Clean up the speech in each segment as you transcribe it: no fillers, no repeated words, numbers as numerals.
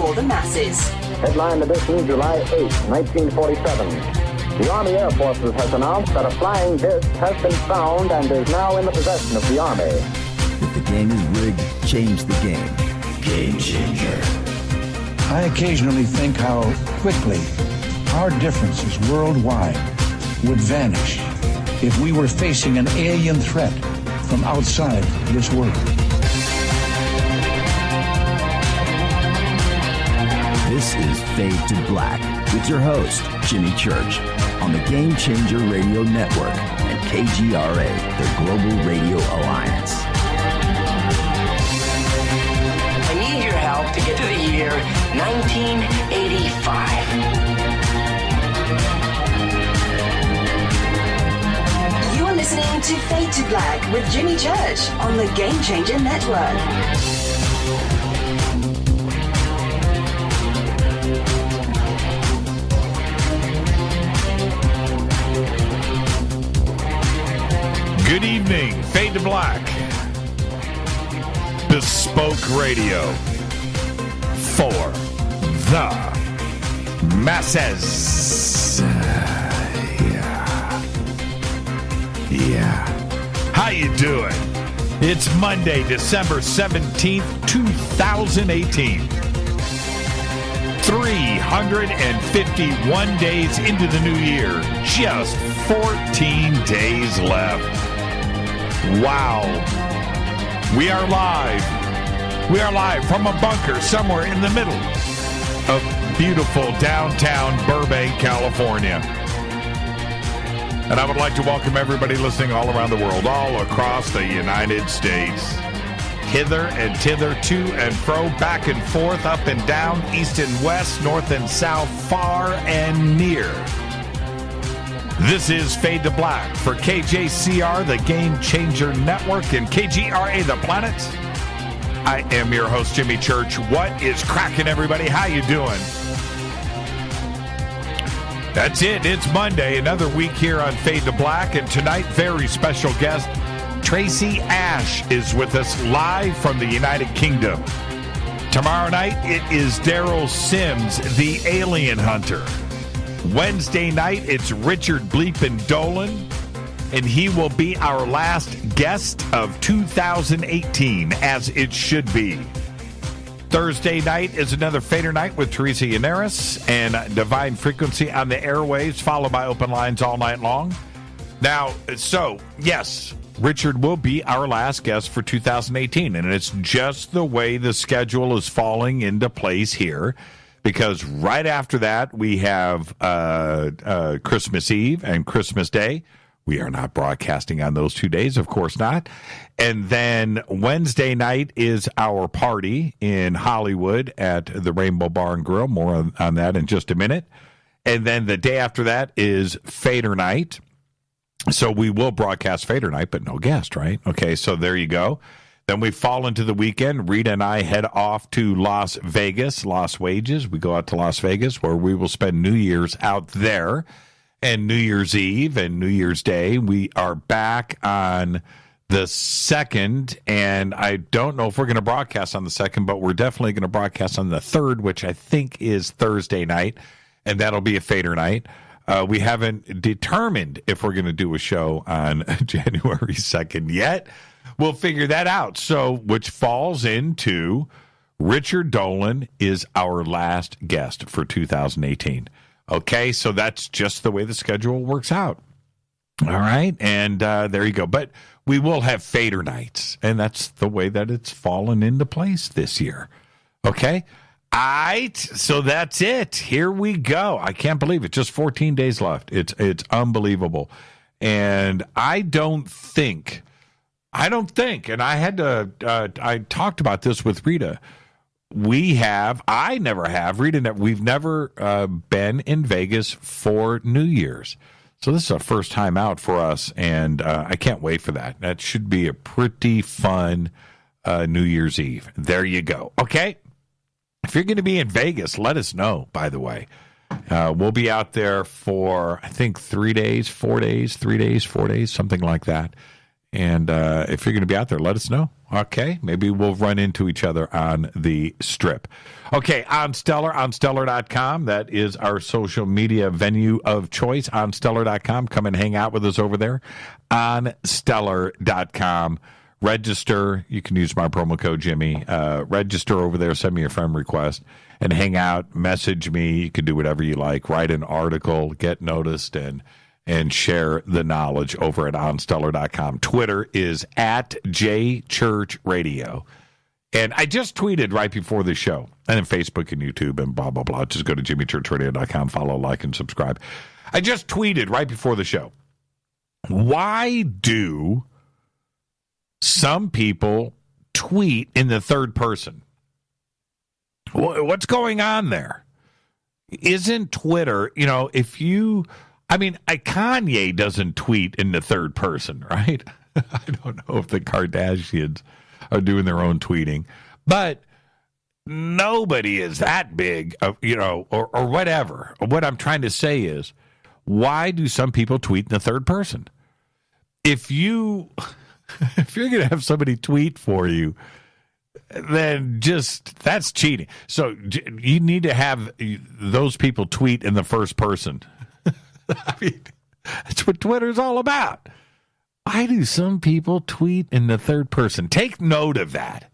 for the masses. Headline edition, July 8, 1947. The Army Air Forces has announced that a flying disc has been found and is now in the possession of the Army. If the game is rigged, change the game. Game changer. I occasionally think how quickly our differences worldwide would vanish if we were facing an alien threat from outside this world. This is Fade to Black with your host, Jimmy Church, on the Game Changer Radio Network and KGRA, the Global Radio Alliance. I need your help to get to the year 1985. You are listening to Fade to Black with Jimmy Church on the Game Changer Network. Good evening, Fade to Black, bespoke radio for the masses. Yeah. How you doing? It's Monday, December 17th, 2018. 351 days into the new year, just 14 days left. Wow. We are live. We are live from a bunker somewhere in the middle of beautiful downtown Burbank, California. And I would like to welcome everybody listening all around the world, all across the United States. Hither and thither, to and fro, back and forth, up and down, east and west, north and south, far and near. This is Fade to Black for KJCR, the Game Changer Network, and KGRA, the Planet. I am your host, Jimmy Church. What is cracking, everybody? How you doing? That's it. It's Monday, another week here on Fade to Black, and tonight, very special guest, Tracy Ash is with us live from the United Kingdom. Tomorrow night, it is Daryl Sims, the Alien Hunter. Wednesday night, it's Richard Bleepin Dolan, and he will be our last guest of 2018, as it should be. Thursday night is another Fader night with Teresa Yannaris and Divine Frequency on the airwaves, followed by open lines all night long. Now, so, yes, Richard will be our last guest for 2018, and it's just the way the schedule is falling into place here. Because right after that, we have Christmas Eve and Christmas Day. We are not broadcasting on those 2 days, of course not. And then Wednesday night is our party in Hollywood at the Rainbow Bar and Grill. More on that in just a minute. And then the day after that is Fader night. So we will broadcast Fader night, but no guest, right? Okay, so there you go. Then we fall into the weekend. Rita and I head off to Las Vegas, Las Wages. We go out to Las Vegas where we will spend New Year's out there, and New Year's Eve and New Year's Day. We are back on the 2nd, and I don't know if we're going to broadcast on the 2nd, but we're definitely going to broadcast on the 3rd, which I think is Thursday night, and that'll be a Fader night. We haven't determined if we're going to do a show on January 2nd yet. We'll figure that out. So, which falls into Richard Dolan is our last guest for 2018. Okay, so that's just the way the schedule works out. All right, and there you go. But we will have Fader nights, and that's the way that it's fallen into place this year. Okay? All right, so that's it. Here we go. I can't believe it. Just 14 days left. It's unbelievable. And I don't think, and I had to, I talked about this with Rita. I never have, Rita, we've never been in Vegas for New Year's. So this is our first time out for us, and I can't wait for that. That should be a pretty fun New Year's Eve. There you go. Okay. If you're going to be in Vegas, let us know, by the way. We'll be out there for, I think, 4 days, something like that. And if you're going to be out there, let us know. Okay, maybe we'll run into each other on the strip. Okay, on Stellar.com. That is our social media venue of choice. On Stellar.com. Come and hang out with us over there. On Stellar.com. Register. You can use my promo code Jimmy. Register over there. Send me a friend request and hang out. Message me. You can do whatever you like. Write an article. Get noticed and share the knowledge over at onstellar.com. Twitter is at JChurchRadio. And I just tweeted right before the show. And then Facebook and YouTube and blah, blah, blah. Just go to jimmychurchradio.com. Follow, like, and subscribe. I just tweeted right before the show. Why do some people tweet in the third person? What's going on there? Isn't Twitter, Kanye doesn't tweet in the third person, right? I don't know if the Kardashians are doing their own tweeting, but nobody is that big, or whatever. What I'm trying to say is, why do some people tweet in the third person? If you're going to have somebody tweet for you, then that's cheating. So you need to have those people tweet in the first person. I mean, that's what Twitter's all about. Why do some people tweet in the third person? Take note of that.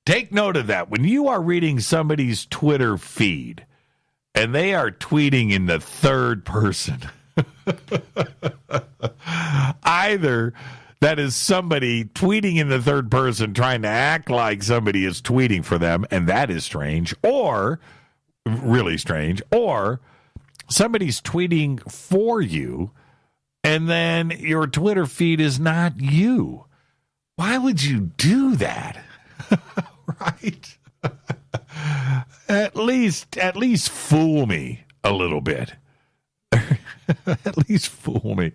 Take note of that. When you are reading somebody's Twitter feed and they are tweeting in the third person, either that is somebody tweeting in the third person trying to act like somebody is tweeting for them, and that is strange, or really strange, or somebody's tweeting for you, and then your Twitter feed is not you. Why would you do that? Right? At least fool me a little bit. At least fool me.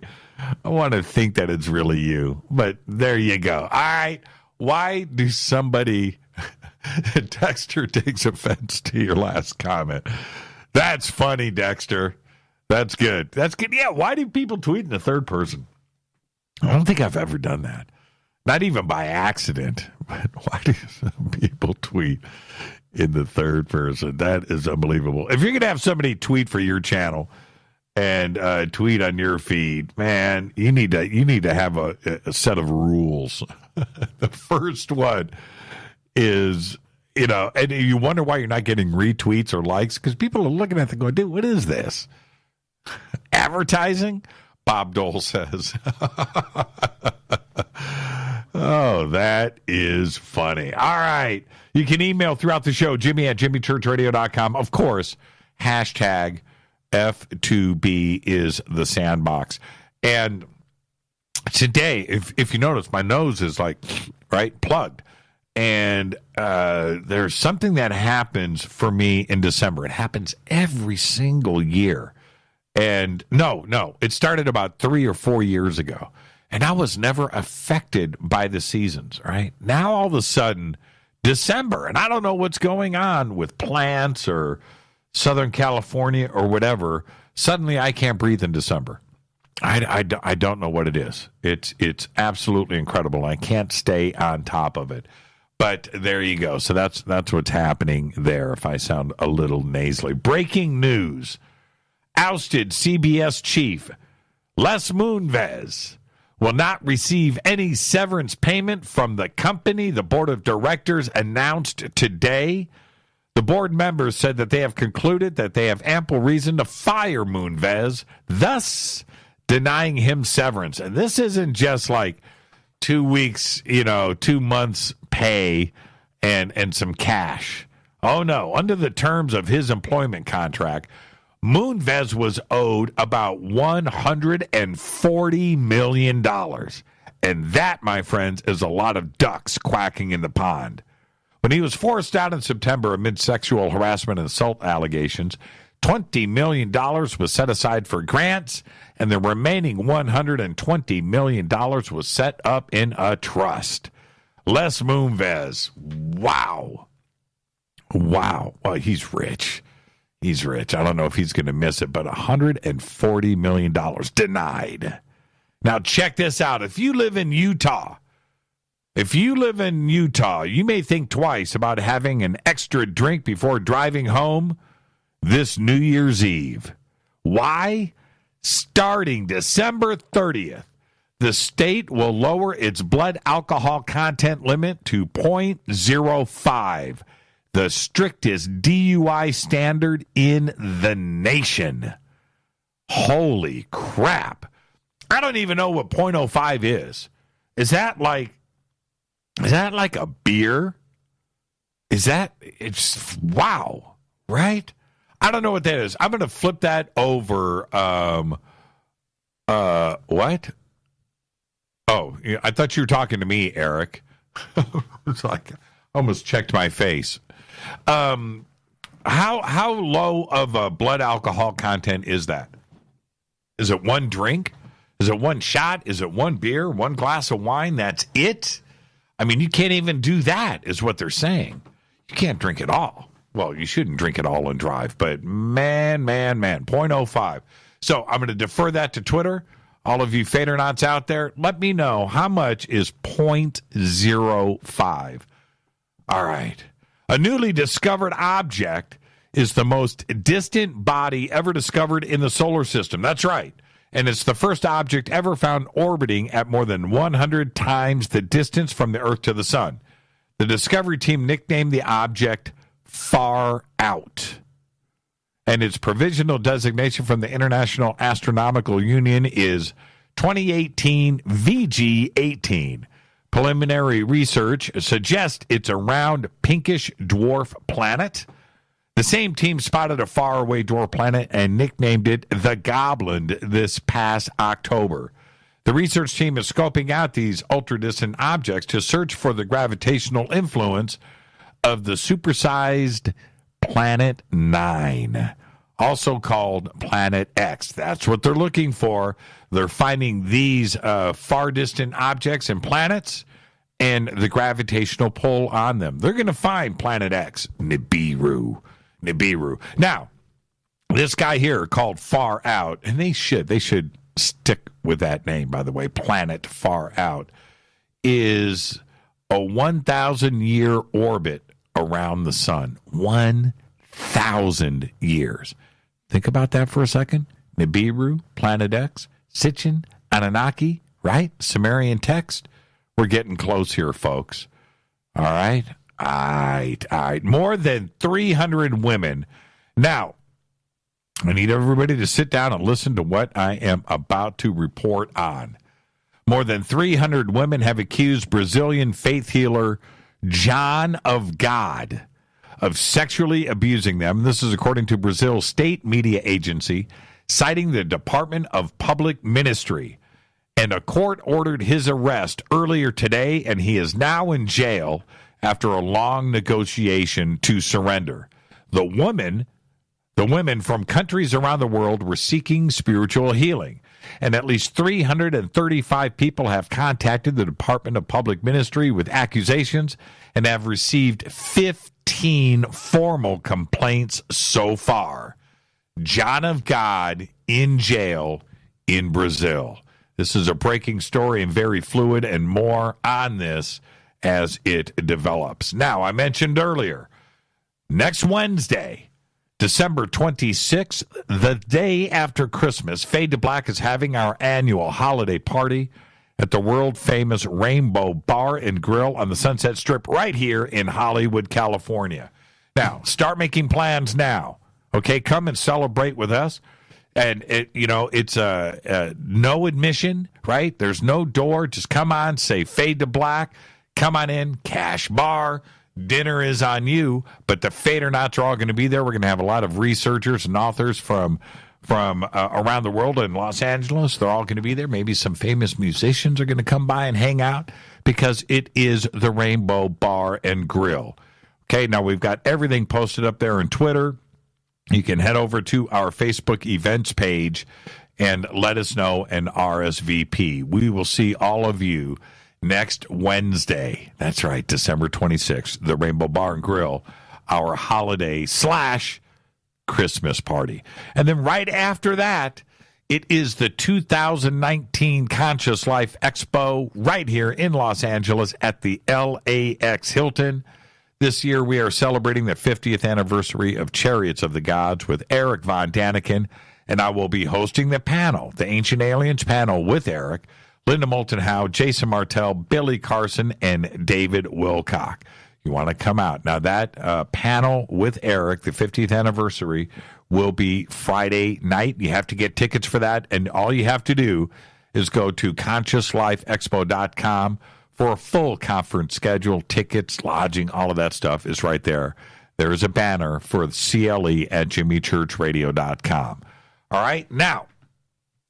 I want to think that it's really you, but there you go. All right. Why do somebody... Dexter takes offense to your last comment. That's funny, Dexter. That's good. That's good. Yeah, why do people tweet in the third person? I don't think I've ever done that. Not even by accident. But why do some people tweet in the third person? That is unbelievable. If you're going to have somebody tweet for your channel and tweet on your feed, man, you need to have a set of rules. The first one is, and you wonder why you're not getting retweets or likes, because people are looking at it going, dude, what is this? Advertising? Bob Dole says. Oh, that is funny. All right. You can email throughout the show, Jimmy at jimmychurchradio.com. Of course, hashtag F2B is the sandbox. And today, if you notice, my nose is plugged. And there's something that happens for me in December. It happens every single year. And no, it started about 3 or 4 years ago. And I was never affected by the seasons, right? Now, all of a sudden, December, and I don't know what's going on with plants or Southern California or whatever, suddenly I can't breathe in December. I don't know what it is. It's absolutely incredible. I can't stay on top of it. But there you go. So that's what's happening there, if I sound a little nasally. Breaking news. Ousted CBS chief Les Moonves will not receive any severance payment from the company, the board of directors announced today. The board members said that they have concluded that they have ample reason to fire Moonves, thus denying him severance. And this isn't just like 2 weeks, 2 months pay and some cash. Oh, no. Under the terms of his employment contract, Moonves was owed about $140 million. And that, my friends, is a lot of ducks quacking in the pond. When he was forced out in September amid sexual harassment and assault allegations, $20 million was set aside for grants, and the remaining $120 million was set up in a trust. Les Moonves, wow. Well, he's rich. He's rich. I don't know if he's going to miss it, but $140 million denied. Now, check this out. If you live in Utah, If you live in Utah, you may think twice about having an extra drink before driving home this New Year's Eve. Why? Starting December 30th, the state will lower its blood alcohol content limit to 0.05, the strictest DUI standard in the nation. Holy crap. I don't even know what 0.05 is. Is that like a beer? It's wow, right? I don't know what that is. I'm going to flip that over. What? Oh, I thought you were talking to me, Eric. It's like I almost checked my face. How low of a blood alcohol content is that? Is it one drink? Is it one shot? Is it one beer? One glass of wine? That's it? I mean, you can't even do that, is what they're saying. You can't drink it all. Well, you shouldn't drink it all and drive, but man, 0.05. So I'm going to defer that to Twitter. All of you Fadernauts out there, let me know how much is 0.05. All right. A newly discovered object is the most distant body ever discovered in the solar system. That's right. And it's the first object ever found orbiting at more than 100 times the distance from the Earth to the Sun. The discovery team nicknamed the object Far Out. And its provisional designation from the International Astronomical Union is 2018 VG18. Preliminary research suggests it's a round, pinkish dwarf planet. The same team spotted a faraway dwarf planet and nicknamed it the Goblin this past October. The research team is scoping out these ultra-distant objects to search for the gravitational influence of the supersized Planet 9, also called Planet X. That's what they're looking for. They're finding these far distant objects and planets and the gravitational pull on them. They're going to find Planet X, Nibiru. Now, this guy here called Far Out, and they should stick with that name, by the way, Planet Far Out, is a 1,000-year orbit around the sun. 1,000 years. Think about that for a second. Nibiru, Planet X, Sitchin, Anunnaki, right? Sumerian text. We're getting close here, folks. All right? All right. More than 300 women. Now, I need everybody to sit down and listen to what I am about to report on. More than 300 women have accused Brazilian faith healer John of God of sexually abusing them. This is according to Brazil's state media agency, citing the Department of Public Ministry. And a court ordered his arrest earlier today, and he is now in jail after a long negotiation to surrender. The women from countries around the world were seeking spiritual healing, and at least 335 people have contacted the Department of Public Ministry with accusations and have received 15 formal complaints so far. John of God in jail in Brazil. This is a breaking story and very fluid, and more on this as it develops. Now, I mentioned earlier, next Wednesday, December 26th, the day after Christmas, Fade to Black is having our annual holiday party at the world-famous Rainbow Bar and Grill on the Sunset Strip right here in Hollywood, California. Now, start making plans now. Okay, come and celebrate with us. And, it's no admission, right? There's no door. Just come on, say Fade to Black. Come on in, cash bar. Dinner is on you, but the Fadernauts are all going to be there. We're going to have a lot of researchers and authors from around the world in Los Angeles. They're all going to be there. Maybe some famous musicians are going to come by and hang out because it is the Rainbow Bar and Grill. Okay, now we've got everything posted up there on Twitter. You can head over to our Facebook events page and let us know and RSVP. We will see all of you next Wednesday. That's right, December 26th, the Rainbow Bar and Grill, our holiday / Christmas party. And then right after that It is the 2019 Conscious Life Expo right here in Los Angeles at the LAX Hilton. This year we are celebrating the 50th anniversary of Chariots of the Gods with Eric Von Daniken, and I will be hosting the panel, the Ancient Aliens panel with Eric, Linda Moulton Howe, Jason Martell, Billy Carson, and David Wilcock. You want to come out. Now, that panel with Eric, the 50th anniversary, will be Friday night. You have to get tickets for that, and all you have to do is go to consciouslifeexpo.com for a full conference schedule, tickets, lodging, all of that stuff is right there. There is a banner for CLE at jimmychurchradio.com. All right, now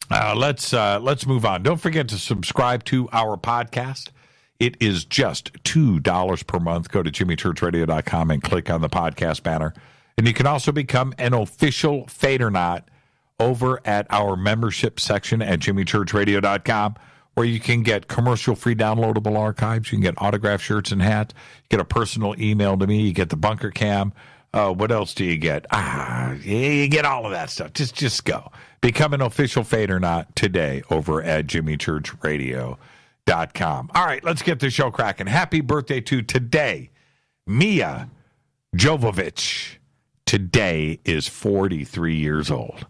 let's move on. Don't forget to subscribe to our podcast. It is just $2 per month. Go to jimmychurchradio.com and click on the podcast banner. And you can also become an official Fadernaut over at our membership section at jimmychurchradio.com, where you can get commercial-free downloadable archives. You can get autographed shirts and hats. You get a personal email to me. You get the bunker cam. What else do you get? You get all of that stuff. Just go. Become an official Fadernaut today over at jimmychurchradio.com. All right, let's get the show cracking. Happy birthday to today, Mia Jovovich. Today is 43 years old,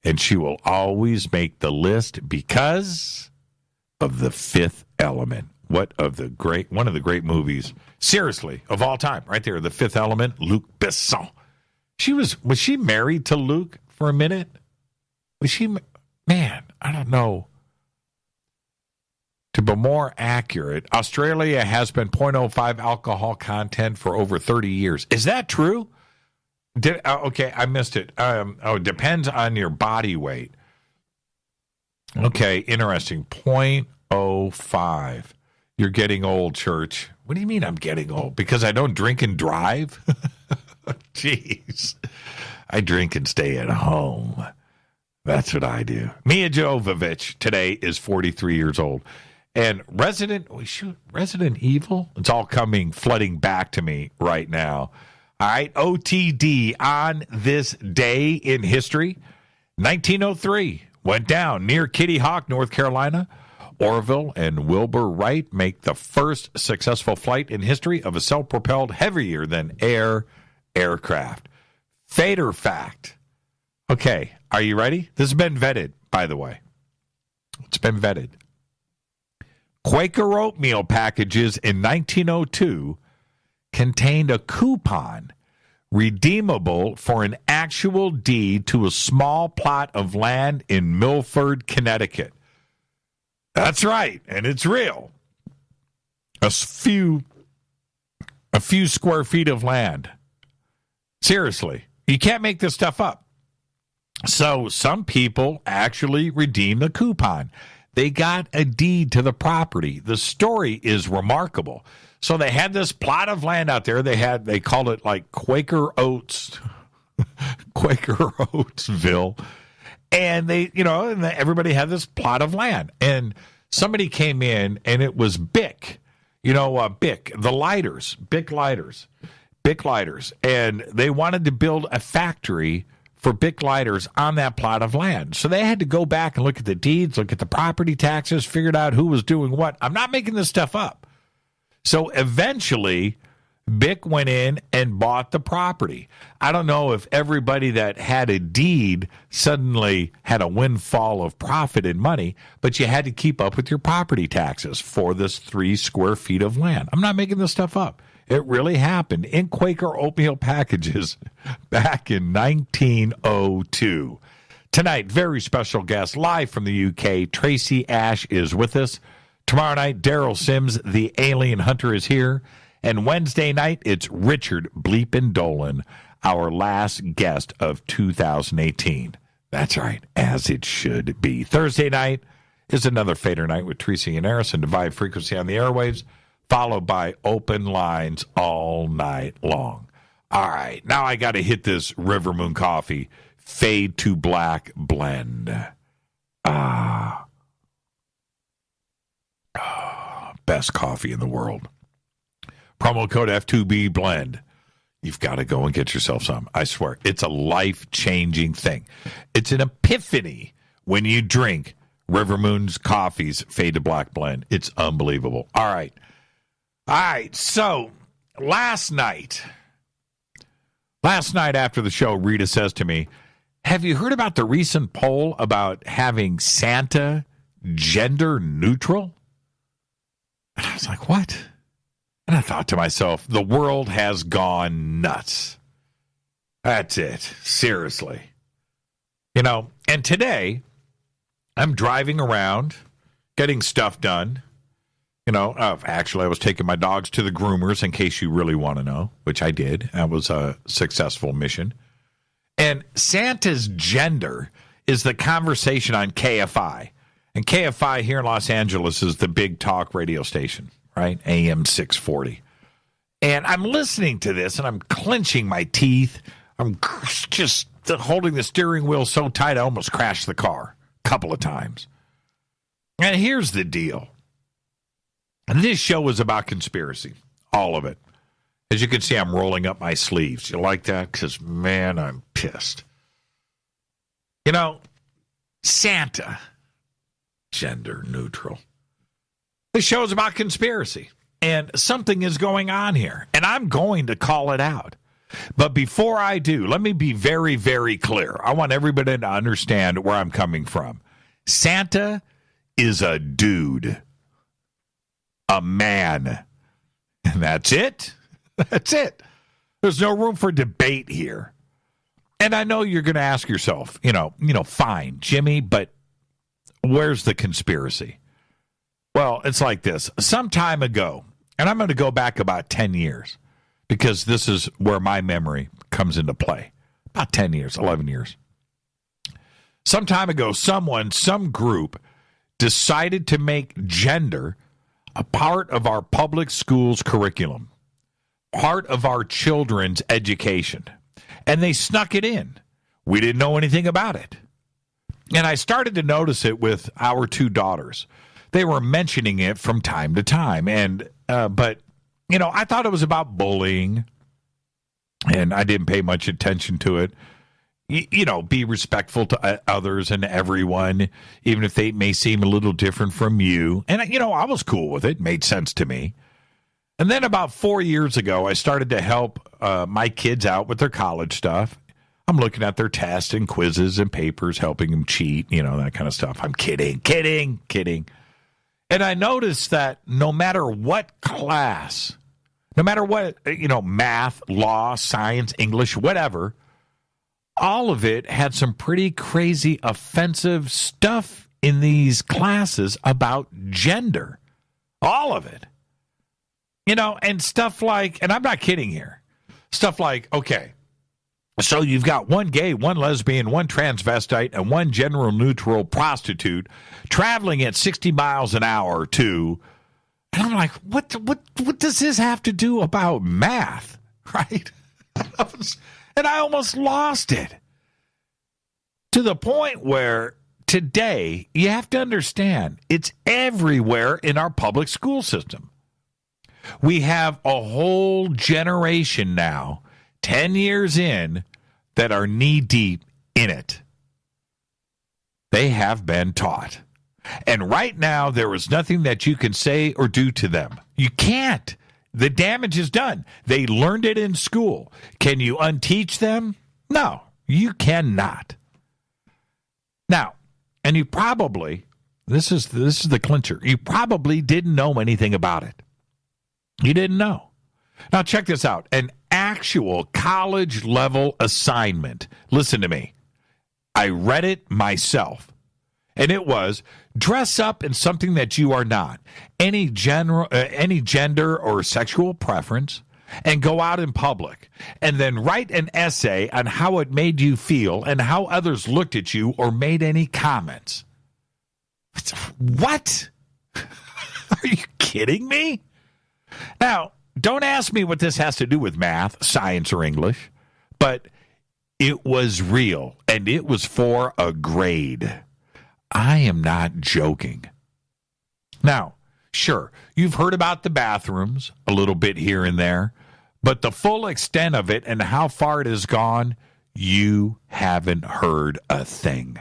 and she will always make the list because of The Fifth Element. One of the great movies, seriously, of all time, right there. The Fifth Element, Luc Besson. Was she married to Luc for a minute? Man, I don't know. To be more accurate, Australia has been 0.05 alcohol content for over 30 years. Is that true? Okay, I missed it. It depends on your body weight. Okay, interesting. 0.05. You're getting old, church. What do you mean I'm getting old? Because I don't drink and drive? Jeez. I drink and stay at home. That's what I do. Mia Jovovich today is 43 years old. And Resident Evil, it's all flooding back to me right now. All right, OTD on this day in history. 1903 went down near Kitty Hawk, North Carolina. Orville and Wilbur Wright make the first successful flight in history of a self-propelled heavier-than-air aircraft. Fader fact. Okay, are you ready? This has been vetted, by the way. It's been vetted. Quaker oatmeal packages in 1902 contained a coupon redeemable for an actual deed to a small plot of land in Milford, Connecticut. That's right, and it's real. A few square feet of land. Seriously, you can't make this stuff up. So some people actually redeemed the coupon. They got a deed to the property. The story is remarkable. So they had this plot of land out there. They called it like Quaker Oats, Quaker Oatsville. And everybody had this plot of land. And somebody came in, and it was Bic, Bic, the lighters, Bic lighters. And they wanted to build a factory for Bic lighters on that plot of land. So they had to go back and look at the deeds, look at the property taxes, figured out who was doing what. I'm not making this stuff up. So eventually, Bic went in and bought the property. I don't know if everybody that had a deed suddenly had a windfall of profit and money, but you had to keep up with your property taxes for this 3 square feet of land. I'm not making this stuff up. It really happened in Quaker oatmeal packages back in 1902. Tonight, very special guest live from the UK. Tracy Ash is with us. Tomorrow night, Daryl Sims, the alien hunter, is here. And Wednesday night, it's Richard Bleepin Dolan, our last guest of 2018. That's right, as it should be. Thursday night is another Fader night with Tracy and Eris and Divine Frequency on the airwaves, followed by open lines all night long. All right, now I got to hit this River Moon Coffee Fade to Black blend. Best coffee in the world. Promo code F2B blend. You've got to go and get yourself some. I swear, it's a life-changing thing. It's an epiphany when you drink River Moon's Coffee's Fade to Black blend. It's unbelievable. All right. So last night after the show, Rita says to me, have you heard about the recent poll about having Santa gender neutral? And I was like, what? And I thought to myself, the world has gone nuts. That's it. Seriously. And today I'm driving around getting stuff done. Actually, I was taking my dogs to the groomers, in case you really want to know, which I did. That was a successful mission. And Santa's gender is the conversation on KFI. And KFI here in Los Angeles is the big talk radio station, right? AM 640. And I'm listening to this, and I'm clenching my teeth. I'm just holding the steering wheel so tight I almost crashed the car a couple of times. And here's the deal. And this show is about conspiracy, all of it. As you can see, I'm rolling up my sleeves. You like that? Because, man, I'm pissed. Santa, gender neutral. This show is about conspiracy. And something is going on here. And I'm going to call it out. But before I do, let me be very, very clear. I want everybody to understand where I'm coming from. Santa is a dude. A man. And that's it. That's it. There's no room for debate here. And I know you're going to ask yourself, fine, Jimmy, but where's the conspiracy? Well, it's like this. Some time ago, and I'm going to go back about 10 years, because this is where my memory comes into play. About 10 years, 11 years. Some time ago, some group decided to make gender a part of our public schools curriculum, part of our children's education. And they snuck it in. We didn't know anything about it. And I started to notice it with our two daughters. They were mentioning it from time to time. But I thought it was about bullying, and I didn't pay much attention to it. Be respectful to others and everyone, even if they may seem a little different from you. And, I was cool with it. It made sense to me. And then about 4 years ago, I started to help my kids out with their college stuff. I'm looking at their tests and quizzes and papers, helping them cheat, that kind of stuff. I'm kidding. And I noticed that no matter what class, no matter what, math, law, science, English, whatever, all of it had some pretty crazy offensive stuff in these classes about gender. All of it. And stuff like, and I'm not kidding here, stuff like, okay, so you've got one gay, one lesbian, one transvestite, and one gender neutral prostitute traveling at 60 miles an hour to, and I'm like, what does this have to do about math, right? And I almost lost it. To the point where today, you have to understand, it's everywhere in our public school system. We have a whole generation now, 10 years in, that are knee-deep in it. They have been taught. And right now, there is nothing that you can say or do to them. You can't. The damage is done. They learned it in school. Can you unteach them? No, you cannot. Now, and you probably, this is the clincher, you probably didn't know anything about it. You didn't know. Now, check this out. An actual college-level assignment. Listen to me. I read it myself. And it was, dress up in something that you are not. Any gender or sexual preference, and go out in public. And then write an essay on how it made you feel and how others looked at you or made any comments. What? Are you kidding me? Now, don't ask me what this has to do with math, science, or English, but it was real, and it was for a grade. I am not joking. Now, sure, you've heard about the bathrooms a little bit here and there, but the full extent of it and how far it has gone, you haven't heard a thing.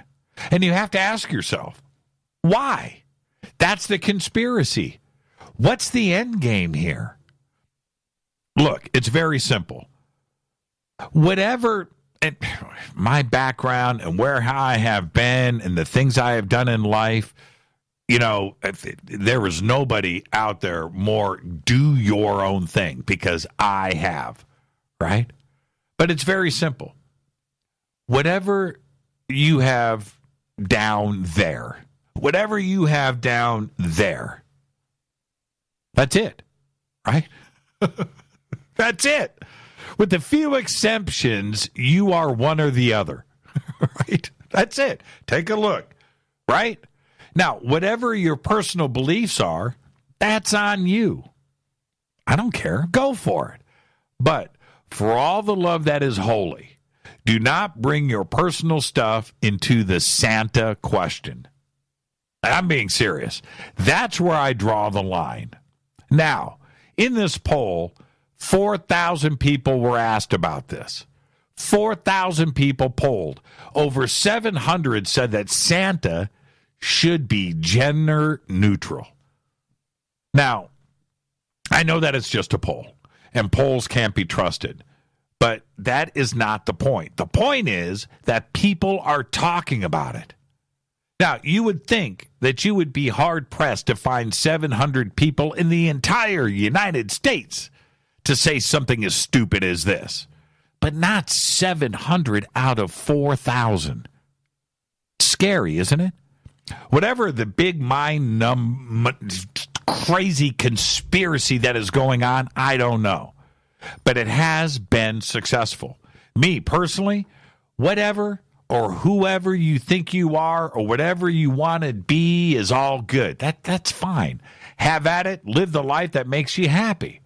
And you have to ask yourself, why? That's the conspiracy. What's the end game here? Look, it's very simple. Whatever and my background and where I have been and the things I have done in life, there is nobody out there more do your own thing because I have, right? But it's very simple. Whatever you have down there, whatever you have down there, that's it, right? That's it. With a few exceptions, you are one or the other, right? That's it. Take a look, right? Now, whatever your personal beliefs are, that's on you. I don't care. Go for it. But for all the love that is holy, do not bring your personal stuff into the Santa question. I'm being serious. That's where I draw the line. Now, in this poll, 4,000 people were asked about this. 4,000 people polled. Over 700 said that Santa should be gender neutral. Now, I know that it's just a poll, and polls can't be trusted, but that is not the point. The point is that people are talking about it. Now, you would think that you would be hard-pressed to find 700 people in the entire United States to say something as stupid as this, but not 700 out of 4,000. Scary, isn't it? Whatever the big crazy conspiracy that is going on, I don't know. But it has been successful. Me, personally, whatever or whoever you think you are or whatever you want to be is all good. That's fine. Have at it. Live the life that makes you happy.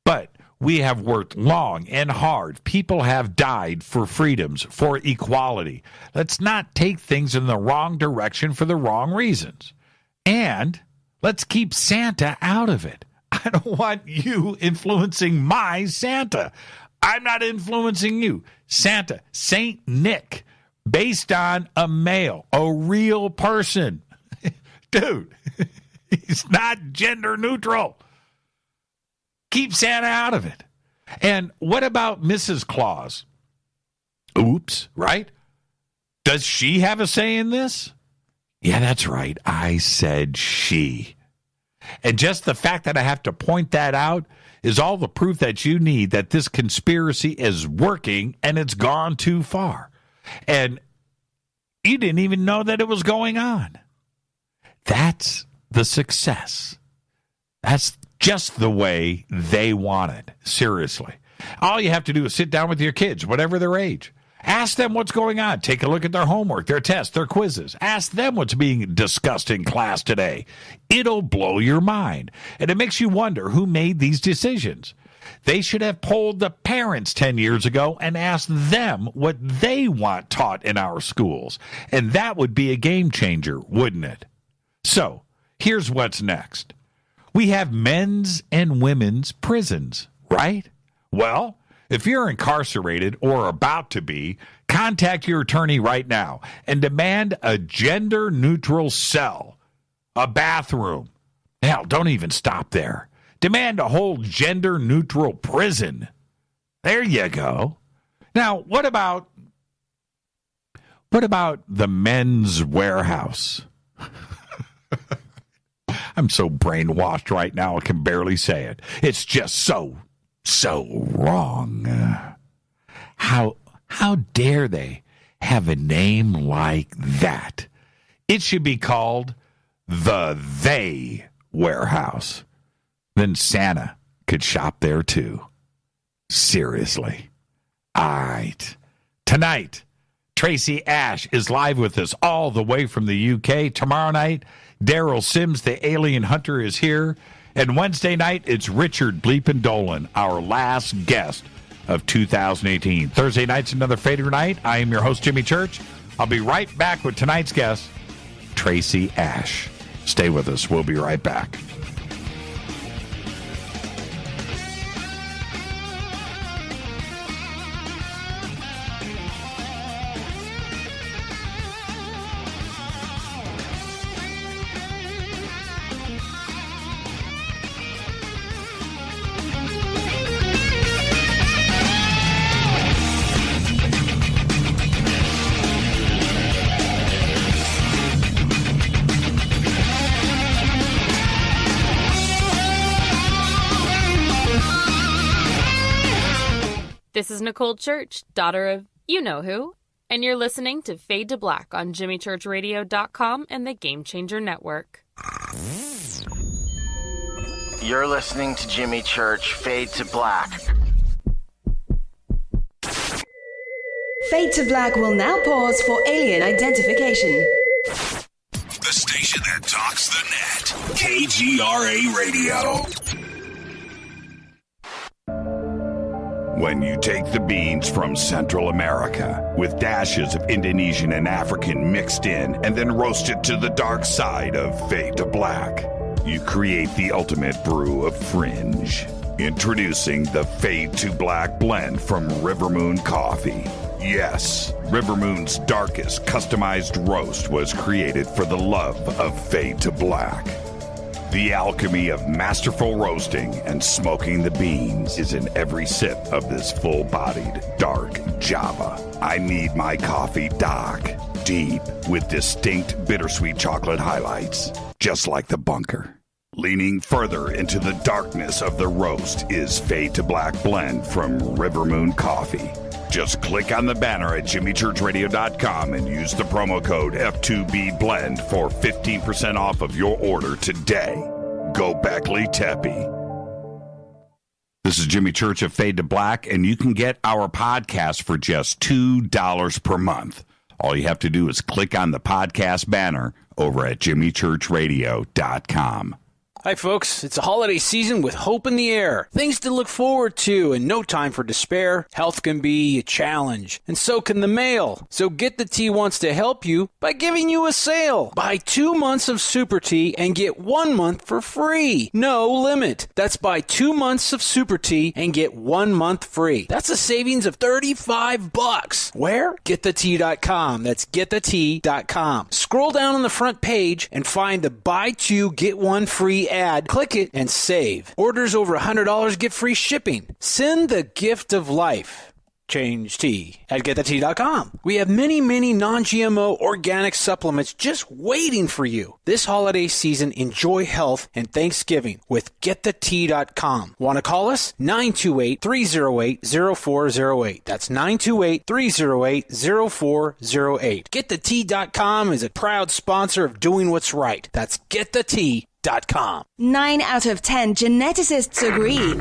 But we have worked long and hard. People have died for freedoms, for equality. Let's not take things in the wrong direction for the wrong reasons. And let's keep Santa out of it. I don't want you influencing my Santa. I'm not influencing you. Santa, Saint Nick, based on a male, a real person. Dude, he's not gender neutral. Keep Santa out of it. And what about Mrs. Claus? Oops, right? Does she have a say in this? Yeah, that's right. I said she. And just the fact that I have to point that out is all the proof that you need that this conspiracy is working and it's gone too far. And you didn't even know that it was going on. That's the success. That's just the way they want it. Seriously. All you have to do is sit down with your kids, whatever their age. Ask them what's going on. Take a look at their homework, their tests, their quizzes. Ask them what's being discussed in class today. It'll blow your mind. And it makes you wonder who made these decisions. They should have polled the parents 10 years ago and asked them what they want taught in our schools. And that would be a game changer, wouldn't it? So, here's what's next. We have men's and women's prisons, right? Well, if you're incarcerated or about to be, contact your attorney right now and demand a gender-neutral cell, a bathroom. Hell, don't even stop there. Demand a whole gender-neutral prison. There you go. Now, what about the men's warehouse? I'm so brainwashed right now I can barely say it. It's just so wrong. How dare they have a name like that? It should be called the They Warehouse. Then Santa could shop there too. Seriously. All right. Tonight, Tracy Ash is live with us all the way from the UK. Tomorrow night, Daryl Sims, the alien hunter, is here. And Wednesday night, it's Richard Bleepin Dolan, our last guest of 2018. Thursday night's another Fader night. I am your host, Jimmy Church. I'll be right back with tonight's guest, Tracy Ash. Stay with us. We'll be right back. This is Nicole Church, daughter of you-know-who, and you're listening to Fade to Black on JimmyChurchRadio.com and the Game Changer Network. You're listening to Jimmy Church, Fade to Black. Fade to Black will now pause for alien identification. The station that talks the net. KGRA Radio. When you take the beans from Central America with dashes of Indonesian and African mixed in and then roast it to the dark side of Fade to Black, you create the ultimate brew of fringe. Introducing the Fade to Black blend from Rivermoon Coffee. Yes, Rivermoon's darkest customized roast was created for the love of Fade to Black. The alchemy of masterful roasting and smoking the beans is in every sip of this full-bodied, dark Java. I need my coffee dark, deep, with distinct bittersweet chocolate highlights, just like the bunker. Leaning further into the darkness of the roast is Fade to Black blend from Rivermoon Coffee. Just click on the banner at JimmyChurchRadio.com and use the promo code F2BBLEND for 15% off of your order today. Go Beckley Teppy. This is Jimmy Church of Fade to Black, and you can get our podcast for just $2 per month. All you have to do is click on the podcast banner over at JimmyChurchRadio.com. Hi, folks. It's a holiday season with hope in the air. Things to look forward to and no time for despair. Health can be a challenge, and so can the mail. So Get the Tea wants to help you by giving you a sale. Buy 2 months of Super Tea and get 1 month for free. No limit. That's buy 2 months of Super Tea and get 1 month free. That's a savings of $35. Where? GetTheTea.com. That's GetTheTea.com. Scroll down on the front page and find the Buy 2, Get 1 free ad. Click it and save. Orders over $100 get free shipping. Send the gift of life. Change tea at GetTheTea.com. We have many, many non-GMO organic supplements just waiting for you. This holiday season, enjoy health and Thanksgiving with GetTheTea.com. Want to call us? 928-308-0408. That's 928-308-0408. GetTheTea.com is a proud sponsor of Doing What's Right. That's GetTheTea.com. 9 out of 10 geneticists agree.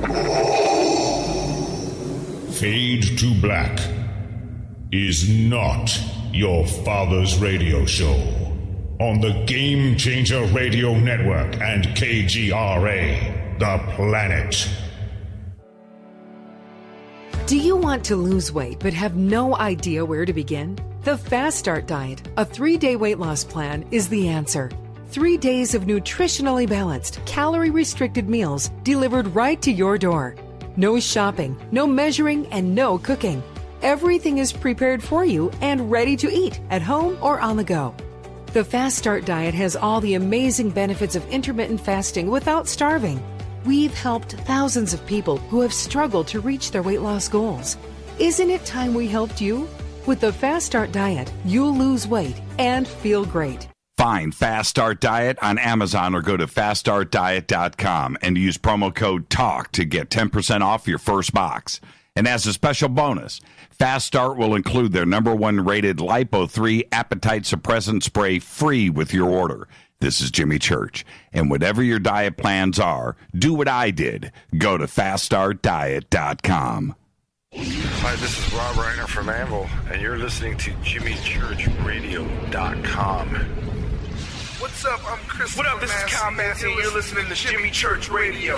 Fade to Black is not your father's radio show on the Game Changer Radio Network and KGRA, the planet. Do you want to lose weight but have no idea where to begin? The Fast Start Diet, a 3-day weight loss plan, is the answer. 3 days of nutritionally balanced, calorie-restricted meals delivered right to your door. No shopping, no measuring, and no cooking. Everything is prepared for you and ready to eat at home or on the go. The Fast Start Diet has all the amazing benefits of intermittent fasting without starving. We've helped thousands of people who have struggled to reach their weight loss goals. Isn't it time we helped you? With the Fast Start Diet, you'll lose weight and feel great. Find Fast Start Diet on Amazon or go to faststartdiet.com and use promo code TALK to get 10% off your first box. And as a special bonus, Fast Start will include their #1 rated Lipo3 appetite suppressant spray free with your order. This is Jimmy Church. And whatever your diet plans are, do what I did. Go to faststartdiet.com. Hi, this is Rob Reiner from Anvil, and you're listening to JimmyChurchRadio.com. What's up? I'm Chris. What up? This is Kyle Manson. You're listening to Jimmy Church Radio.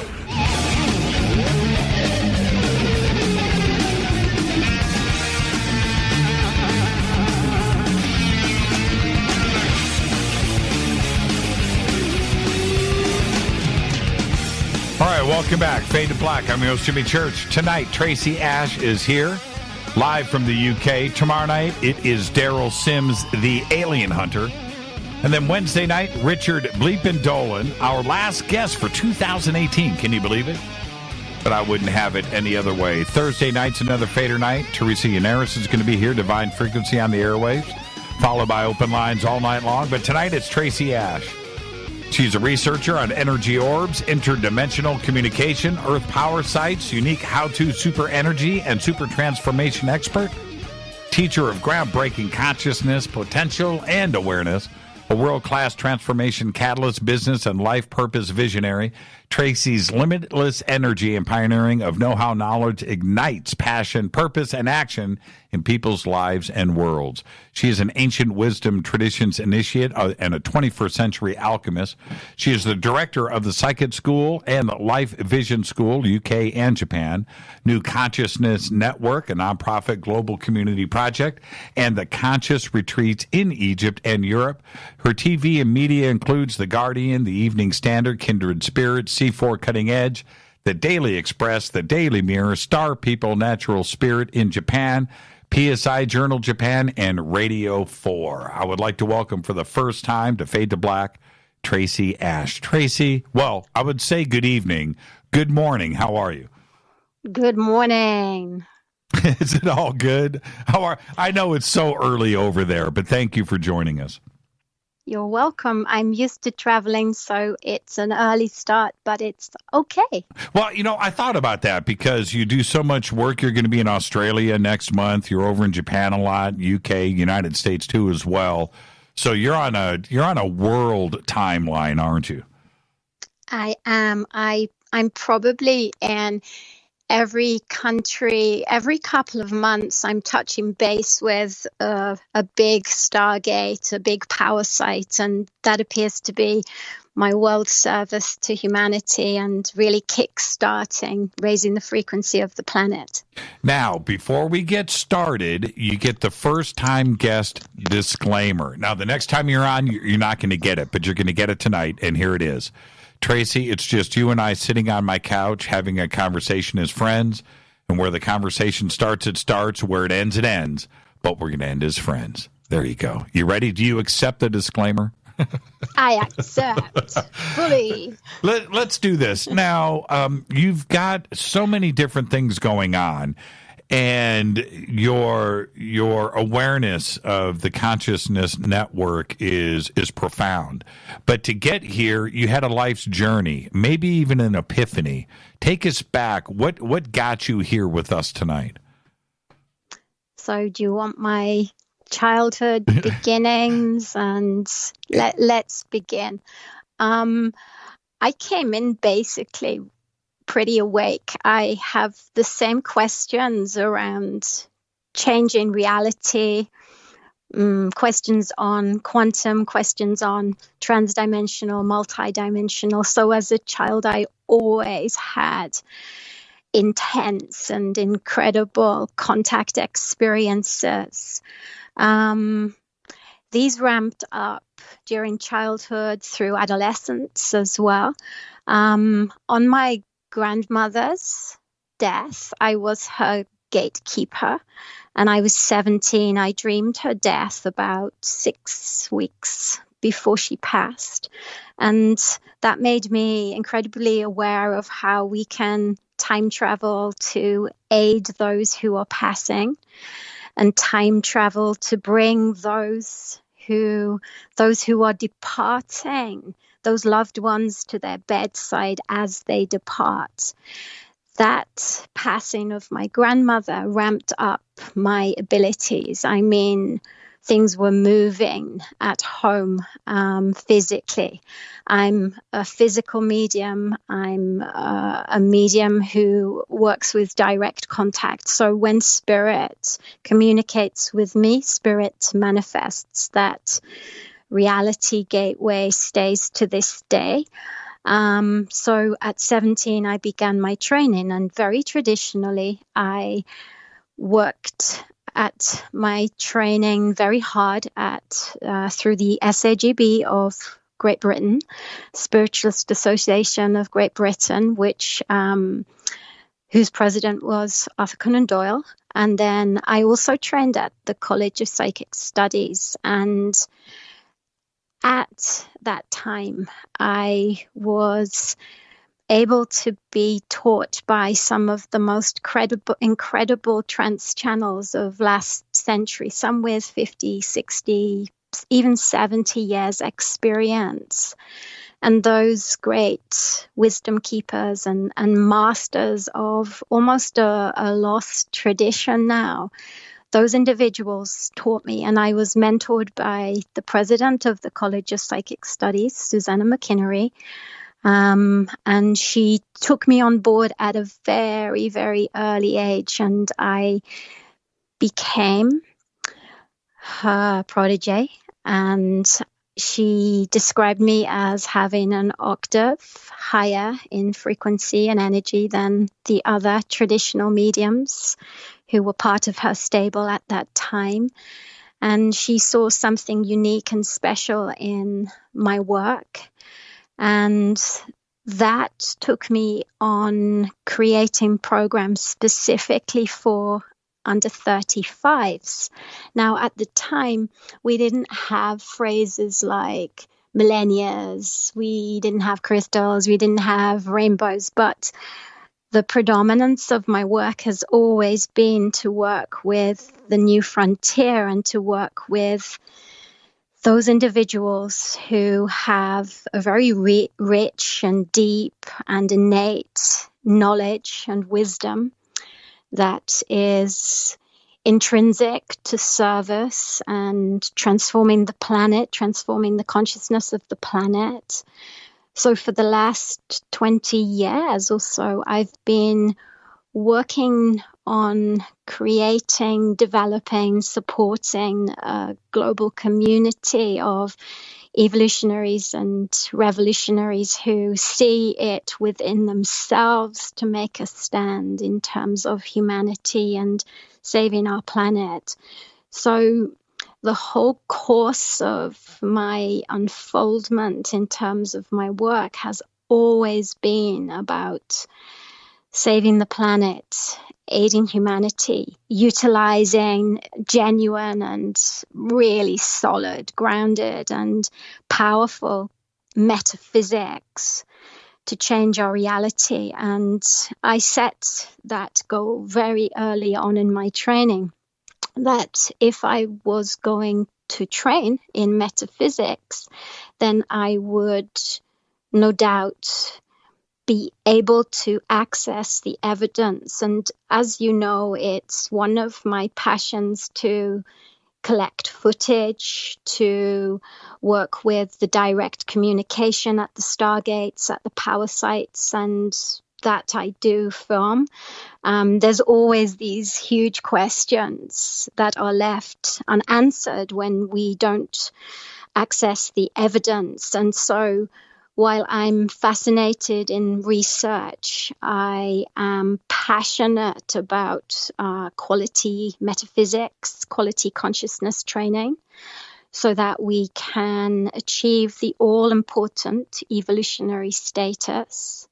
All right, welcome back. Fade to Black. I'm your host, Jimmy Church. Tonight, Tracy Ash is here, live from the UK. Tomorrow night, it is Daryl Sims, the Alien Hunter. And then Wednesday night, Richard Bleepin Dolan, our last guest for 2018. Can you believe it? But I wouldn't have it any other way. Thursday night's another Fader night. Teresa Yannaris is going to be here, Divine Frequency on the airwaves, followed by open lines all night long. But tonight, it's Tracy Ash. She's a researcher on energy orbs, interdimensional communication, earth power sites, unique how-to super energy and super transformation expert, teacher of groundbreaking consciousness, potential, and awareness, a world-class transformation catalyst, business, and life purpose visionary. Tracy's limitless energy and pioneering of know-how knowledge ignites passion, purpose, and action in people's lives and worlds. She is an ancient wisdom traditions initiate and a 21st century alchemist. She is the director of the Psychic School and the Life Vision School, UK and Japan, New Consciousness Network, a nonprofit global community project, and the Conscious Retreats in Egypt and Europe. Her TV and media includes The Guardian, The Evening Standard, Kindred Spirits, C4 Cutting Edge, The Daily Express, The Daily Mirror, Star People, Natural Spirit in Japan, PSI Journal Japan, and Radio 4. I would like to welcome for the first time to Fade to Black, Tracy Ash. Tracy, well, I would say good evening. Good morning. How are you? Good morning. Is it all good? I know it's so early over there, but thank you for joining us. You're welcome. I'm used to traveling, so it's an early start, but it's okay. Well, I thought about that because you do so much work. You're going to be in Australia next month. You're over in Japan a lot, UK, United States too as well. So you're on a world timeline, aren't you? I am. I'm probably in every country, every couple of months, I'm touching base with a big Stargate, a big power site, and that appears to be my world service to humanity and really kick-starting, raising the frequency of the planet. Now, before we get started, you get the first-time guest disclaimer. Now, the next time you're on, you're not going to get it, but you're going to get it tonight, and here it is. Tracy, it's just you and I sitting on my couch having a conversation as friends, and where the conversation starts, it starts. Where it ends, but we're going to end as friends. There you go. You ready? Do you accept the disclaimer? I accept fully. Let's do this. Now, you've got so many different things going on, and your awareness of the consciousness network is profound. But to get here, you had a life's journey, maybe even an epiphany. Take us back. What got you here with us tonight? So do you want my childhood beginnings? And let's begin. I came in basically pretty awake. I have the same questions around changing reality, questions on quantum, questions on transdimensional, multidimensional. So as a child, I always had intense and incredible contact experiences. These ramped up during childhood through adolescence as well. On my grandmother's death, I was her gatekeeper, and I was 17. I dreamed her death about 6 weeks before she passed, and that made me incredibly aware of how we can time travel to aid those who are passing, and time travel to bring those who are departing, those loved ones, to their bedside as they depart. That passing of my grandmother ramped up my abilities. I mean, things were moving at home physically. I'm a physical medium. I'm a medium who works with direct contact. So when spirit communicates with me, spirit manifests. That reality gateway stays to this day. So at 17, I began my training, and very traditionally, I worked at my training very hard through the SAGB of Great Britain, Spiritualist Association of Great Britain, whose president was Arthur Conan Doyle. And then I also trained at the College of Psychic Studies, and at that time, I was able to be taught by some of the most incredible trance channels of last century, some with 50, 60, even 70 years experience. And those great wisdom keepers and masters of almost a lost tradition now, those individuals taught me, and I was mentored by the president of the College of Psychic Studies, Susanna McInnery, and she took me on board at a very, very early age, and I became her protege, and she described me as having an octave higher in frequency and energy than the other traditional mediums who were part of her stable at that time. And she saw something unique and special in my work. And that took me on creating programs specifically for under 35s. Now, at the time, we didn't have phrases like millennials, we didn't have crystals, we didn't have rainbows, but the predominance of my work has always been to work with the new frontier and to work with those individuals who have a very rich and deep and innate knowledge and wisdom that is intrinsic to service and transforming the planet, transforming the consciousness of the planet. So for the last 20 years or so, I've been working on creating, developing, supporting a global community of evolutionaries and revolutionaries who see it within themselves to make a stand in terms of humanity and saving our planet. So the whole course of my unfoldment in terms of my work has always been about saving the planet, aiding humanity, utilizing genuine and really solid, grounded and powerful metaphysics to change our reality. And I set that goal very early on in my training, that if I was going to train in metaphysics, then I would no doubt be able to access the evidence. And as you know, it's one of my passions to collect footage, to work with the direct communication at the stargates, at the power sites, and that I do film. There's always these huge questions that are left unanswered when we don't access the evidence. And so while I'm fascinated in research, I am passionate about quality metaphysics, quality consciousness training, so that we can achieve the all-important evolutionary status,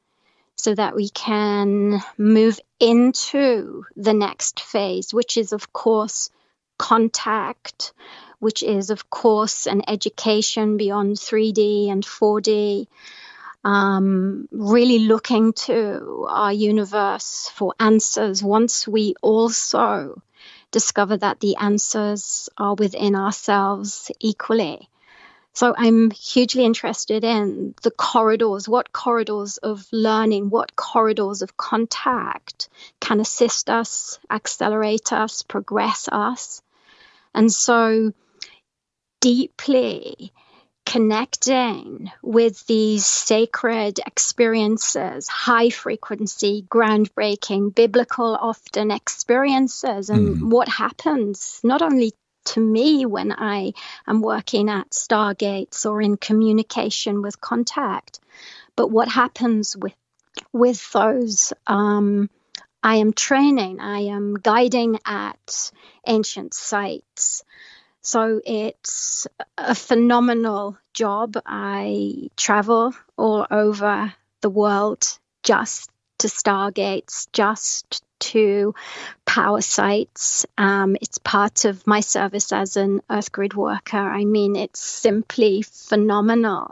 so that we can move into the next phase, which is, of course, contact, which is, of course, an education beyond 3D and 4D, really looking to our universe for answers once we also discover that the answers are within ourselves equally. So I'm hugely interested in the corridors, what corridors of learning, what corridors of contact can assist us, accelerate us, progress us. And so deeply connecting with these sacred experiences, high frequency, groundbreaking, biblical often experiences, and what happens not only to me when I am working at stargates or in communication with contact, but what happens with those I am training, I am guiding at ancient sites. So it's a phenomenal job. I travel all over the world just to stargates, just to power sites. It's part of my service as an Earth Grid worker. I mean, it's simply phenomenal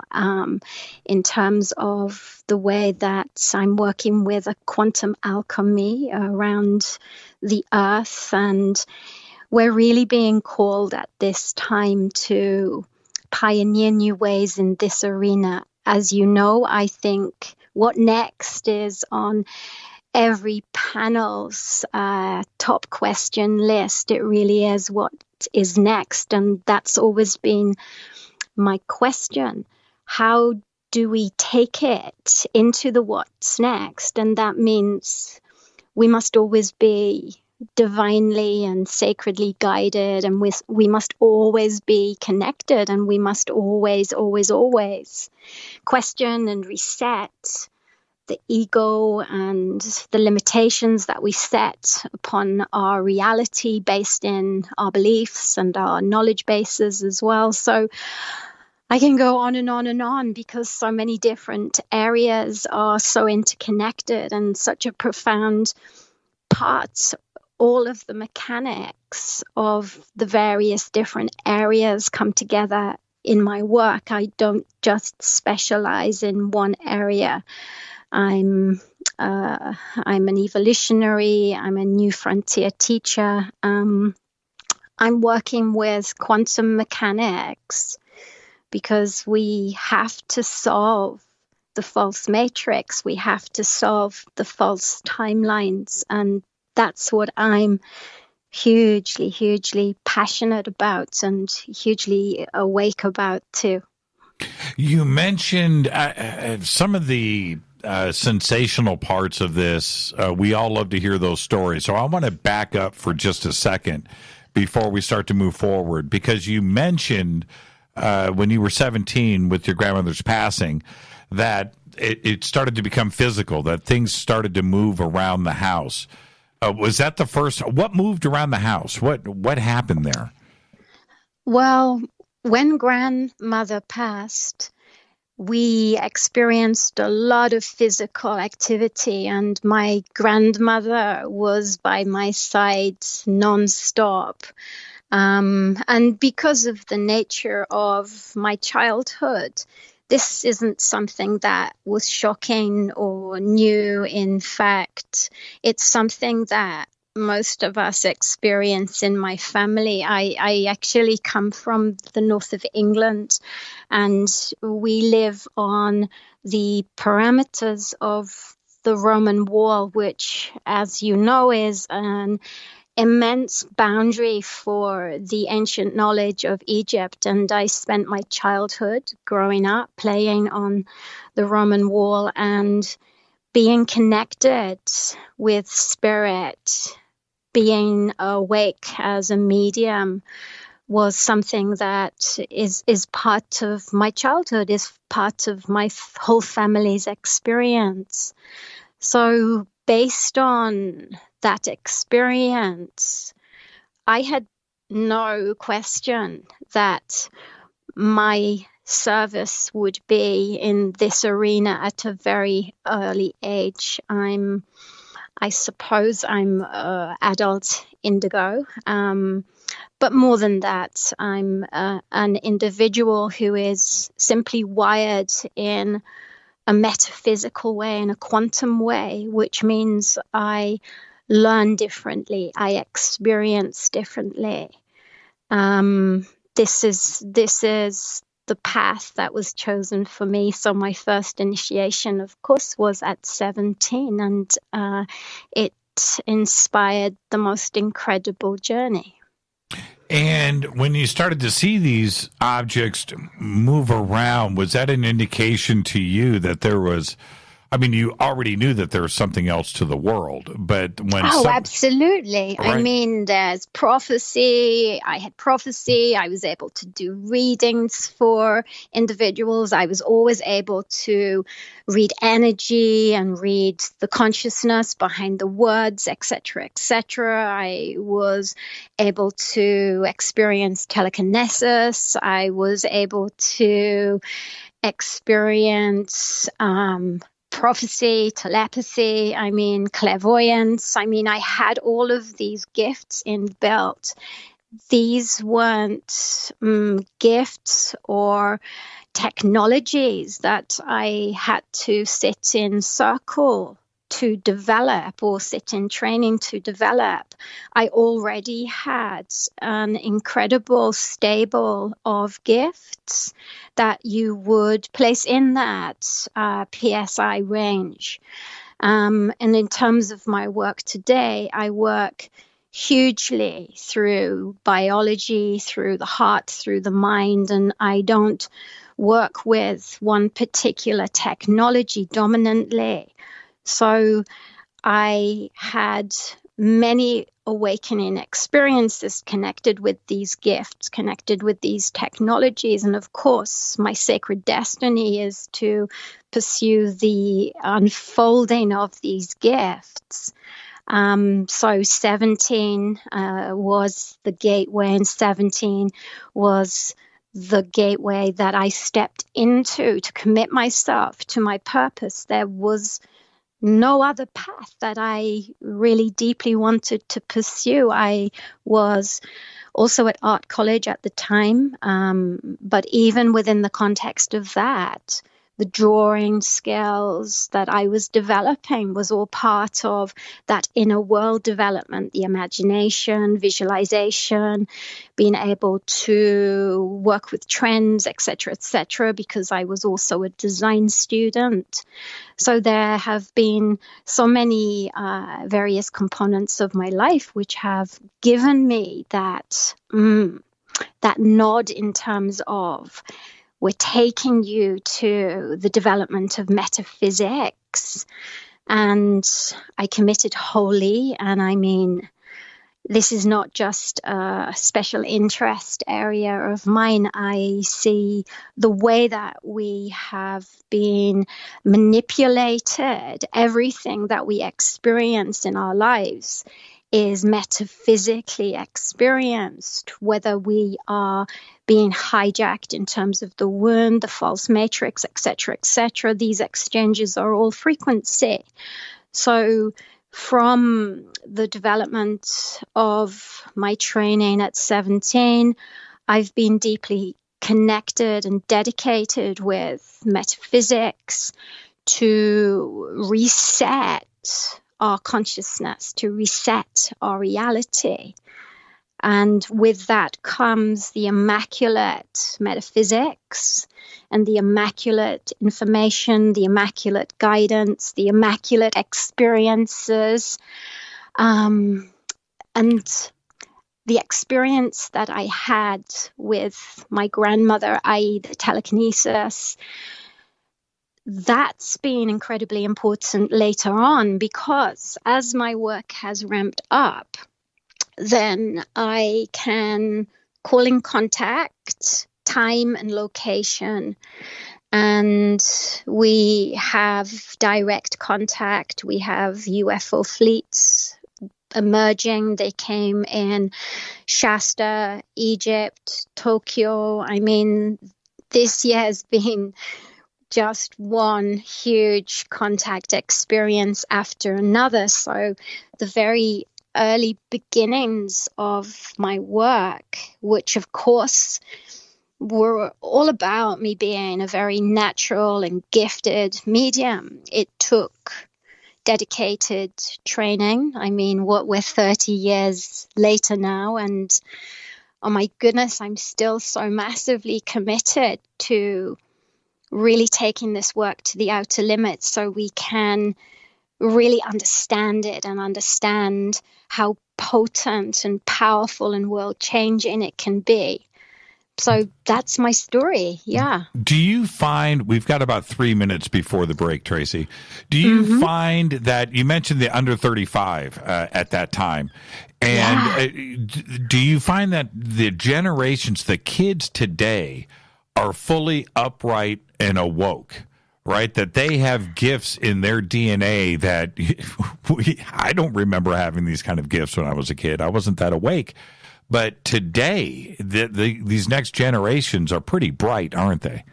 in terms of the way that I'm working with a quantum alchemy around the Earth, and we're really being called at this time to pioneer new ways in this arena as you know, I think what next is on every panel's top question list. It really is what is next. And that's always been my question. How do we take it into the what's next? And that means we must always be divinely and sacredly guided, and we must always be connected, and we must always question and reset the ego and the limitations that we set upon our reality based in our beliefs and our knowledge bases as well. So I can go on and on and on, because so many different areas are so interconnected, and such a profound part. All of the mechanics of the various different areas come together in my work. I don't just specialize in one area. I'm an evolutionary. I'm a new frontier teacher. I'm working with quantum mechanics because we have to solve the false matrix. We have to solve the false timelines, and that's what I'm hugely passionate about and hugely awake about too. You mentioned some of the sensational parts of this. We all love to hear those stories. So I want to back up for just a second before we start to move forward, because you mentioned when you were 17 with your grandmother's passing that it started to become physical, that things started to move around the house. Was that the first? What moved around the house? What happened there? Well, when grandmother passed, we experienced a lot of physical activity, and my grandmother was by my side nonstop. And because of the nature of my childhood, this isn't something that was shocking or new. In fact, it's something that most of us experience in my family. I actually come from the north of England, and we live on the parameters of the Roman wall, which, as you know, is an immense boundary for the ancient knowledge of Egypt. And I spent my childhood growing up playing on the Roman wall and being connected with spirit, being awake as a medium was something that is part of my childhood, is part of my whole family's experience. So based on that experience, I had no question that my service would be in this arena at a very early age. I suppose I'm adult indigo, but more than that, I'm an individual who is simply wired in a metaphysical way, in a quantum way, which means I learn differently, I experience differently. This is the path that was chosen for me. So my first initiation, of course, was at 17, and it inspired the most incredible journey. And when you started to see these objects move around, was that an indication to you that there was, I mean, you already knew that there was something else to the world, but when... Absolutely. Right. I mean, there's prophecy. I had prophecy. I was able to do readings for individuals. I was always able to read energy and read the consciousness behind the words, etc., etc. I was able to experience telekinesis. I was able to experience prophecy, telepathy, clairvoyance. I had all of these gifts inbuilt. These weren't gifts or technologies that I had to sit in circle to develop or sit in training to develop, I already had an incredible stable of gifts that you would place in that PSI range. And in terms of my work today, I work hugely through biology, through the heart, through the mind, and I don't work with one particular technology dominantly. So I had many awakening experiences connected with these gifts, connected with these technologies. And of course, my sacred destiny is to pursue the unfolding of these gifts. So 17 was the gateway, and 17 was the gateway that I stepped into to commit myself to my purpose. There was no other path that I really deeply wanted to pursue. I was also at art college at the time, but even within the context of that, the drawing skills that I was developing was all part of that inner world development, the imagination, visualization, being able to work with trends, etc., because I was also a design student. So there have been so many various components of my life which have given me that nod in terms of we're taking you to the development of metaphysics. And I committed wholly. And I mean, this is not just a special interest area of mine. I see the way that we have been manipulated, everything that we experience in our lives is metaphysically experienced, whether we are being hijacked in terms of the wound, the false matrix, etc. These exchanges are all frequency. So from the development of my training at 17, I've been deeply connected and dedicated with metaphysics to reset our consciousness, to reset our reality. And with that comes the immaculate metaphysics and the immaculate information, the immaculate guidance, the immaculate experiences. And the experience that I had with my grandmother, i.e. the telekinesis, that's been incredibly important later on, because as my work has ramped up, then I can call in contact, time and location, and we have direct contact. We have UFO fleets emerging. They came in Shasta, Egypt, Tokyo. I mean, this year has been just one huge contact experience after another. So the very early beginnings of my work, which of course were all about me being a very natural and gifted medium, it took dedicated training. I mean, we're 30 years later now, and oh my goodness, I'm still so massively committed to really taking this work to the outer limits so we can really understand it and understand how potent and powerful and world-changing it can be. So that's my story, yeah. Do you find, we've got about 3 minutes before the break, Tracy, do you find that, you mentioned the under 35 at that time, and do you find that the generations, the kids today, are fully upright and awoke, right? That they have gifts in their DNA that I don't remember having these kind of gifts when I was a kid. I wasn't that awake. But today, these next generations are pretty bright, aren't they?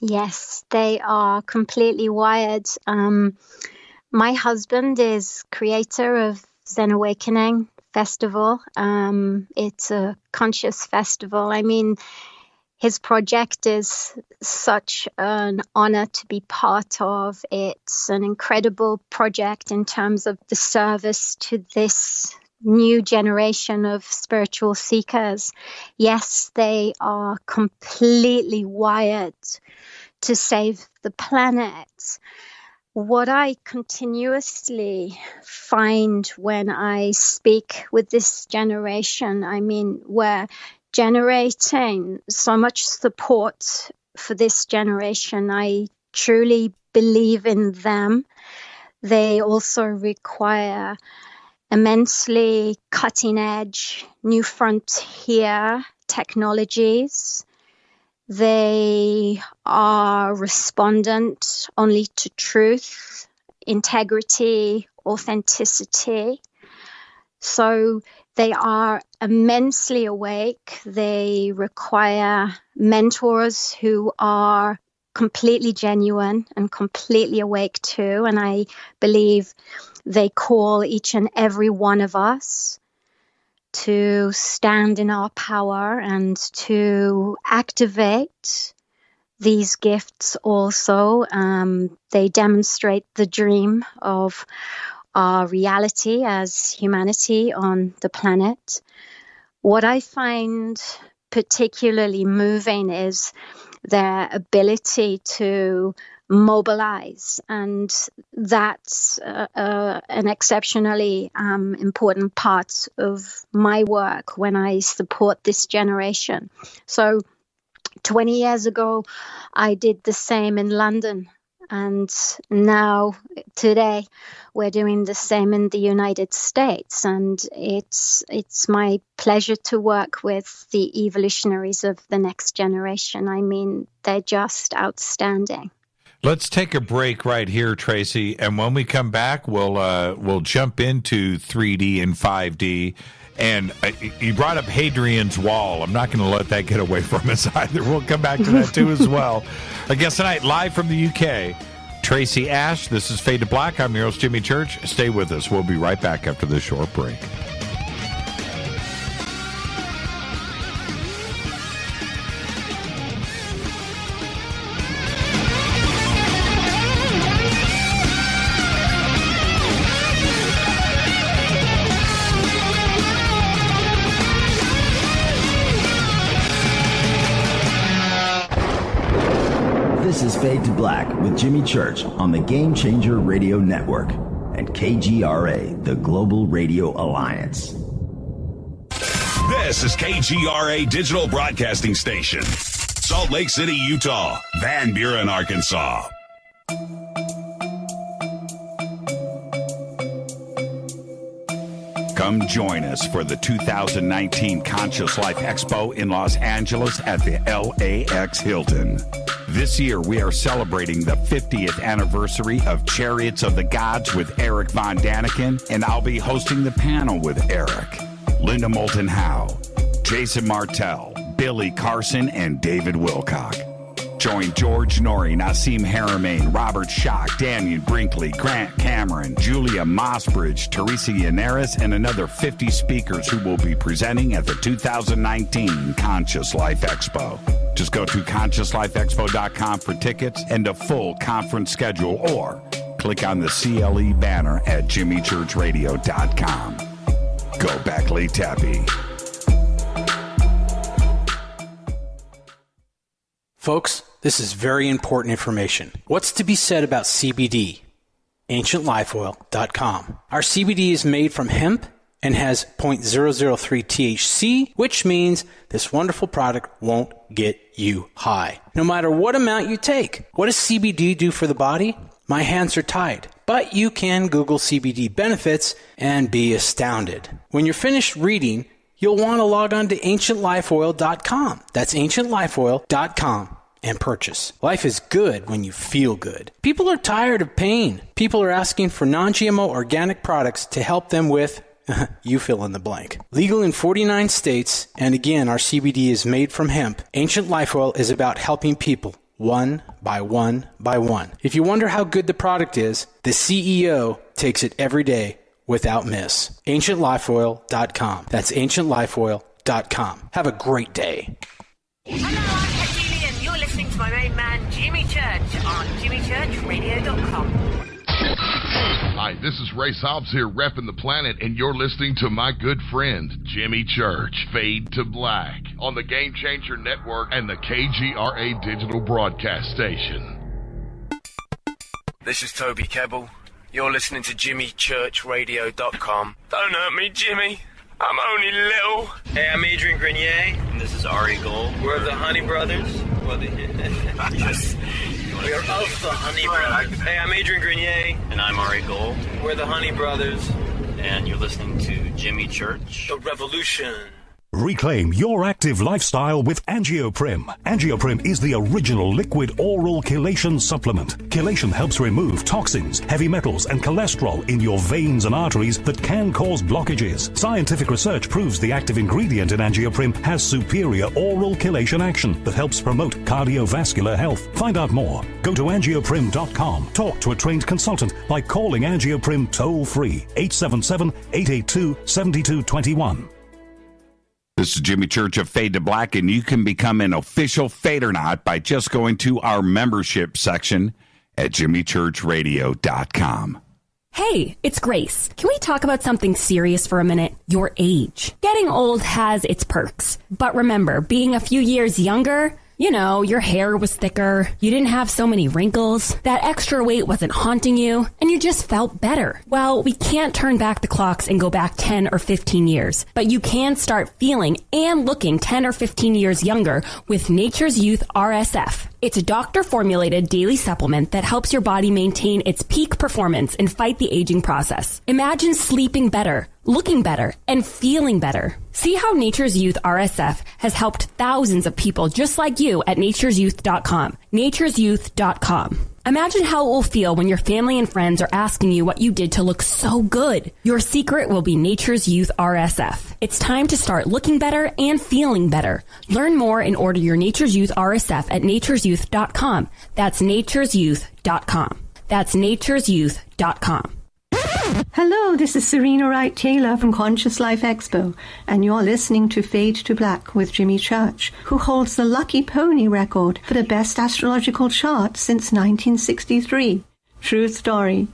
Yes, they are completely wired. My husband is creator of Zen Awakening Festival. It's a conscious festival. I mean, his project is such an honor to be part of. It's an incredible project in terms of the service to this new generation of spiritual seekers. Yes, they are completely wired to save the planet. What I continuously find when I speak with this generation, I mean, we're generating so much support for this generation. I truly believe in them. They also require immensely cutting-edge, new frontier technologies. They are respondent only to truth, integrity, authenticity. So they are immensely awake. They require mentors who are completely genuine and completely awake too. And I believe they call each and every one of us to stand in our power and to activate these gifts also. They demonstrate the dream of our reality as humanity on the planet. What I find particularly moving is their ability to mobilize, and that's an exceptionally important part of my work when I support this generation. So 20 years ago, I did the same in London, and now today we're doing the same in the United States, and it's my pleasure to work with the evolutionaries of the next generation. I mean, they're just outstanding. Let's take a break right here, Tracy, and when we come back, we'll jump into 3D and 5D. And you brought up Hadrian's Wall. I'm not going to let that get away from us either. We'll come back to that too as well. Our guest tonight, live from the UK, Tracy Ash. This is Fade to Black. I'm your host, Jimmy Church. Stay with us. We'll be right back after this short break. This is Fade to Black with Jimmy Church on the Game Changer Radio Network and KGRA, the Global Radio Alliance. This is KGRA Digital Broadcasting Station, Salt Lake City, Utah, Van Buren, Arkansas. Come join us for the 2019 Conscious Life Expo in Los Angeles at the LAX Hilton. This year, we are celebrating the 50th anniversary of Chariots of the Gods with Eric Von Daniken, and I'll be hosting the panel with Eric, Linda Moulton Howe, Jason Martell, Billy Carson, and David Wilcock. Join George Norrie, Nassim Haramain, Robert Schock, Daniel Brinkley, Grant Cameron, Julia Mossbridge, Teresa Yannaris, and another 50 speakers who will be presenting at the 2019 Conscious Life Expo. Just go to ConsciousLifeExpo.com for tickets and a full conference schedule, or click on the CLE banner at JimmyChurchRadio.com. Go back, Lee Tappy. Folks, this is very important information. What's to be said about CBD? AncientLifeOil.com. Our CBD is made from hemp and has 0.003 THC, which means this wonderful product won't get you high, no matter what amount you take. What does CBD do for the body? My hands are tied, but you can Google CBD benefits and be astounded. When you're finished reading, you'll want to log on to AncientLifeOil.com. That's AncientLifeOil.com and purchase. Life is good when you feel good. People are tired of pain. People are asking for non-GMO organic products to help them with you fill in the blank. Legal in 49 states, and again, our CBD is made from hemp. Ancient Life Oil is about helping people one by one by one. If you wonder how good the product is, the CEO takes it every day without miss. AncientLifeOil.com. That's AncientLifeOil.com. Have a great day. jimmychurchradio.com. Hi, this is Ray Hobbs here, repping the planet, and you're listening to my good friend, Jimmy Church, Fade to Black, on the Game Changer Network and the KGRA digital broadcast station. This is Toby Kebbell. You're listening to jimmychurchradio.com. Don't hurt me, Jimmy. I'm only little. Hey, I'm Adrian Grenier. And this is Ari Gold. We're the Honey Brothers. Yes. We are of the Honey Brothers. Hey, I'm Adrian Grenier. And I'm Ari Gold. We're the Honey Brothers. And you're listening to Jimmy Church. The Revolution. Reclaim your active lifestyle with Angioprim. Angioprim is the original liquid oral chelation supplement. Chelation helps remove toxins, heavy metals, and cholesterol in your veins and arteries that can cause blockages. Scientific research proves the active ingredient in Angioprim has superior oral chelation action that helps promote cardiovascular health. Find out more. Go to angioprim.com. Talk to a trained consultant by calling Angioprim toll-free 877-882-7221. This is Jimmy Church of Fade to Black, and you can become an official Fadernaut by just going to our membership section at jimmychurchradio.com. Hey, it's Grace. Can we talk about something serious for a minute? Your age. Getting old has its perks. But remember, being a few years younger, you know, your hair was thicker, you didn't have so many wrinkles, that extra weight wasn't haunting you, and you just felt better. Well, we can't turn back the clocks and go back 10 or 15 years, but you can start feeling and looking 10 or 15 years younger with Nature's Youth RSF. It's a doctor-formulated daily supplement that helps your body maintain its peak performance and fight the aging process. Imagine sleeping better, looking better, and feeling better. See how Nature's Youth RSF has helped thousands of people just like you at nature'syouth.com. nature'syouth.com. Imagine how it will feel when your family and friends are asking you what you did to look so good. Your secret will be Nature's Youth RSF. It's time to start looking better and feeling better. Learn more and order your Nature's Youth RSF at nature'syouth.com. That's nature'syouth.com. That's nature'syouth.com. Hello, this is Serena Wright Taylor from Conscious Life Expo, and you're listening to Fade to Black with Jimmy Church, who holds the Lucky Pony record for the best astrological chart since 1963. True story.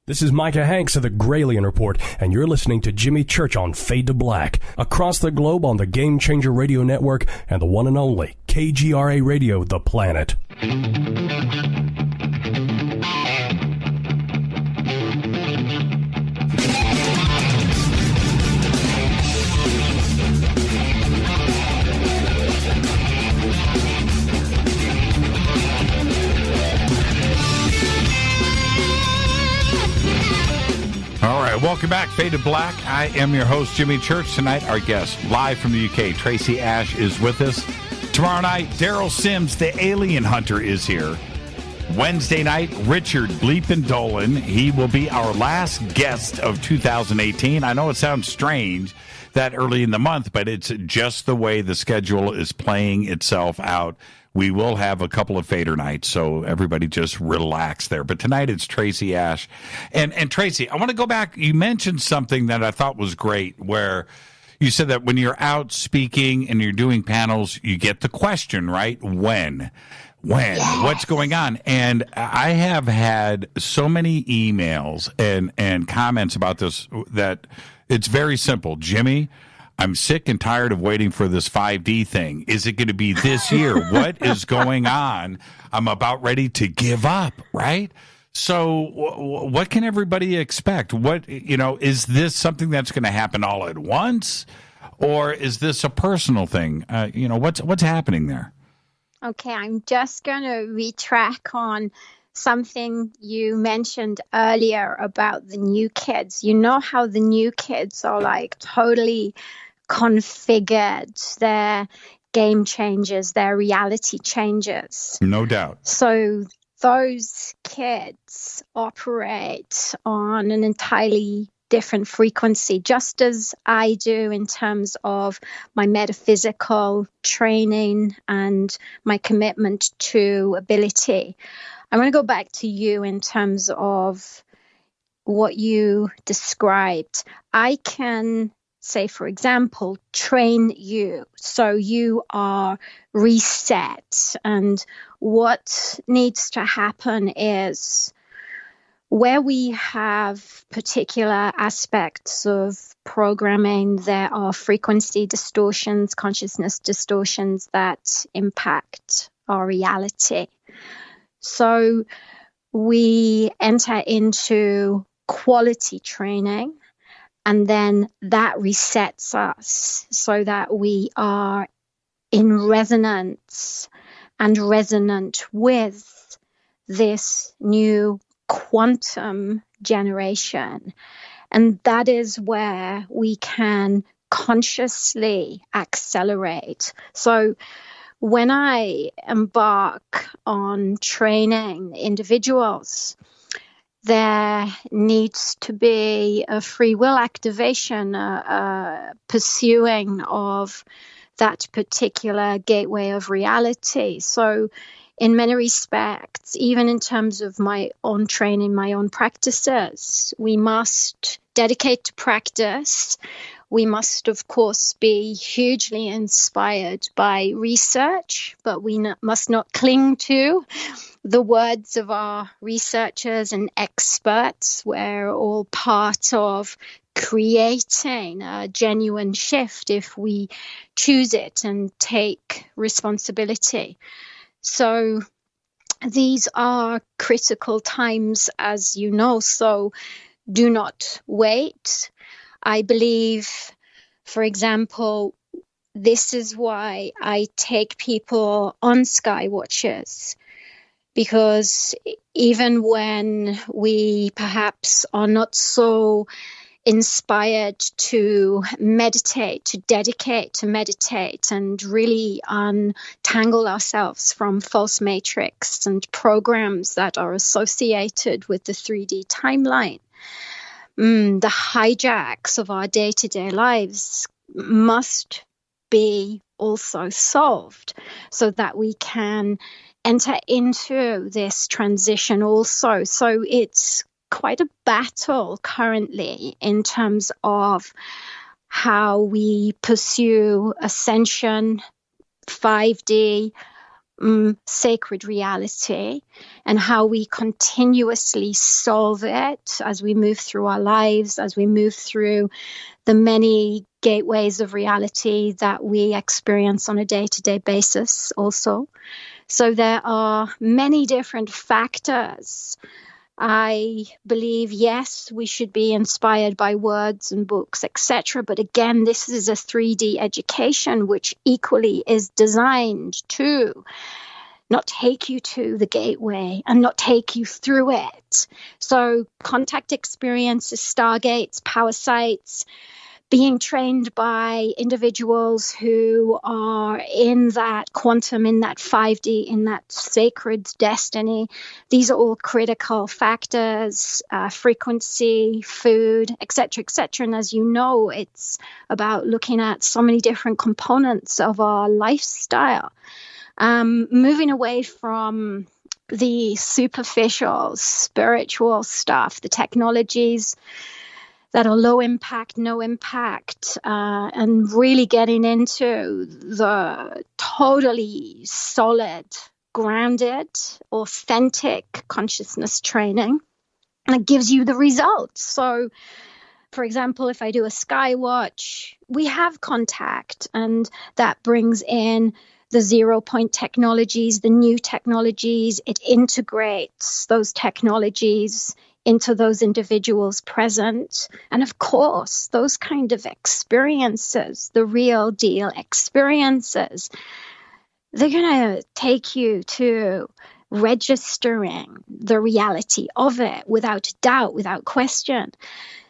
This is Micah Hanks of the Gralien Report, and you're listening to Jimmy Church on Fade to Black, across the globe on the Game Changer Radio Network and the one and only KGRA Radio, The Planet. All right, welcome back, Fade to Black. I am your host, Jimmy Church. Tonight, our guest, live from the UK, Tracy Ash, is with us. Tomorrow night, Daryl Sims, the alien hunter, is here. Wednesday night, Richard Bleepin Dolan. He will be our last guest of 2018. I know it sounds strange that early in the month, but it's just the way the schedule is playing itself out. We will have a couple of fader nights, so everybody just relax there. But tonight it's Tracy Ash. And Tracy, I want to go back. You mentioned something that I thought was great, where you said that when you're out speaking and you're doing panels, you get the question, right? When? Yes. What's going on? And I have had so many emails and comments about this that it's very simple. Jimmy, I'm sick and tired of waiting for this 5D thing. Is it going to be this year? What is going on? I'm about ready to give up, right? So what can everybody expect? Is this something that's going to happen all at once? Or is this a personal thing? What's happening there? Okay, I'm just going to retrack on something you mentioned earlier about the new kids. You know how the new kids are like totally configured, their game changes, their reality changes. No doubt. So those kids operate on an entirely different frequency, just as I do in terms of my metaphysical training and my commitment to ability. I want to go back to you in terms of what you described. I can say, for example, train you so you are reset. And what needs to happen is where we have particular aspects of programming, there are frequency distortions, consciousness distortions that impact our reality. So we enter into quality training, and then that resets us so that we are in resonance and resonant with this new quantum generation. And that is where we can consciously accelerate. So when I embark on training individuals, there needs to be a free will activation, pursuing of that particular gateway of reality. So in many respects, even in terms of my own training, my own practices, we must dedicate to practice. We must, of course, be hugely inspired by research, but we must not cling to the words of our researchers and experts. We're all part of creating a genuine shift if we choose it and take responsibility. So these are critical times, as you know, so do not wait. I believe, for example, this is why I take people on sky watches, because even when we perhaps are not so inspired to meditate, to dedicate to meditate and really untangle ourselves from false matrix and programs that are associated with the 3D timeline, the hijacks of our day-to-day lives must be also solved so that we can enter into this transition also. So it's quite a battle currently in terms of how we pursue Ascension, 5D, sacred reality, and how we continuously solve it as we move through our lives, as we move through the many gateways of reality that we experience on a day-to-day basis also. So there are many different factors. I believe, yes, we should be inspired by words and books, etc. But again, this is a 3D education, which equally is designed to not take you to the gateway and not take you through it. So contact experiences, stargates, power sites, being trained by individuals who are in that quantum, in that 5D, in that sacred destiny. These are all critical factors, frequency, food, etc., etc. And as you know, it's about looking at so many different components of our lifestyle. Moving away from the superficial, spiritual stuff, the technologies that are low impact, no impact, and really getting into the totally solid, grounded, authentic consciousness training. And it gives you the results. So, for example, if I do a sky watch, we have contact, and that brings in the 0 point technologies, the new technologies. It integrates those technologies into those individuals present. And of course, those kind of experiences, the real deal experiences, they're going to take you to registering the reality of it without doubt, without question.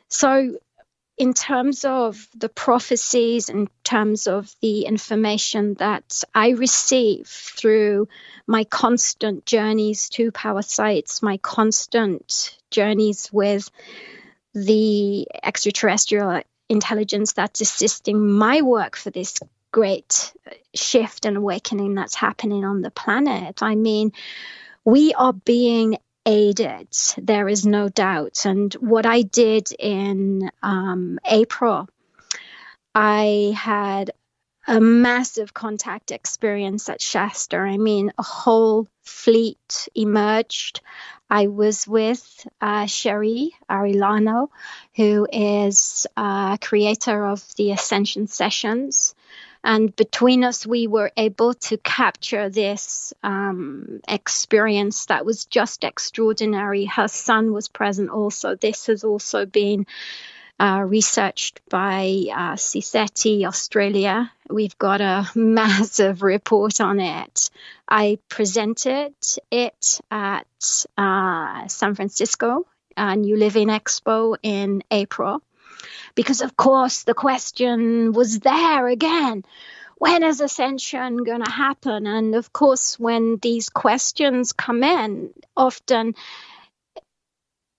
So in terms of the prophecies, in terms of the information that I receive through my constant journeys to power sites, my constant journeys with the extraterrestrial intelligence that's assisting my work for this great shift and awakening that's happening on the planet. I mean, we are being aided, there is no doubt. And what I did in April, I had a massive contact experience at Shasta. I mean, a whole fleet emerged. I was with Sherry Arellano, who is creator of the Ascension sessions. And between us, we were able to capture this experience that was just extraordinary. Her son was present also. This has also been researched by CSETI Australia. We've got a massive report on it. I presented it at San Francisco New Living Expo in April, because of course the question was there again. When is Ascension going to happen? And of course, when these questions come in, often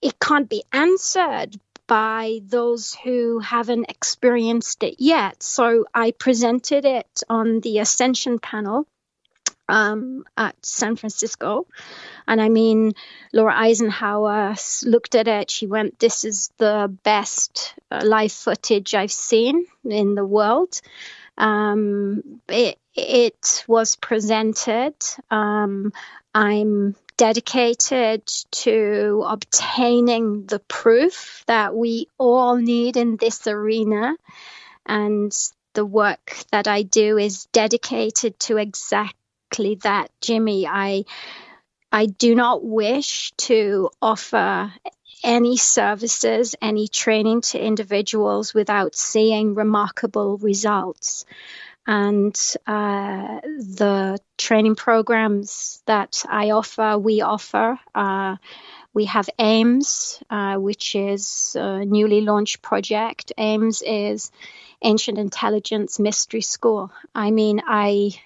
it can't be answered by those who haven't experienced it yet. So I presented it on the Ascension panel at San Francisco. And I mean, Laura Eisenhower looked at it. She went, "This is the best live footage I've seen in the world." It was presented. I'm dedicated to obtaining the proof that we all need in this arena. And the work that I do is dedicated to exactly that, Jimmy. I do not wish to offer any services, any training to individuals without seeing remarkable results. And the training programs that we offer, we have AIMS, which is a newly launched project. AIMS is Ancient Intelligence Mystery School. I mean, I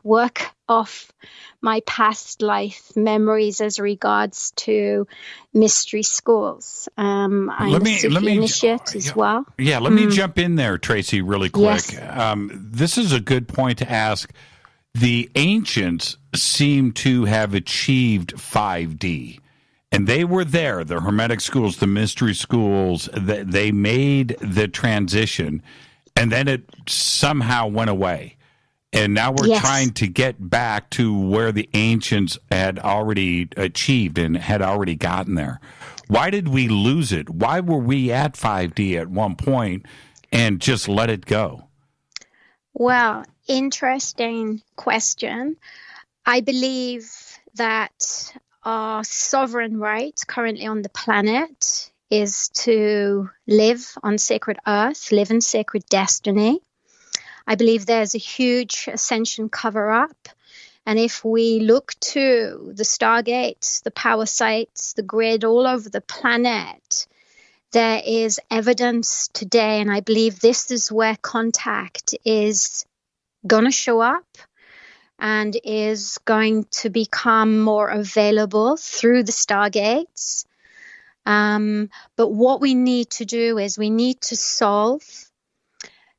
work off my past life memories as regards to mystery schools. I'm a Sufi initiate as well. Yeah, let me jump in there, Tracy, really quick. Yes. This is a good point to ask. The ancients seem to have achieved 5D. And they were there, the Hermetic schools, the mystery schools, they made the transition, and then it somehow went away. And now we're trying to get back to where the ancients had already achieved and had already gotten there. Why did we lose it? Why were we at 5D at one point and just let it go? Well, interesting question. I believe that our sovereign right currently on the planet is to live on sacred earth, live in sacred destiny. I believe there's a huge ascension cover-up. And if we look to the stargates, the power sites, the grid all over the planet, there is evidence today, and I believe this is where contact is going to show up and is going to become more available through the stargates. But what we need to do is we need to solve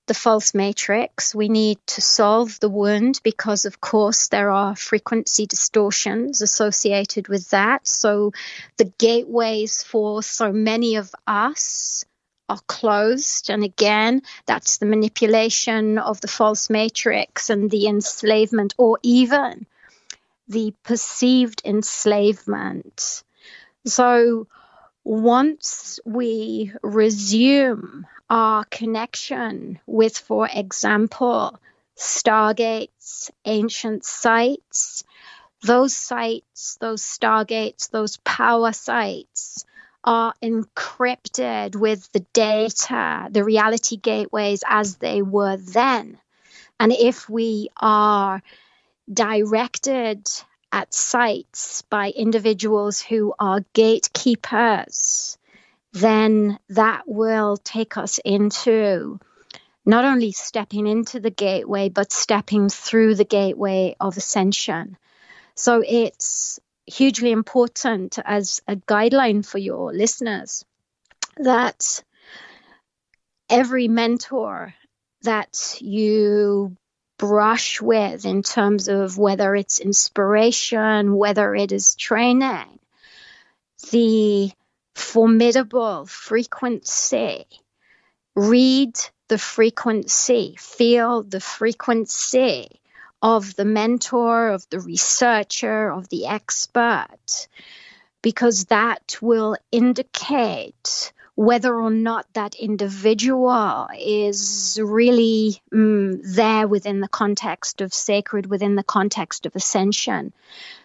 the false matrix. We need to solve the wound because, of course, there are frequency distortions associated with that. So the gateways for so many of us are closed. And again, that's the manipulation of the false matrix and the enslavement, or even the perceived enslavement. So once we resume our connection with, for example, stargates, ancient sites, those stargates, those power sites are encrypted with the data, the reality gateways as they were then. And if we are directed at sites by individuals who are gatekeepers, then that will take us into not only stepping into the gateway, but stepping through the gateway of ascension. So it's hugely important as a guideline for your listeners that every mentor that you brush with, in terms of whether it's inspiration, whether it is training, the formidable frequency, read the frequency, feel the frequency of the mentor, of the researcher, of the expert, because that will indicate whether or not that individual is really there within the context of sacred, within the context of ascension.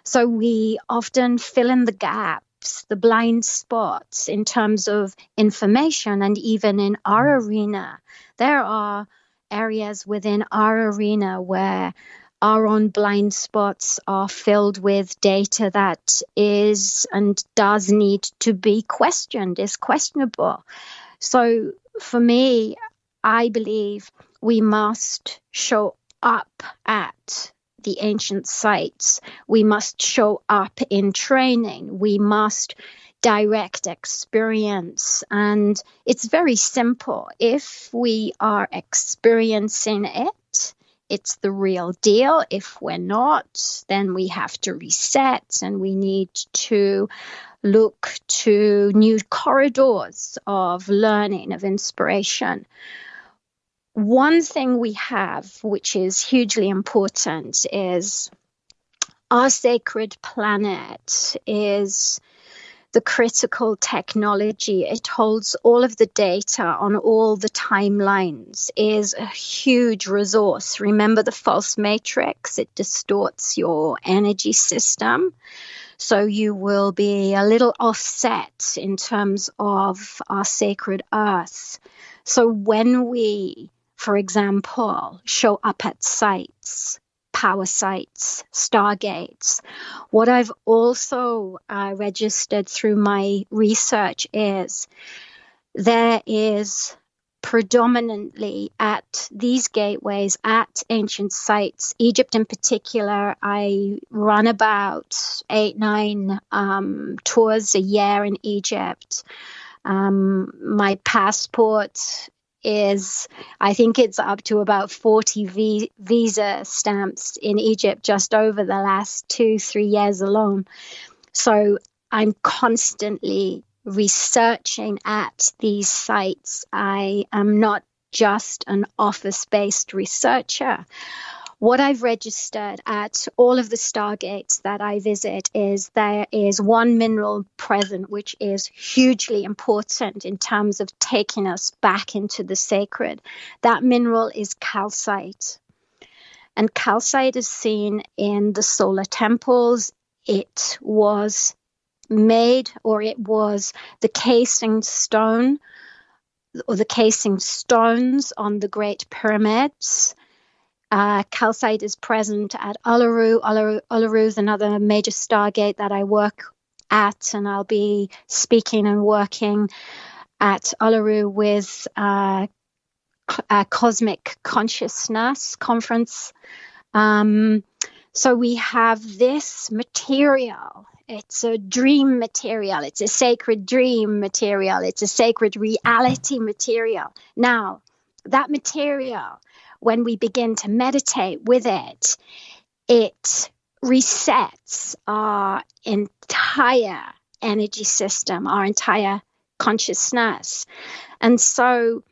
So we often fill in the gaps, the blind spots in terms of information, and even in our arena, there are areas within our arena where our own blind spots are filled with data that is and does need to be questioned, is questionable. So for me, I believe we must show up at the ancient sites. We must show up in training. We must direct experience. And it's very simple. If we are experiencing it, it's the real deal. If we're not, then we have to reset and we need to look to new corridors of learning, of inspiration. One thing we have, which is hugely important, is our sacred planet is the critical technology. It holds all of the data on all the timelines, is a huge resource. Remember the false matrix? It distorts your energy system. So you will be a little offset in terms of our sacred earth. So when we, for example, show up at sites, power sites, stargates, what I've also registered through my research is there is predominantly at these gateways, at ancient sites, Egypt in particular, I run about 8-9 tours a year in Egypt. My passport is, I think it's up to about 40 visa stamps in Egypt just over the last 2-3 years alone. So I'm constantly researching at these sites. I am not just an office-based researcher. What I've registered at all of the stargates that I visit is there is one mineral present which is hugely important in terms of taking us back into the sacred. That mineral is calcite. And calcite is seen in the solar temples. It was made, or it was the casing stone or the casing stones on the Great Pyramids. Calcite is present at Uluru. Uluru is another major stargate that I work at, and I'll be speaking and working at Uluru with a Cosmic Consciousness Conference. So we have this material. It's a dream material. It's a sacred dream material. It's a sacred reality material. Now, that material, when we begin to meditate with it, it resets our entire energy system, our entire consciousness. And so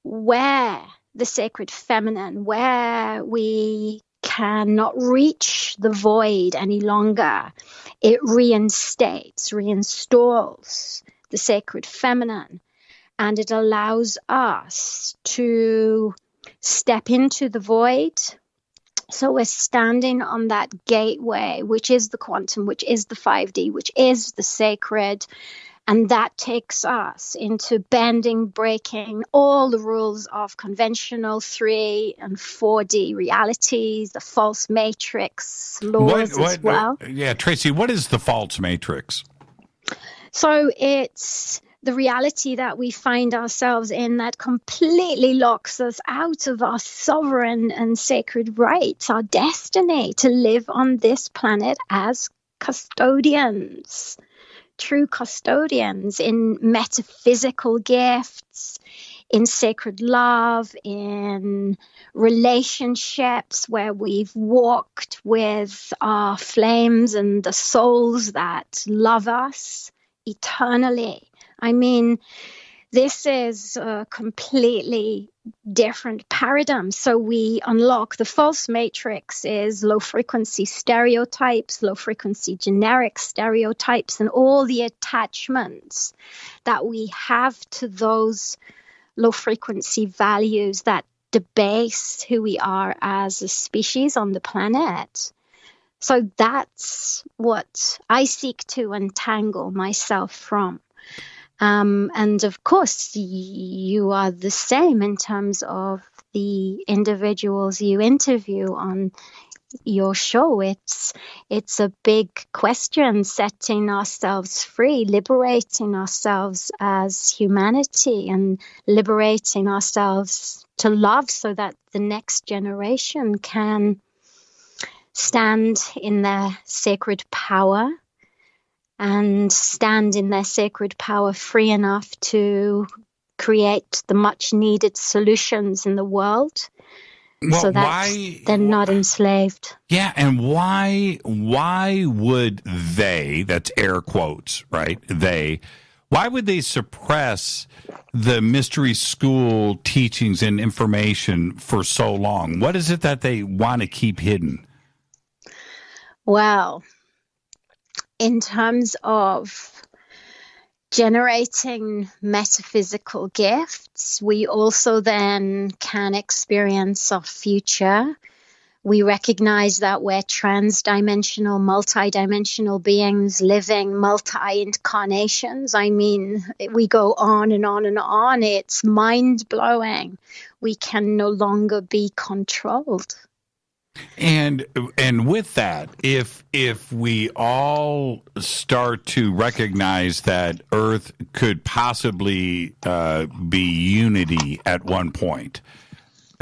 where the sacred feminine, where we cannot reach the void any longer, it reinstalls the sacred feminine, and it allows us to step into the void. So we're standing on that gateway, which is the quantum, which is the 5D, which is the sacred. And that takes us into bending, breaking all the rules of conventional 3 and 4D realities, the false matrix laws as well. Yeah, Tracy, what is the false matrix? So it's the reality that we find ourselves in that completely locks us out of our sovereign and sacred rights, our destiny to live on this planet as custodians, true custodians in metaphysical gifts, in sacred love, in relationships where we've walked with our flames and the souls that love us eternally. I mean, this is a completely different paradigms. So we unlock the false matrix is low frequency stereotypes, low frequency generic stereotypes, and all the attachments that we have to those low frequency values that debase who we are as a species on the planet. So that's what I seek to untangle myself from. And of course, you are the same in terms of the individuals you interview on your show. It's a big question, setting ourselves free, liberating ourselves as humanity, and liberating ourselves to love so that the next generation can stand in their sacred power and stand in their sacred power free enough to create the much needed solutions in the world. Well, so that they're not enslaved. Yeah, and why would they, that's air quotes, right? Why would they suppress the mystery school teachings and information for so long? What is it that they want to keep hidden? Well, in terms of generating metaphysical gifts, we also then can experience our future. We recognize that we're trans-dimensional, multi-dimensional beings living multi-incarnations. I mean, we go on and on and on. It's mind-blowing. We can no longer be controlled. And with that, if we all start to recognize that Earth could possibly be unity at one point,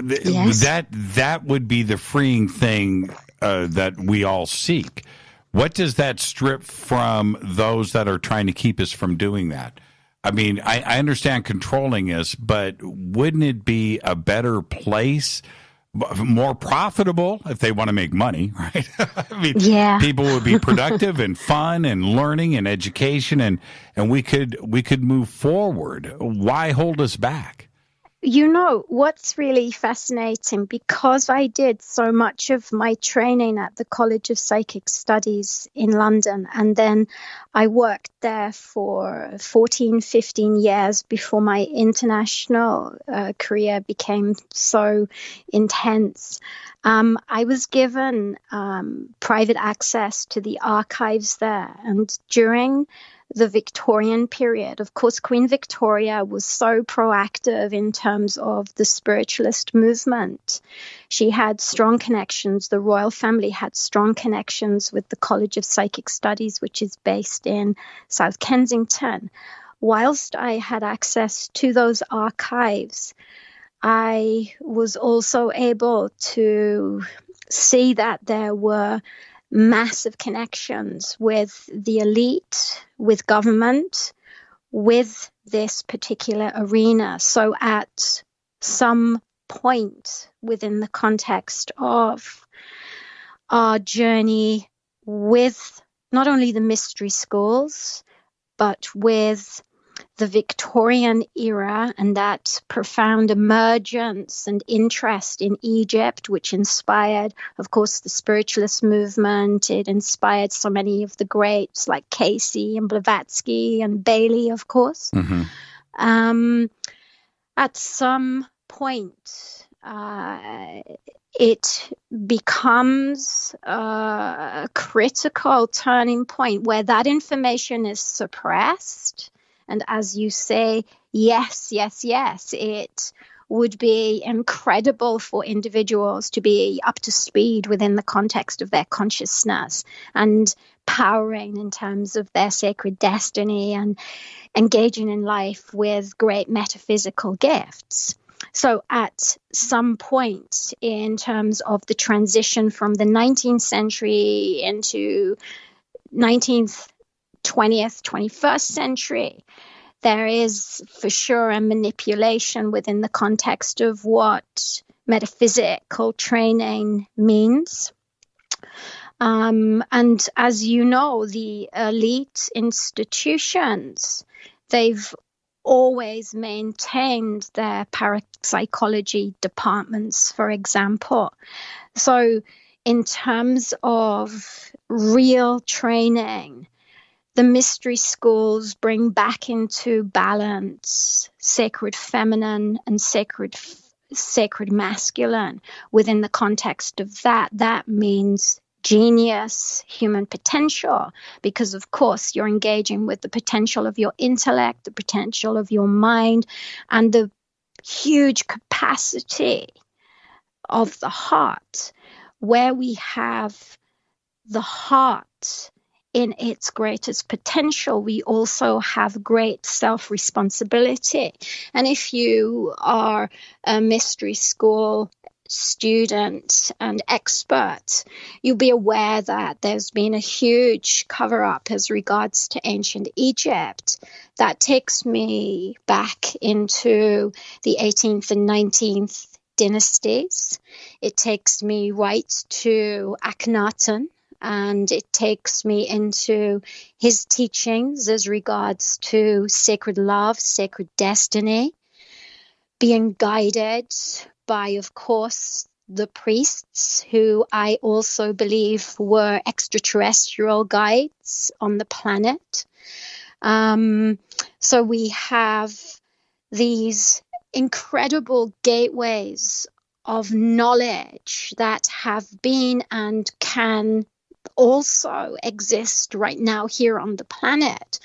yes, that would be the freeing thing that we all seek. What does that strip from those that are trying to keep us from doing that? I mean, I understand controlling us, but wouldn't it be a better place? More profitable if they want to make money, right? I mean, yeah. People would be productive and fun and learning and education, and we could move forward. Why hold us back? You know, what's really fascinating, because I did so much of my training at the College of Psychic Studies in London, and then I worked there for 14, 15 years before my international career became so intense. I was given private access to the archives there, and during the Victorian period, of course, Queen Victoria was so proactive in terms of the spiritualist movement. She had strong connections. The royal family had strong connections with the College of Psychic Studies, which is based in South Kensington. Whilst I had access to those archives, I was also able to see that there were massive connections with the elite, with government, with this particular arena. So at some point within the context of our journey with not only the mystery schools, but with the Victorian era and that profound emergence and interest in Egypt, which inspired, of course, the spiritualist movement. It inspired so many of the greats like Casey and Blavatsky and Bailey, of course. Mm-hmm. At some point, it becomes a critical turning point where that information is suppressed. And as you say, yes, it would be incredible for individuals to be up to speed within the context of their consciousness and powering in terms of their sacred destiny and engaging in life with great metaphysical gifts. So at some point in terms of the transition from the 19th century into 19th, 20th, 21st century, there is for sure a manipulation within the context of what metaphysical training means. And as you know, the elite institutions, they've always maintained their parapsychology departments, for example. So in terms of real training, the mystery schools bring back into balance sacred feminine and sacred masculine. Within the context of that means genius, human potential, because of course you're engaging with the potential of your intellect, the potential of your mind, and the huge capacity of the heart. Where we have the heart in its greatest potential, we also have great self-responsibility. And if you are a mystery school student and expert, you'll be aware that there's been a huge cover-up as regards to ancient Egypt. That takes me back into the 18th and 19th dynasties. It takes me right to Akhenaten, and it takes me into his teachings as regards to sacred love, sacred destiny, being guided by, of course, the priests, who I also believe were extraterrestrial guides on the planet. So we have these incredible gateways of knowledge that have been and can also exist right now here on the planet.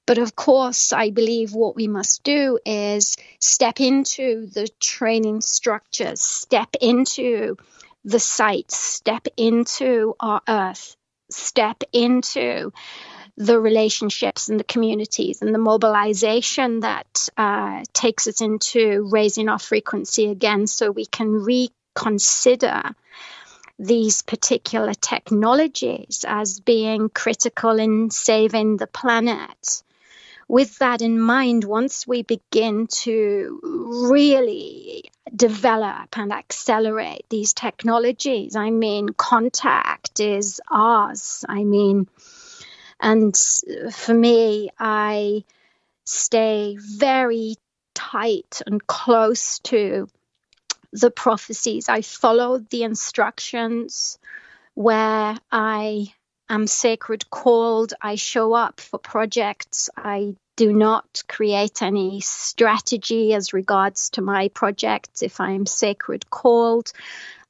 But of course, I believe what we must do is step into the training structures, step into the sites, step into our earth, step into the relationships and the communities and the mobilization that takes us into raising our frequency again, so we can reconsider these particular technologies as being critical in saving the planet. With that in mind, once we begin to really develop and accelerate these technologies, I mean, contact is ours. I mean, and for me, I stay very tight and close to the prophecies. I follow the instructions where I am sacred called. I show up for projects. I do not create any strategy as regards to my projects. If I am sacred called,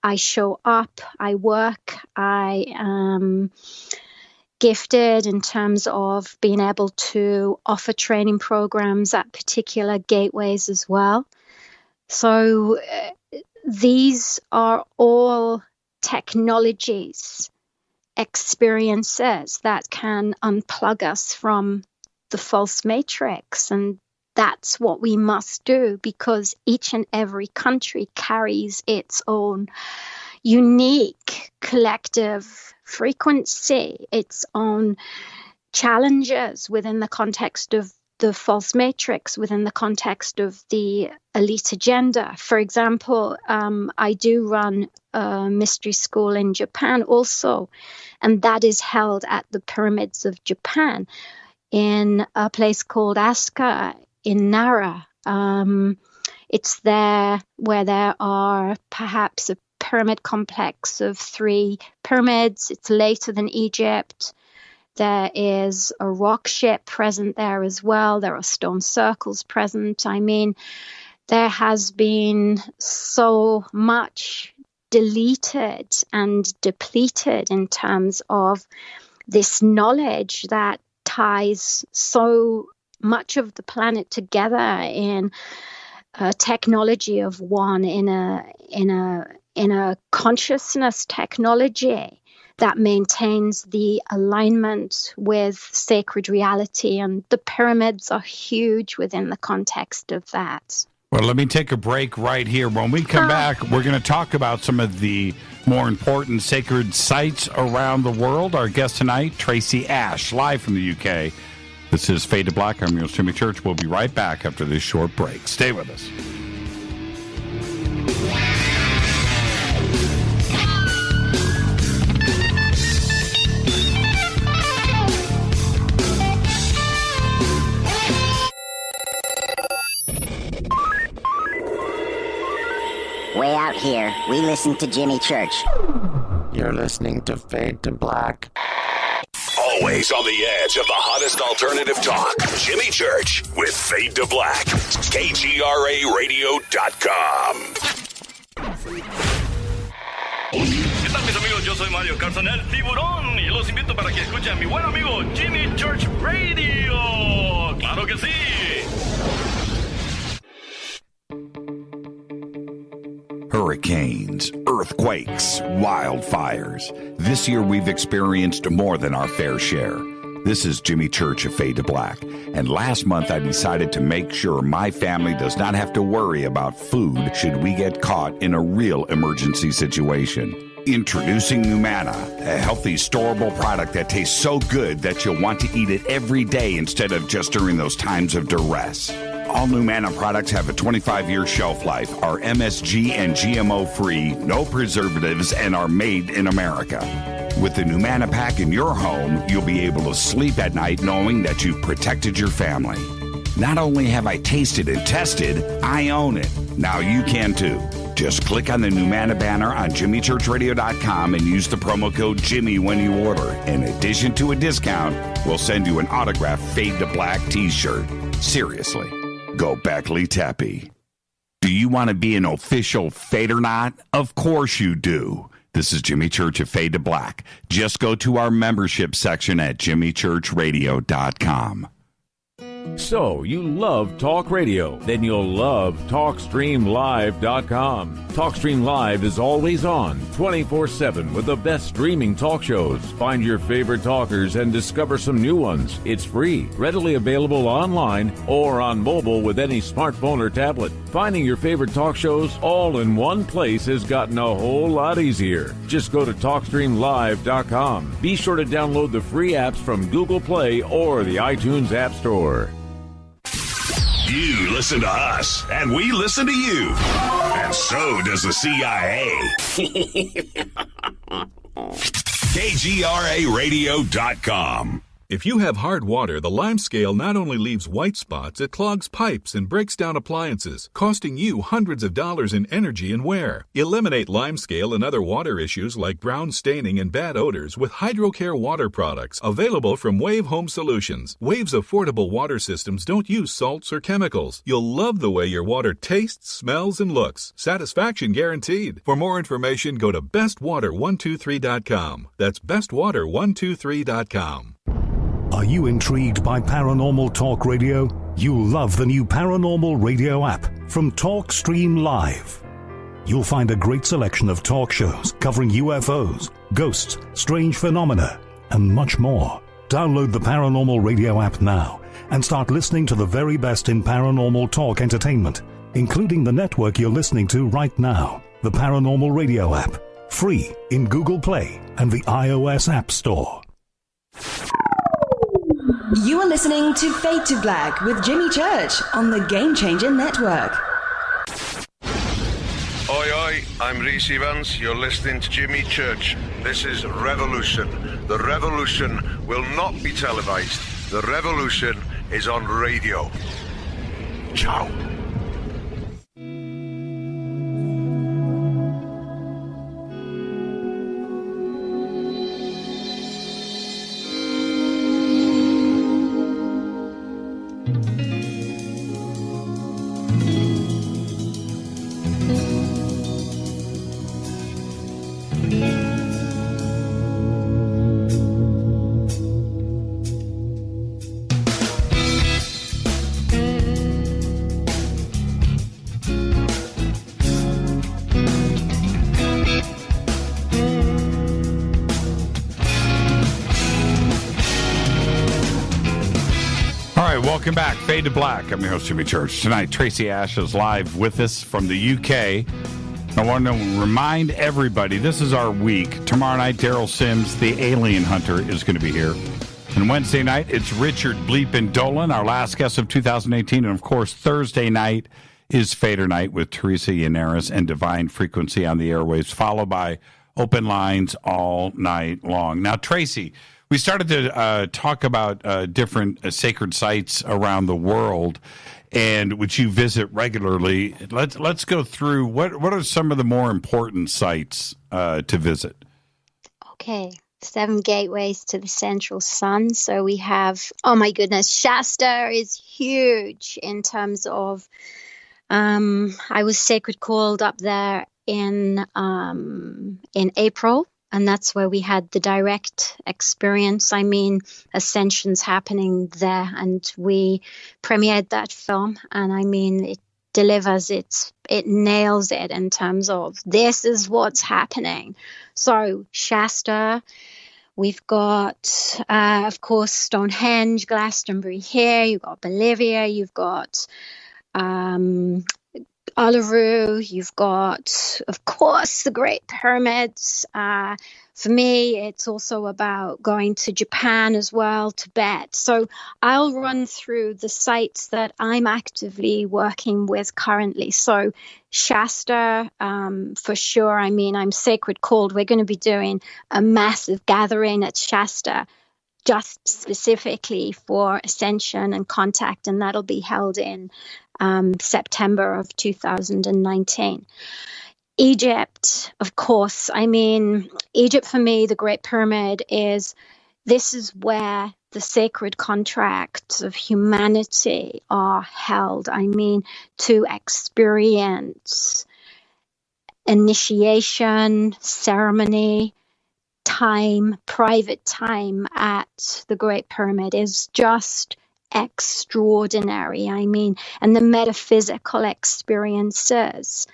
I show up, I work, I am gifted in terms of being able to offer training programs at particular gateways as well. So these are all technologies, experiences that can unplug us from the false matrix. And that's what we must do, because each and every country carries its own unique collective frequency, its own challenges within the context of the false matrix, within the context of the elite agenda. For example, I do run a mystery school in Japan also, and that is held at the pyramids of Japan in a place called Asuka in Nara. It's there where there are perhaps a pyramid complex of 3 pyramids. It's later than Egypt. There is a rock ship present there as well. There are stone circles present. I mean, there has been so much deleted and depleted in terms of this knowledge that ties so much of the planet together in a technology of one, in a consciousness technology that maintains the alignment with sacred reality. And the pyramids are huge within the context of that. Well, let me take a break right here. When we come back, we're going to talk about some of the more important sacred sites around the world. Our guest tonight, Tracy Ash, live from the UK. This is Fade to Black. I'm your host, Jimmy Church. We'll be right back after this short break. Stay with us. here. We listen to Jimmy Church. You're listening to Fade to Black. Always on the edge of the hottest alternative talk. Jimmy Church with Fade to Black. KGRARadio.com. ¿Qué tal, mis amigos? Yo soy Mario Carson, el tiburón, y los invito para que escuchen a mi buen amigo Jimmy Church Radio. ¡Claro que sí! Hurricanes, earthquakes, wildfires. This year we've experienced more than our fair share. This is Jimmy Church of Fade to Black, and last month I decided to make sure my family does not have to worry about food should we get caught in a real emergency situation. Introducing Numana, a healthy, storable product that tastes so good that you'll want to eat it every day instead of just during those times of duress. All Numana products have a 25-year shelf life, are MSG and GMO-free, no preservatives, and are made in America. With the Numana pack in your home, you'll be able to sleep at night knowing that you've protected your family. Not only have I tasted and tested, I own it. Now you can too. Just click on the Numana banner on JimmyChurchRadio.com and use the promo code Jimmy when you order. In addition to a discount, we'll send you an autographed Fade to Black t-shirt. Seriously, go Beckley Tappy. Do you want to be an official Fadernaut? Of course you do. This is Jimmy Church of Fade to Black. Just go to our membership section at JimmyChurchRadio.com. So, you love talk radio? Then you'll love TalkStreamLive.com. TalkStream Live is always on, 24/7 with the best streaming talk shows. Find your favorite talkers and discover some new ones. It's free, readily available online or on mobile with any smartphone or tablet. Finding your favorite talk shows all in one place has gotten a whole lot easier. Just go to TalkStreamLive.com. Be sure to download the free apps from Google Play or the iTunes App Store. You listen to us, and we listen to you. And so does the CIA. KGRARadio.com. If you have hard water, the lime scale not only leaves white spots, it clogs pipes and breaks down appliances, costing you hundreds of dollars in energy and wear. Eliminate lime scale and other water issues like brown staining and bad odors with HydroCare water products, available from Wave Home Solutions. Wave's affordable water systems don't use salts or chemicals. You'll love the way your water tastes, smells, and looks. Satisfaction guaranteed. For more information, go to bestwater123.com. That's bestwater123.com. Are you intrigued by Paranormal Talk Radio? You'll love the new Paranormal Radio app from TalkStream Live. You'll find a great selection of talk shows covering UFOs, ghosts, strange phenomena, and much more. Download the Paranormal Radio app now and start listening to the very best in paranormal talk entertainment, including the network you're listening to right now, the Paranormal Radio app, free in Google Play and the iOS App Store. You are listening to Fade to Black with Jimmy Church on the Game Changer Network. Oi, oi, I'm Reese Evans. You're listening to Jimmy Church. This is Revolution. The revolution will not be televised. The revolution is on radio. Ciao. Welcome back, Fade to Black. I'm your host, Jimmy Church. Tonight, Tracy Ash is live with us from the UK. I want to remind everybody, this is our week. Tomorrow night, Daryl Sims, the alien hunter, is going to be here. And Wednesday night, it's Richard Bleepin Dolan, our last guest of 2018. And, of course, Thursday night is Fader Night with Teresa Yannaris and Divine Frequency on the airwaves, followed by open lines all night long. Now, Tracy, we started to talk about different sacred sites around the world, and which you visit regularly. Let's go through what are some of the more important sites to visit. Okay. 7 gateways to the central sun. So we have, oh my goodness, Shasta is huge in terms of, I was sacred called up there in April, and that's where we had the direct experience. I mean, Ascension's happening there, and we premiered that film, and I mean, it delivers, it nails it in terms of this is what's happening. So Shasta, we've got, of course, Stonehenge, Glastonbury here, you've got Bolivia, you've got Uluru, you've got, of course, the Great Pyramids. For me, it's also about going to Japan as well, Tibet. So I'll run through the sites that I'm actively working with currently. So Shasta, for sure. I mean, I'm sacred called. We're going to be doing a massive gathering at Shasta just specifically for Ascension and Contact, and that'll be held in September of 2019. Egypt, of course. I mean, Egypt for me, the Great Pyramid this is where the sacred contracts of humanity are held. I mean, to experience initiation, ceremony, time, private time at the Great Pyramid is just extraordinary. I mean, and the metaphysical experiences.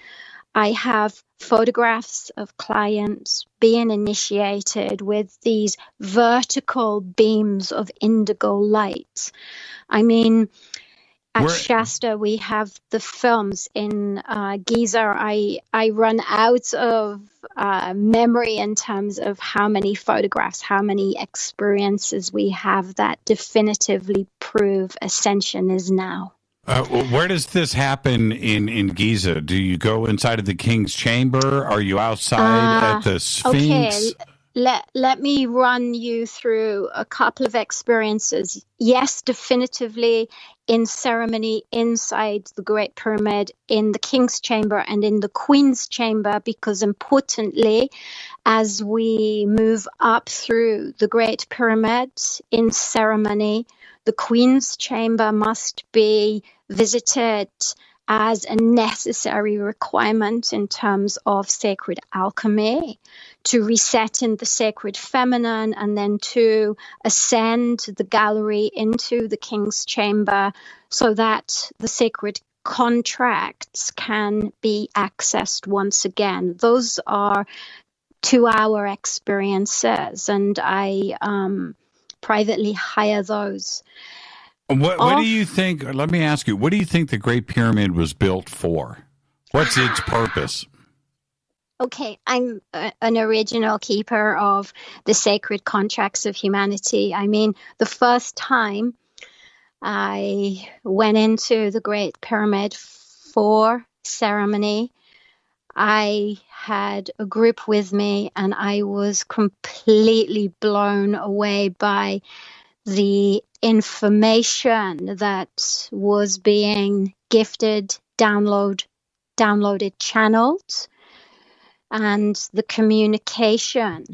I have photographs of clients being initiated with these vertical beams of indigo light. I mean, at Shasta, we have the films. In Giza, I run out of memory in terms of how many photographs, how many experiences we have that definitively prove Ascension is now. Where does this happen in Giza? Do you go inside of the King's Chamber? Are you outside at the Sphinx? Okay, let me run you through a couple of experiences. Yes, definitively in ceremony inside the Great Pyramid, in the King's Chamber and in the Queen's Chamber, because importantly, as we move up through the Great Pyramid in ceremony, the Queen's Chamber must be visited as a necessary requirement in terms of sacred alchemy, to reset in the sacred feminine, and then to ascend the gallery into the King's Chamber so that the sacred contracts can be accessed once again. Those are 2-hour experiences, and I privately hire those. What do you think? Let me ask you, what do you think the Great Pyramid was built for? What's its purpose? Okay, I'm an original keeper of the sacred contracts of humanity. I mean, the first time I went into the Great Pyramid for ceremony, I had a group with me, and I was completely blown away by the information that was being gifted, downloaded, channeled, and the communication.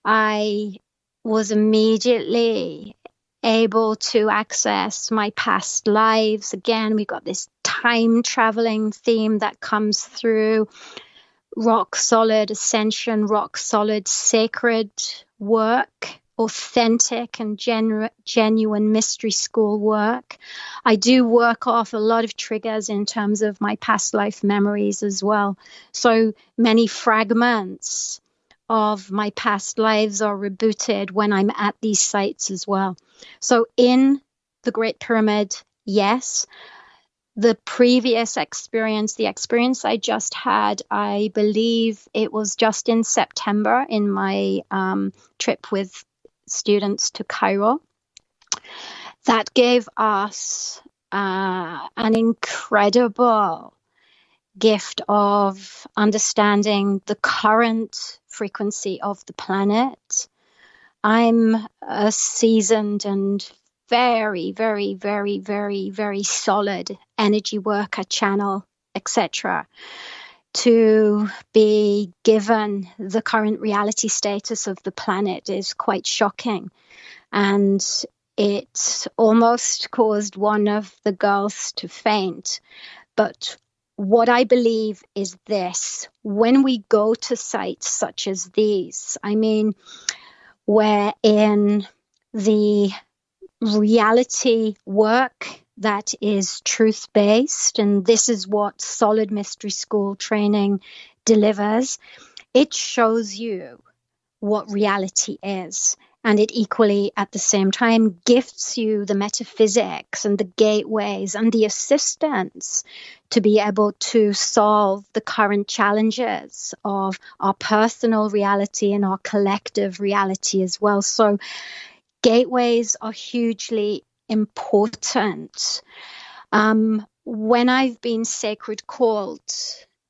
I was immediately able to access my past lives. Again, we got this time traveling theme that comes through. Rock solid ascension, rock solid sacred work, authentic and genuine mystery school work. I do work off a lot of triggers in terms of my past life memories as well. So many fragments of my past lives are rebooted when I'm at these sites as well. So in the Great Pyramid, yes. The previous experience, the experience I just had, I believe it was just in September in my trip with students to Cairo. That gave us an incredible gift of understanding the current frequency of the planet. I'm a seasoned and very, very, very, very, very solid energy worker, channel, etc., to be given the current reality status of the planet is quite shocking. And it almost caused one of the girls to faint. But what I believe is this: when we go to sites such as these, I mean, we're in the reality work that is truth-based, and this is what Solid Mystery School training delivers. It shows you what reality is, and it equally at the same time gifts you the metaphysics and the gateways and the assistance to be able to solve the current challenges of our personal reality and our collective reality as well. So gateways are hugely important. When I've been sacred called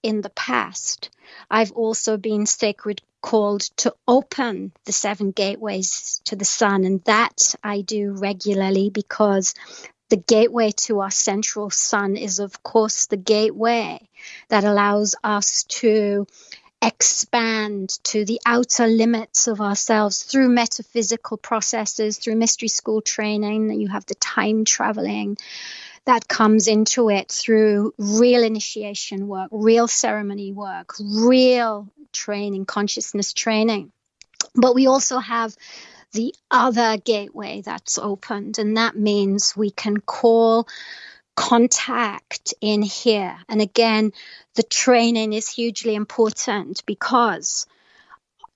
in the past, I've also been sacred called to open the 7 gateways to the sun, and that I do regularly because the gateway to our central sun is, of course, the gateway that allows us to expand to the outer limits of ourselves through metaphysical processes, through mystery school training. You have the time traveling that comes into it through real initiation work, real ceremony work, real training, consciousness training. But we also have the other gateway that's opened, and that means we can call contact in here. And again, the training is hugely important because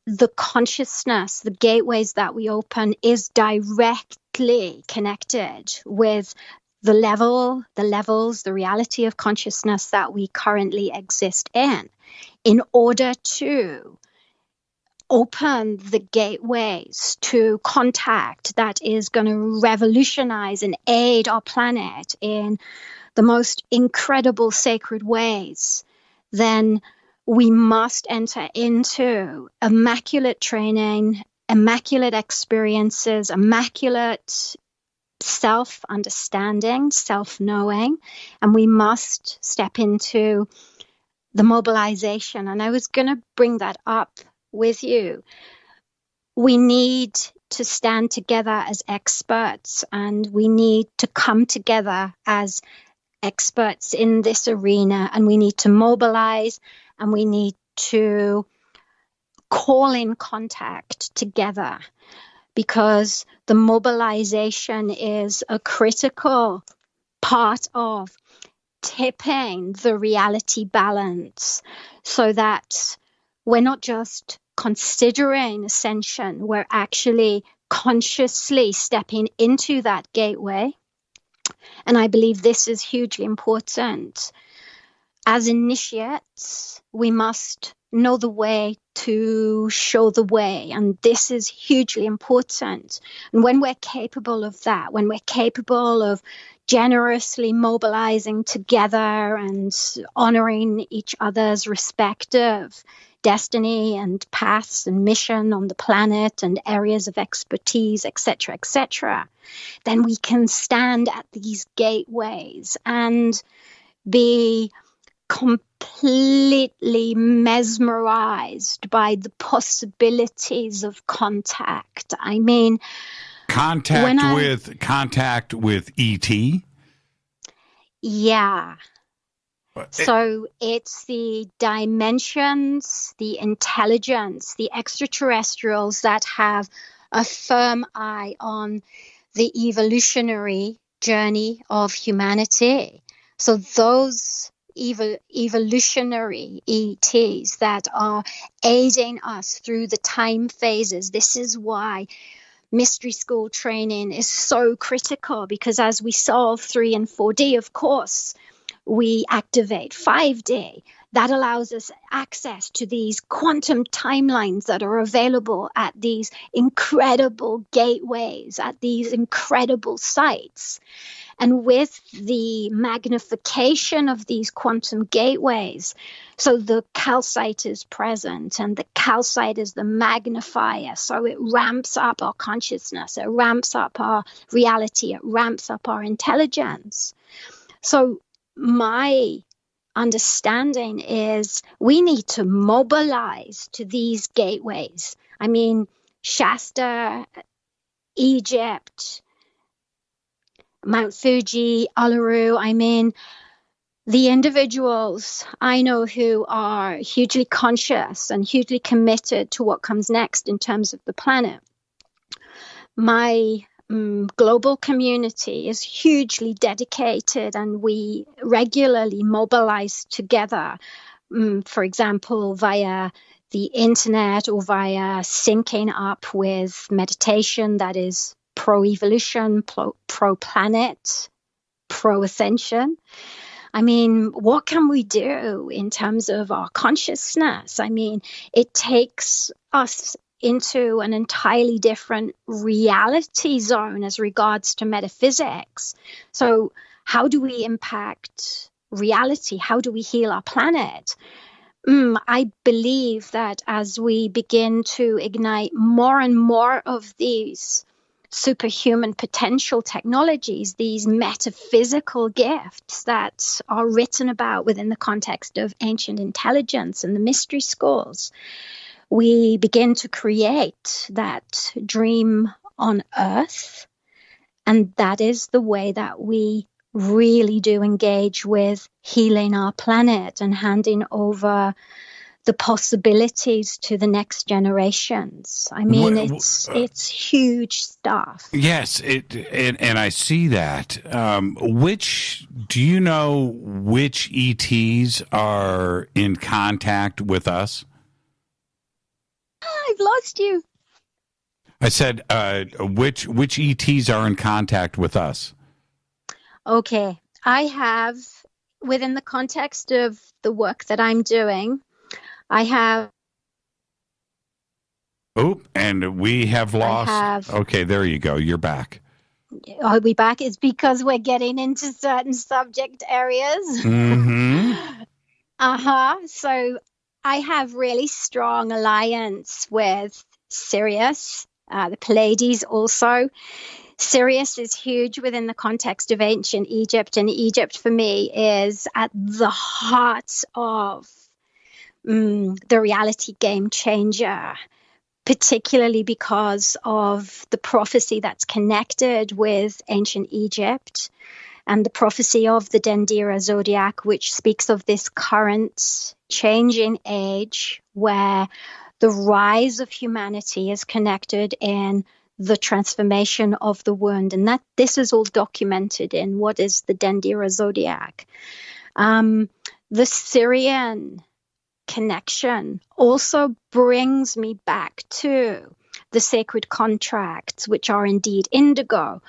the consciousness, the gateways that we open, is directly connected with the levels, the reality of consciousness that we currently exist in order to open the gateways to contact that is going to revolutionize and aid our planet in the most incredible sacred ways, then we must enter into immaculate training, immaculate experiences, immaculate self-understanding, self-knowing, and we must step into the mobilization. And I was going to bring that up with you. We need to stand together as experts, and we need to come together as experts in this arena, and we need to mobilize, and we need to call in contact together, because the mobilization is a critical part of tipping the reality balance so that we're not just considering ascension, we're actually consciously stepping into that gateway. And I believe this is hugely important. As initiates, we must know the way to show the way. And this is hugely important. And when we're capable of that, when we're capable of generously mobilizing together and honoring each other's respective destiny and paths and mission on the planet and areas of expertise, etc., then we can stand at these gateways and be completely mesmerized by the possibilities of contact. I mean, contact with ET. Yeah. So it's the dimensions, the intelligence, the extraterrestrials that have a firm eye on the evolutionary journey of humanity. So those evolutionary ETs that are aiding us through the time phases. This is why mystery school training is so critical, because as we solve 3 and 4D, of course, we activate 5D. That allows us access to these quantum timelines that are available at these incredible gateways, at these incredible sites. And with the magnification of these quantum gateways, so the calcite is present, and the calcite is the magnifier. So it ramps up our consciousness, it ramps up our reality, it ramps up our intelligence. So my understanding is we need to mobilize to these gateways. I mean, Shasta, Egypt, Mount Fuji, Uluru. I mean, the individuals I know who are hugely conscious and hugely committed to what comes next in terms of the planet. My global community is hugely dedicated, and we regularly mobilize together, for example, via the internet or via syncing up with meditation that is pro-evolution, pro-planet, pro-ascension. I mean, what can we do in terms of our consciousness? I mean, it takes us into an entirely different reality zone as regards to metaphysics. So how do we impact reality? How do we heal our planet? I believe that as we begin to ignite more and more of these superhuman potential technologies, these metaphysical gifts that are written about within the context of ancient intelligence and the mystery schools, we begin to create that dream on Earth. And that is the way that we really do engage with healing our planet and handing over the possibilities to the next generations. I mean, it's huge stuff. Yes, and I see that. Do you know which ETs are in contact with us? I've lost you. I said, which ETs are in contact with us? Okay, I have, within the context of the work that I'm doing, I have. Oh, and we have lost. Okay, there you go. You're back. Are we back? It's because we're getting into certain subject areas. Mm-hmm. So I have really strong alliance with Sirius, the Pleiades also. Sirius is huge within the context of ancient Egypt, and Egypt for me is at the heart of the reality game changer, particularly because of the prophecy that's connected with ancient Egypt and the prophecy of the Dendera zodiac, which speaks of this current changing age where the rise of humanity is connected in the transformation of the wound, and that this is all documented in what is the Dendera zodiac. The Syrian connection also brings me back to the sacred contracts, which are indeed indigo,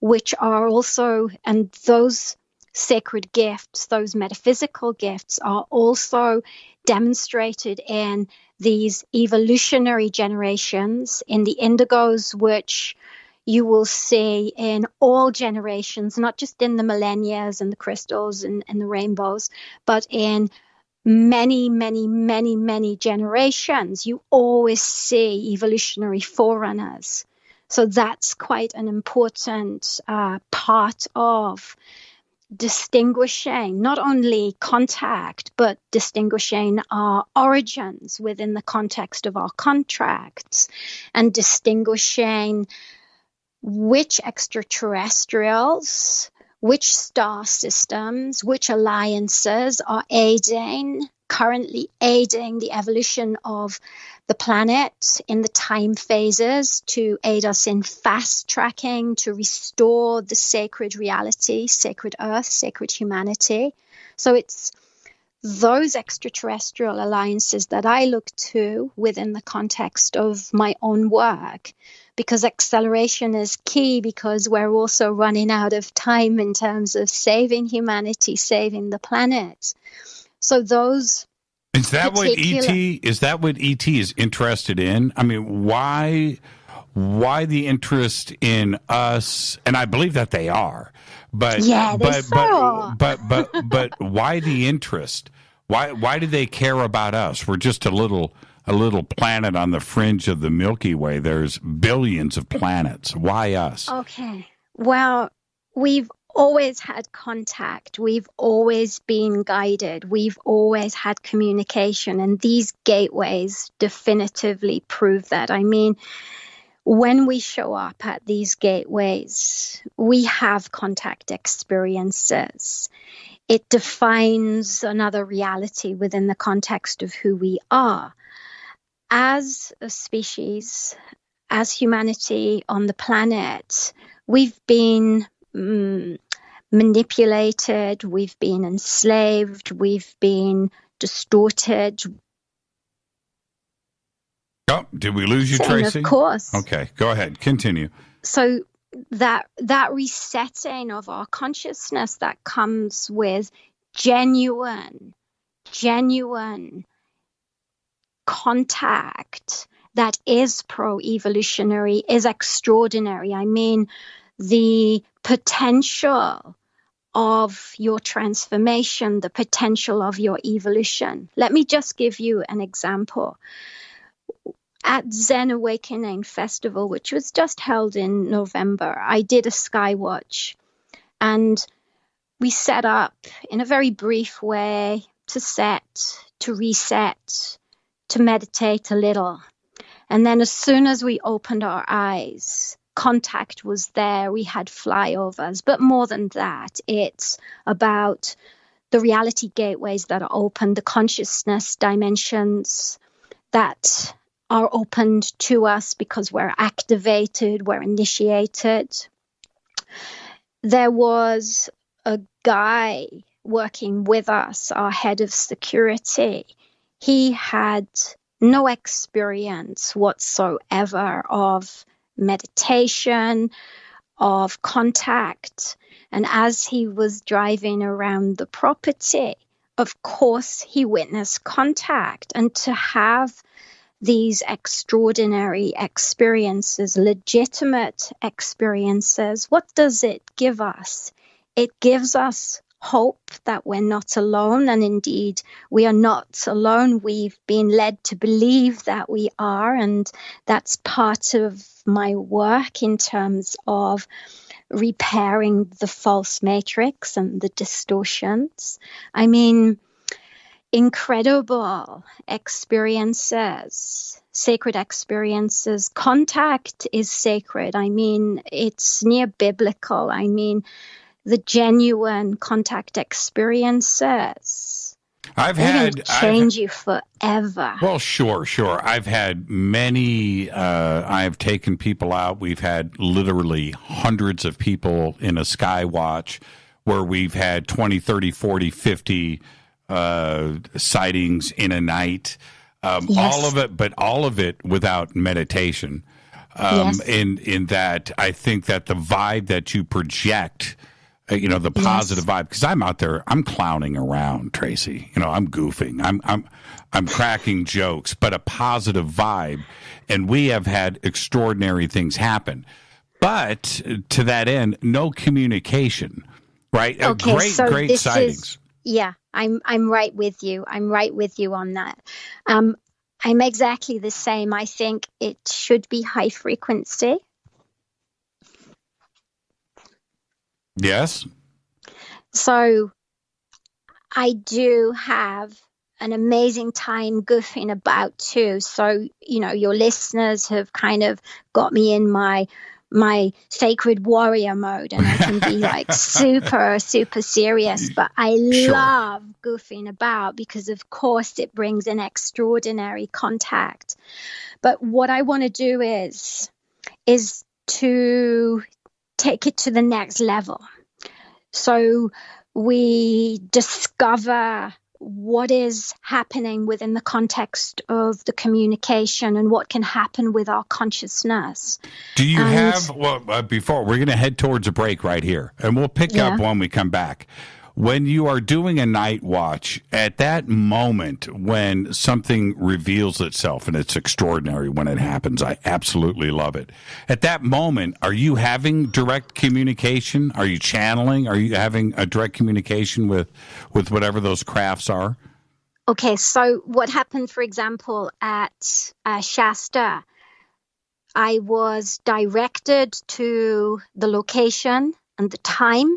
which are also, and those sacred gifts, those metaphysical gifts are also demonstrated in these evolutionary generations, in the indigos, which you will see in all generations, not just in the millennias and the crystals and the rainbows, but in many, many, many, many generations, you always see evolutionary forerunners. So that's quite an important part of distinguishing not only contact, but distinguishing our origins within the context of our contracts, and distinguishing which extraterrestrials, which star systems, which alliances are currently aiding the evolution of the planet in the time phases to aid us in fast tracking, to restore the sacred reality, sacred earth, sacred humanity. So it's those extraterrestrial alliances that I look to within the context of my own work, because acceleration is key, because we're also running out of time in terms of saving humanity, saving the planet. So those Is that what ET is interested in? I mean, why the interest in us? And I believe that they are. But yeah, but why the interest? Why do they care about us? We're just a little planet on the fringe of the Milky Way. There's billions of planets. Why us? Okay. Well, we've always had contact. We've always been guided. We've always had communication. And these gateways definitively prove that. I mean, when we show up at these gateways, we have contact experiences. It defines another reality within the context of who we are. As a species, as humanity on the planet, we've been manipulated, we've been enslaved, we've been distorted. Oh, did we lose you, Tracy? Of course. Okay, go ahead. Continue. So that resetting of our consciousness that comes with genuine contact that is pro-evolutionary is extraordinary. I mean, the potential of your transformation, the potential of your evolution. Let me just give you an example. At Zen Awakening Festival, which was just held in November, I did a skywatch, and we set up in a very brief way to set, to reset, to meditate a little. And then as soon as we opened our eyes, contact was there. We had flyovers. But more than that, it's about the reality gateways that are open, the consciousness dimensions that are opened to us because we're activated, we're initiated. There was a guy working with us, our head of security. He had no experience whatsoever of meditation, of contact. And as he was driving around the property, of course, he witnessed contact. And to have these extraordinary experiences, legitimate experiences, what does it give us? It gives us hope that we're not alone, and indeed we are not alone. We've been led to believe that we are, and that's part of my work in terms of repairing the false matrix and the distortions. I mean, incredible experiences, sacred experiences. Contact is sacred. I mean, it's near biblical. I mean, the genuine contact experiences. Change you forever. Well, sure. I've had many, I've taken people out. We've had literally hundreds of people in a sky watch where we've had 20, 30, 40, 50 sightings in a night. Yes. All of it without meditation. Yes. In that, I think that the vibe that you project, the positive vibe, because I'm out there, I'm clowning around, Tracy. I'm goofing, I'm cracking jokes, but a positive vibe, and we have had extraordinary things happen. But to that end, no communication, right? Okay, great sightings. I'm right with you. I'm right with you on that. I'm exactly the same. I think it should be high frequency. Yes. So I do have an amazing time goofing about too. So, your listeners have kind of got me in my sacred warrior mode, and I can be like super, super serious, but I love goofing about because of course it brings an extraordinary contact. But what I want to do is to take it to the next level. So we discover what is happening within the context of the communication and what can happen with our consciousness. Do you before we're going to head towards a break right here, and we'll pick up when we come back. When you are doing a night watch, at that moment when something reveals itself, and it's extraordinary when it happens, I absolutely love it. At that moment, are you having direct communication? Are you channeling? Are you having a direct communication with whatever those crafts are? Okay, so what happened, for example, at Shasta, I was directed to the location and the time.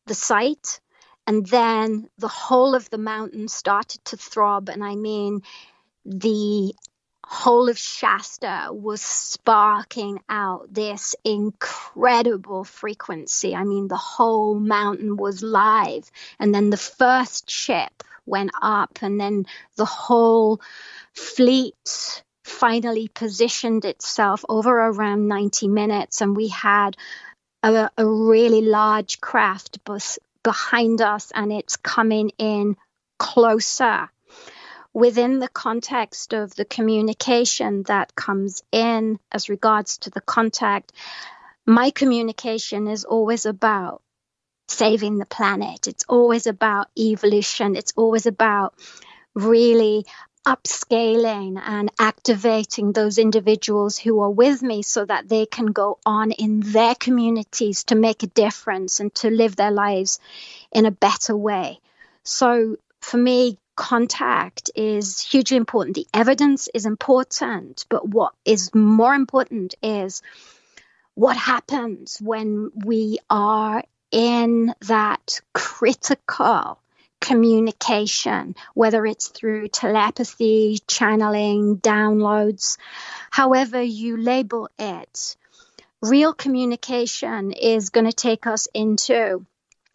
the site. And then the whole of the mountain started to throb. And I mean, the whole of Shasta was sparking out this incredible frequency. I mean, the whole mountain was live. And then the first ship went up, and then the whole fleet finally positioned itself over around 90 minutes. And we had a really large craft behind us, and it's coming in closer. Within the context of the communication that comes in as regards to the contact, my communication is always about saving the planet. It's always about evolution. It's always about really upscaling and activating those individuals who are with me so that they can go on in their communities to make a difference and to live their lives in a better way. So for me, contact is hugely important. The evidence is important, but what is more important is what happens when we are in that critical communication, whether it's through telepathy, channeling, downloads, however you label it. Real communication is going to take us into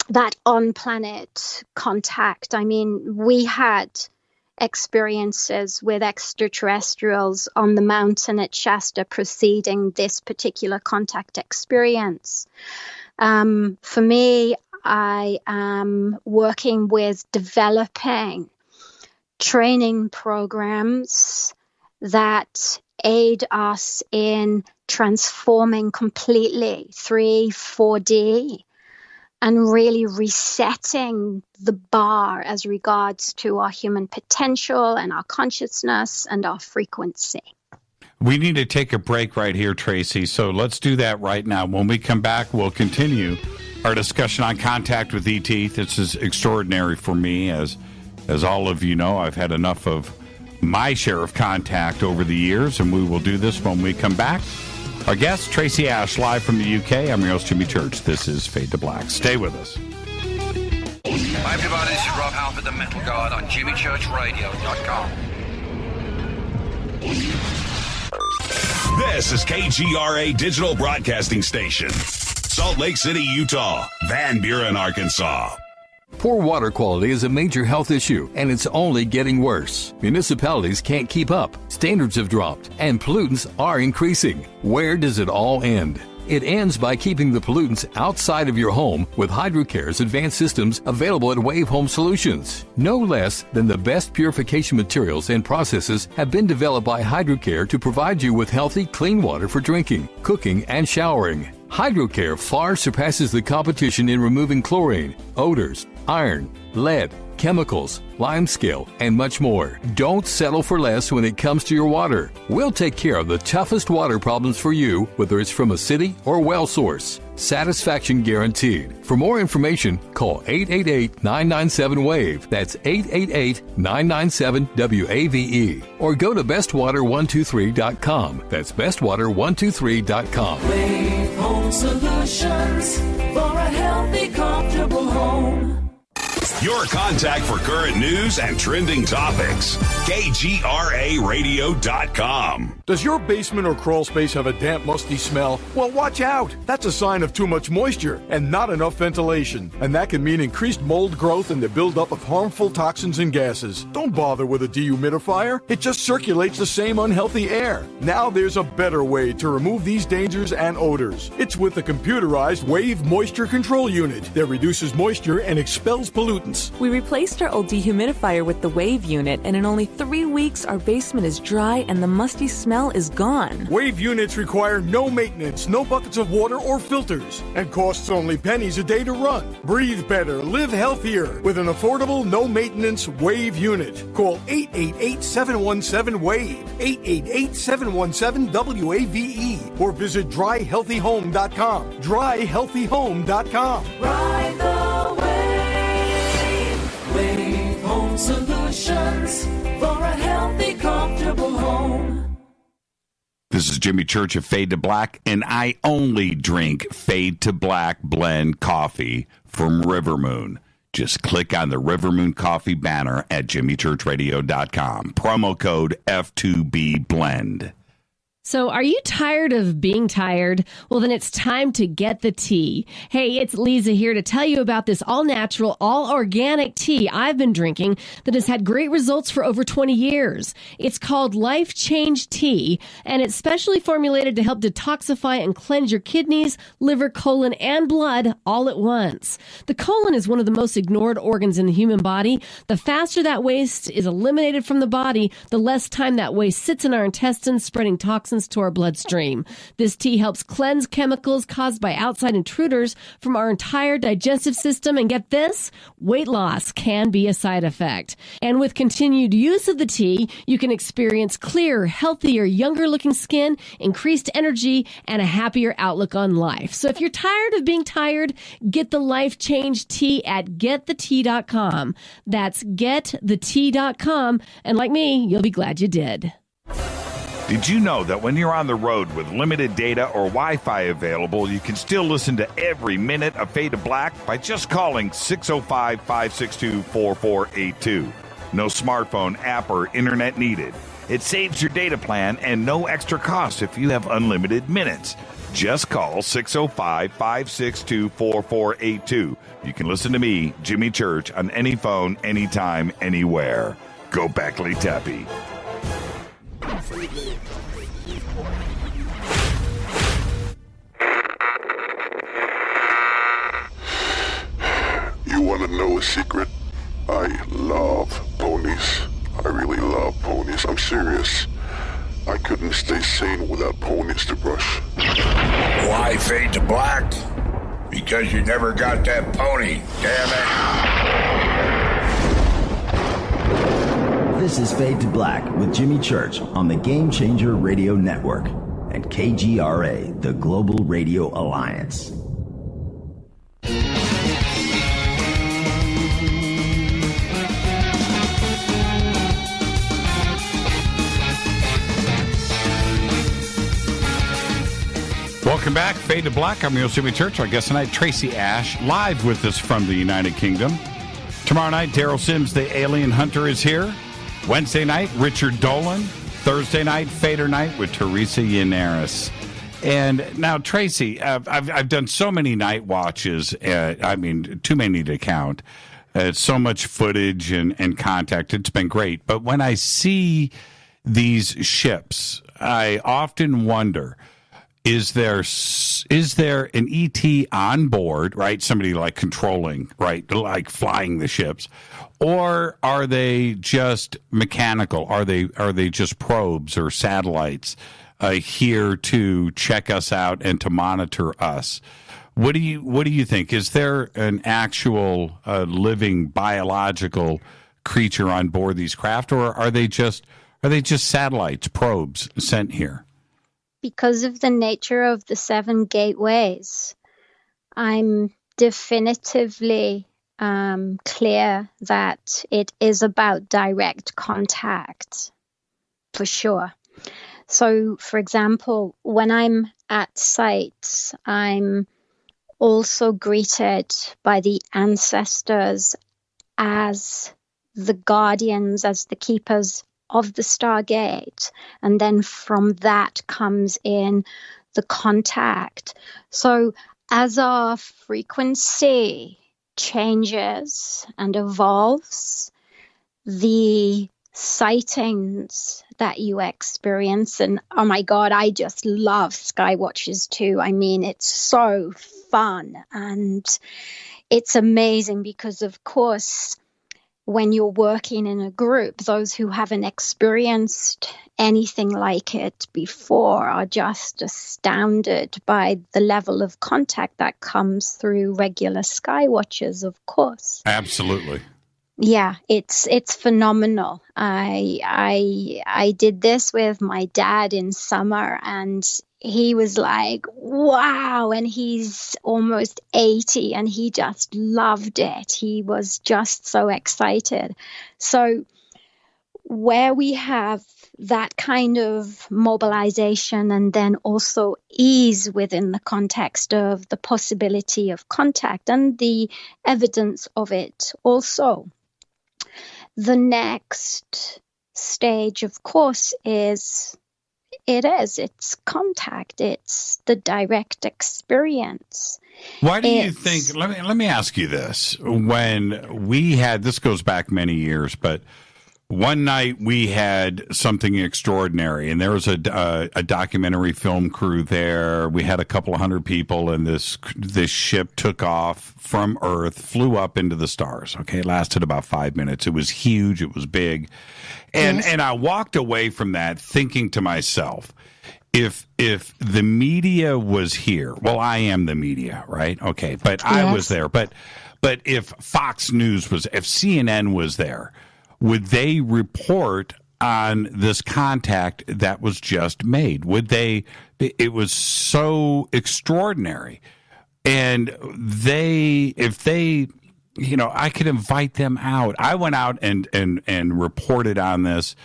that on-planet contact. I mean, we had experiences with extraterrestrials on the mountain at Shasta preceding this particular contact experience. For me, I am working with developing training programs that aid us in transforming completely 3-4D and really resetting the bar as regards to our human potential and our consciousness and our frequency. We need to take a break right here, Tracy, so let's do that right now. When we come back, we'll continue our discussion on contact with ET. This is extraordinary for me. As all of you know, I've had enough of my share of contact over the years, and we will do this when we come back. Our guest, Tracy Ash, live from the UK. I'm your host, Jimmy Church. This is Fade to Black. Stay with us. Hi, everybody. This is Rob Halford, the Metal God, on JimmyChurchRadio.com. This is KGRA Digital Broadcasting Station, Salt Lake City, Utah, Van Buren, Arkansas. Poor water quality is a major health issue, and it's only getting worse. Municipalities can't keep up, standards have dropped, and pollutants are increasing. Where does it all end? It ends by keeping the pollutants outside of your home with HydroCare's advanced systems available at Wave Home Solutions. No less than the best purification materials and processes have been developed by HydroCare to provide you with healthy, clean water for drinking, cooking, and showering. HydroCare far surpasses the competition in removing chlorine, odors, iron, lead, chemicals, limescale, and much more. Don't settle for less when it comes to your water. We'll take care of the toughest water problems for you, whether it's from a city or well source. Satisfaction guaranteed. For more information, call 888-997-WAVE. That's 888-997-WAVE. Or go to bestwater123.com. That's bestwater123.com. Wave Home Solutions for a healthy, comfortable home. Your contact for current news and trending topics. KGRARadio.com. Does your basement or crawl space have a damp, musty smell? Well, watch out. That's a sign of too much moisture and not enough ventilation. And that can mean increased mold growth and the buildup of harmful toxins and gases. Don't bother with a dehumidifier. It just circulates the same unhealthy air. Now there's a better way to remove these dangers and odors. It's with the computerized Wave Moisture Control Unit that reduces moisture and expels pollutants. We replaced our old dehumidifier with the Wave unit, and in only 3 weeks, our basement is dry and the musty smell is gone. Wave units require no maintenance, no buckets of water or filters, and costs only pennies a day to run. Breathe better, live healthier with an affordable, no-maintenance Wave unit. Call 888-717-WAVE, 888-717-WAVE, or visit dryhealthyhome.com, dryhealthyhome.com. Ride the Wave Home Solutions for a healthy, comfortable home. This is Jimmy Church of Fade to Black, and I only drink Fade to Black blend coffee from Rivermoon. Just click on the Rivermoon Coffee banner at jimmychurchradio.com. Promo code F2B Blend. So are you tired of being tired? Well, then it's time to get the tea. Hey, it's Lisa here to tell you about this all-natural, all-organic tea I've been drinking that has had great results for over 20 years. It's called Life Change Tea, and it's specially formulated to help detoxify and cleanse your kidneys, liver, colon, and blood all at once. The colon is one of the most ignored organs in the human body. The faster that waste is eliminated from the body, the less time that waste sits in our intestines, spreading toxins to our bloodstream. This tea helps cleanse chemicals caused by outside intruders from our entire digestive system. And get this, weight loss can be a side effect. And with continued use of the tea, you can experience clearer, healthier, younger looking skin, increased energy, and a happier outlook on life. So if you're tired of being tired, get the Life Change Tea at getthetea.com. That's getthetea.com. And like me, you'll be glad you did. Did you know that when you're on the road with limited data or Wi-Fi available, you can still listen to every minute of Fade to Black by just calling 605-562-4482. No smartphone, app, or internet needed. It saves your data plan and no extra cost if you have unlimited minutes. Just call 605-562-4482. You can listen to me, Jimmy Church, on any phone, anytime, anywhere. Go Beckley Tappy. You want to know a secret? I love ponies. I really love ponies. I'm serious. I couldn't stay sane without ponies to brush. Why Fade to Black? Because you never got that pony, damn it. This is Fade to Black with Jimmy Church on the Game Changer Radio Network and KGRA, the Global Radio Alliance. Welcome back, Fade to Black. I'm your Jimmy Church. Our guest tonight, Tracy Ash, live with us from the United Kingdom. Tomorrow night, Daryl Sims, the alien hunter, is here. Wednesday night, Richard Dolan. Thursday night, Fader Night with Teresa Yannaris. And now, Tracy, I've done so many night watches. Too many to count. So much footage and contact. It's been great. But when I see these ships, I often wonder, is there an ET on board, right? Somebody like controlling, right? Like flying the ships, or are they just mechanical? Are they just probes or satellites here to check us out and to monitor us? What do you think? Is there an actual living biological creature on board these craft, or are they just satellites, probes sent here? Because of the nature of the 7 gateways, I'm definitively clear that it is about direct contact, for sure. So, for example, when I'm at sites, I'm also greeted by the ancestors as the guardians, as the keepers of the Stargate, and then from that comes in the contact. So as our frequency changes and evolves, the sightings that you experience, and oh my God, I just love Skywatches too. I mean, it's so fun and it's amazing because, of course, when you're working in a group, those who haven't experienced anything like it before are just astounded by the level of contact that comes through regular Skywatchers, of course. Absolutely. Yeah, it's phenomenal. I did this with my dad in summer, and he was like, wow, and he's almost 80 and he just loved it. He was just so excited. So where we have that kind of mobilization and then also ease within the context of the possibility of contact and the evidence of it also. The next stage, of course, it's contact. It's the direct experience. Why do you think, let me ask you this. When we had, this goes back many years, but one night we had something extraordinary, and there was a documentary film crew there. We had a couple of hundred people, and this ship took off from Earth, flew up into the stars. Okay, it lasted about 5 minutes. It was huge. It was big. And I walked away from that thinking to myself, if the media was here, well, I am the media, right? Okay, but I was there. But if Fox News was, if CNN was there, would they report on this contact that was just made? Would they? It was so extraordinary. And if they, I could invite them out. I went out and reported on this,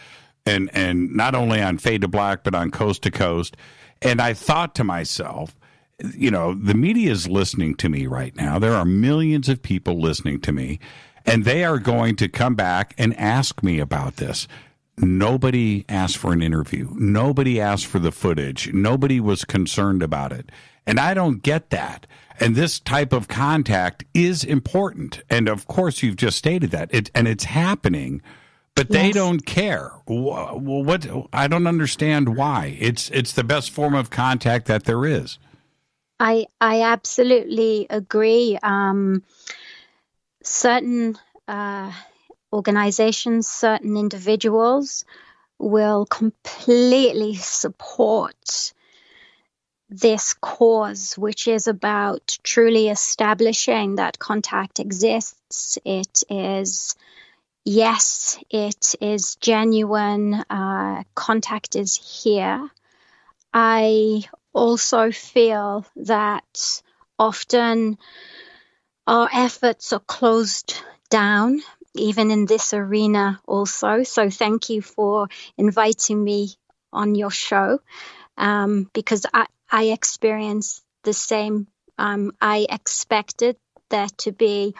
and not only on Fade to Black, but on Coast to Coast. And I thought to myself, the media is listening to me right now. There are millions of people listening to me. And they are going to come back and ask me about this. Nobody asked for an interview. Nobody asked for the footage. Nobody was concerned about it. And I don't get that. And this type of contact is important. And of course, you've just stated that. It's happening, but they don't care. What? I don't understand why. It's the best form of contact that there is. I absolutely agree. Certain organizations, certain individuals will completely support this cause, which is about truly establishing that contact exists. It is genuine. Contact is here. I also feel that often our efforts are closed down, even in this arena also. So thank you for inviting me on your show, because I experienced the same. I expected there to be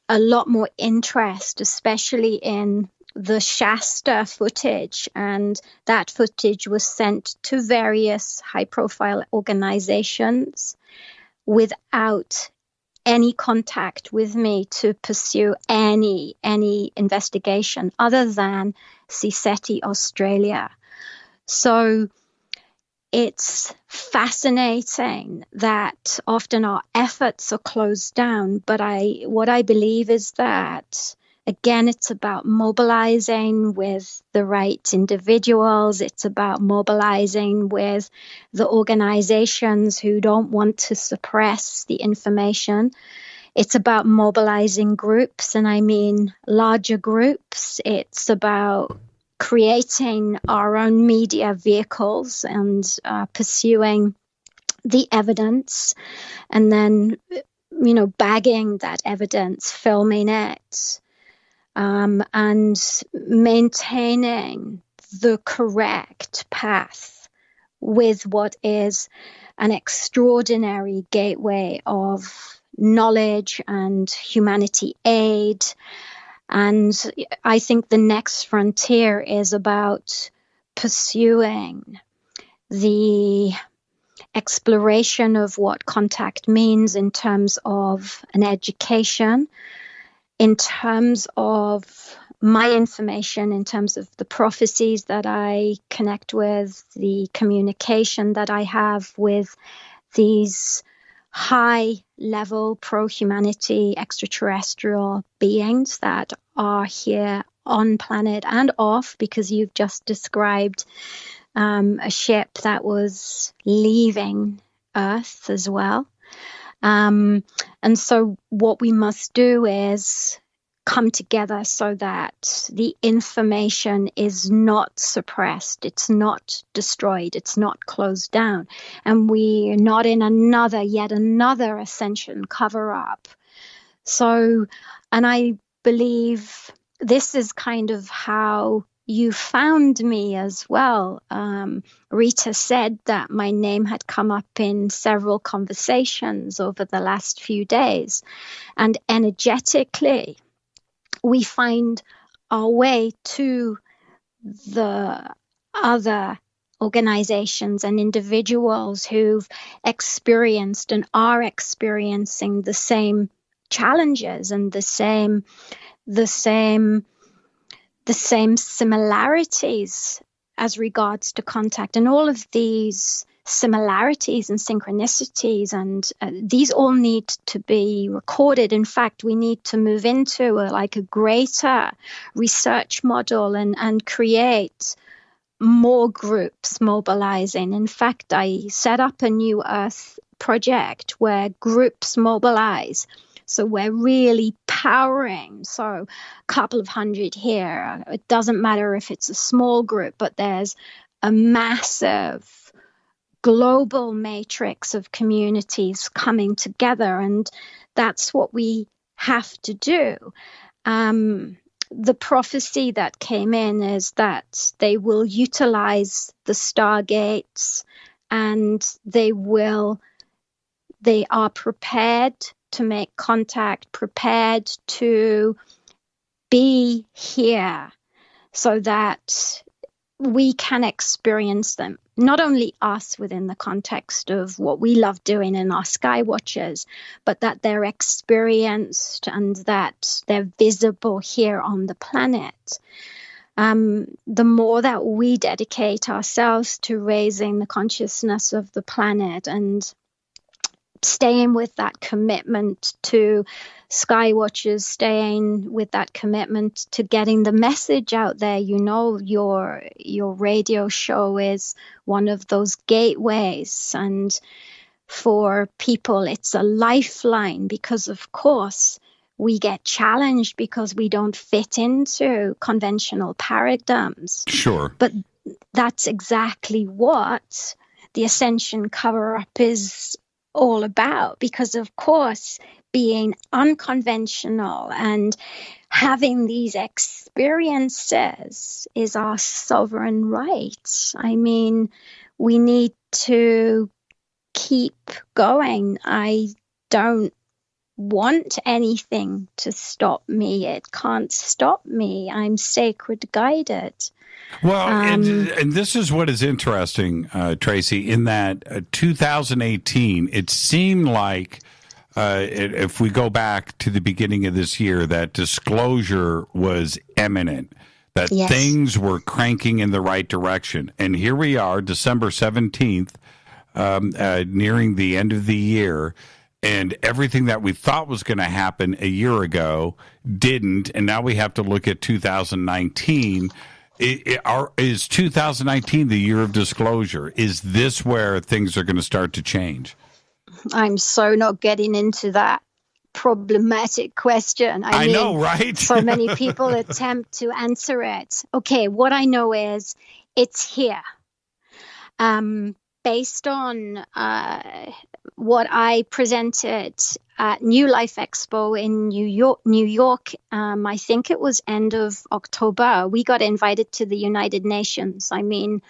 a lot more interest, especially in the Shasta footage, and that footage was sent to various high-profile organizations without any contact with me to pursue any investigation other than CSETI Australia. So it's fascinating that often our efforts are closed down, but what I believe is that, again, it's about mobilizing with the right individuals. It's about mobilizing with the organizations who don't want to suppress the information. It's about mobilizing groups, and I mean larger groups. It's about creating our own media vehicles and pursuing the evidence, and then, bagging that evidence, filming it, and maintaining the correct path with what is an extraordinary gateway of knowledge and humanity aid. And I think the next frontier is about pursuing the exploration of what contact means in terms of an education, in terms of my information, in terms of the prophecies that I connect with, the communication that I have with these high-level pro-humanity extraterrestrial beings that are here on planet and off, because you've just described a ship that was leaving Earth as well. And so what we must do is come together so that the information is not suppressed, it's not destroyed, it's not closed down, and we're not in yet another Ascension cover-up. So, and I believe this is kind of how you found me as well. Rita said that my name had come up in several conversations over the last few days. And energetically, we find our way to the other organizations and individuals who've experienced and are experiencing the same challenges and the same similarities as regards to contact. And all of these similarities and synchronicities, and these all need to be recorded. In fact, we need to move into a greater research model and create more groups mobilizing. In fact, I set up a New Earth project where groups mobilize. So we're really powering. So a couple of hundred here. It doesn't matter if it's a small group, but there's a massive global matrix of communities coming together. And that's what we have to do. The prophecy that came in is that they will utilize the stargates, and they are prepared to make contact, prepared to be here so that we can experience them. Not only us within the context of what we love doing in our sky watches, but that they're experienced and that they're visible here on the planet. The more that we dedicate ourselves to raising the consciousness of the planet and staying with that commitment to Skywatchers, staying with that commitment to getting the message out there. You know, your radio show is one of those gateways, and for people it's a lifeline, because of course we get challenged because we don't fit into conventional paradigms. Sure. But that's exactly what the Ascension cover-up is all about, because of course being unconventional and having these experiences is our sovereign right. I mean, we need to keep going. I don't want anything to stop me. It can't stop me. I'm sacred guided. Well, and this is what is interesting, Tracy, in that 2018, it seemed like, if we go back to the beginning of this year, that disclosure was imminent, that Yes. things were cranking in the right direction. And here we are, December 17th, nearing the end of the year, and everything that we thought was going to happen a year ago didn't, and now we have to look at 2019. Is 2019 the year of disclosure? Is this where things are going to start to change? I'm so not getting into that problematic question. I mean, know, right? So many people attempt to answer it. Okay, what I know is it's here. Based on what I presented at New Life Expo in New York, I think it was end of October, we got invited to the United Nations. I mean,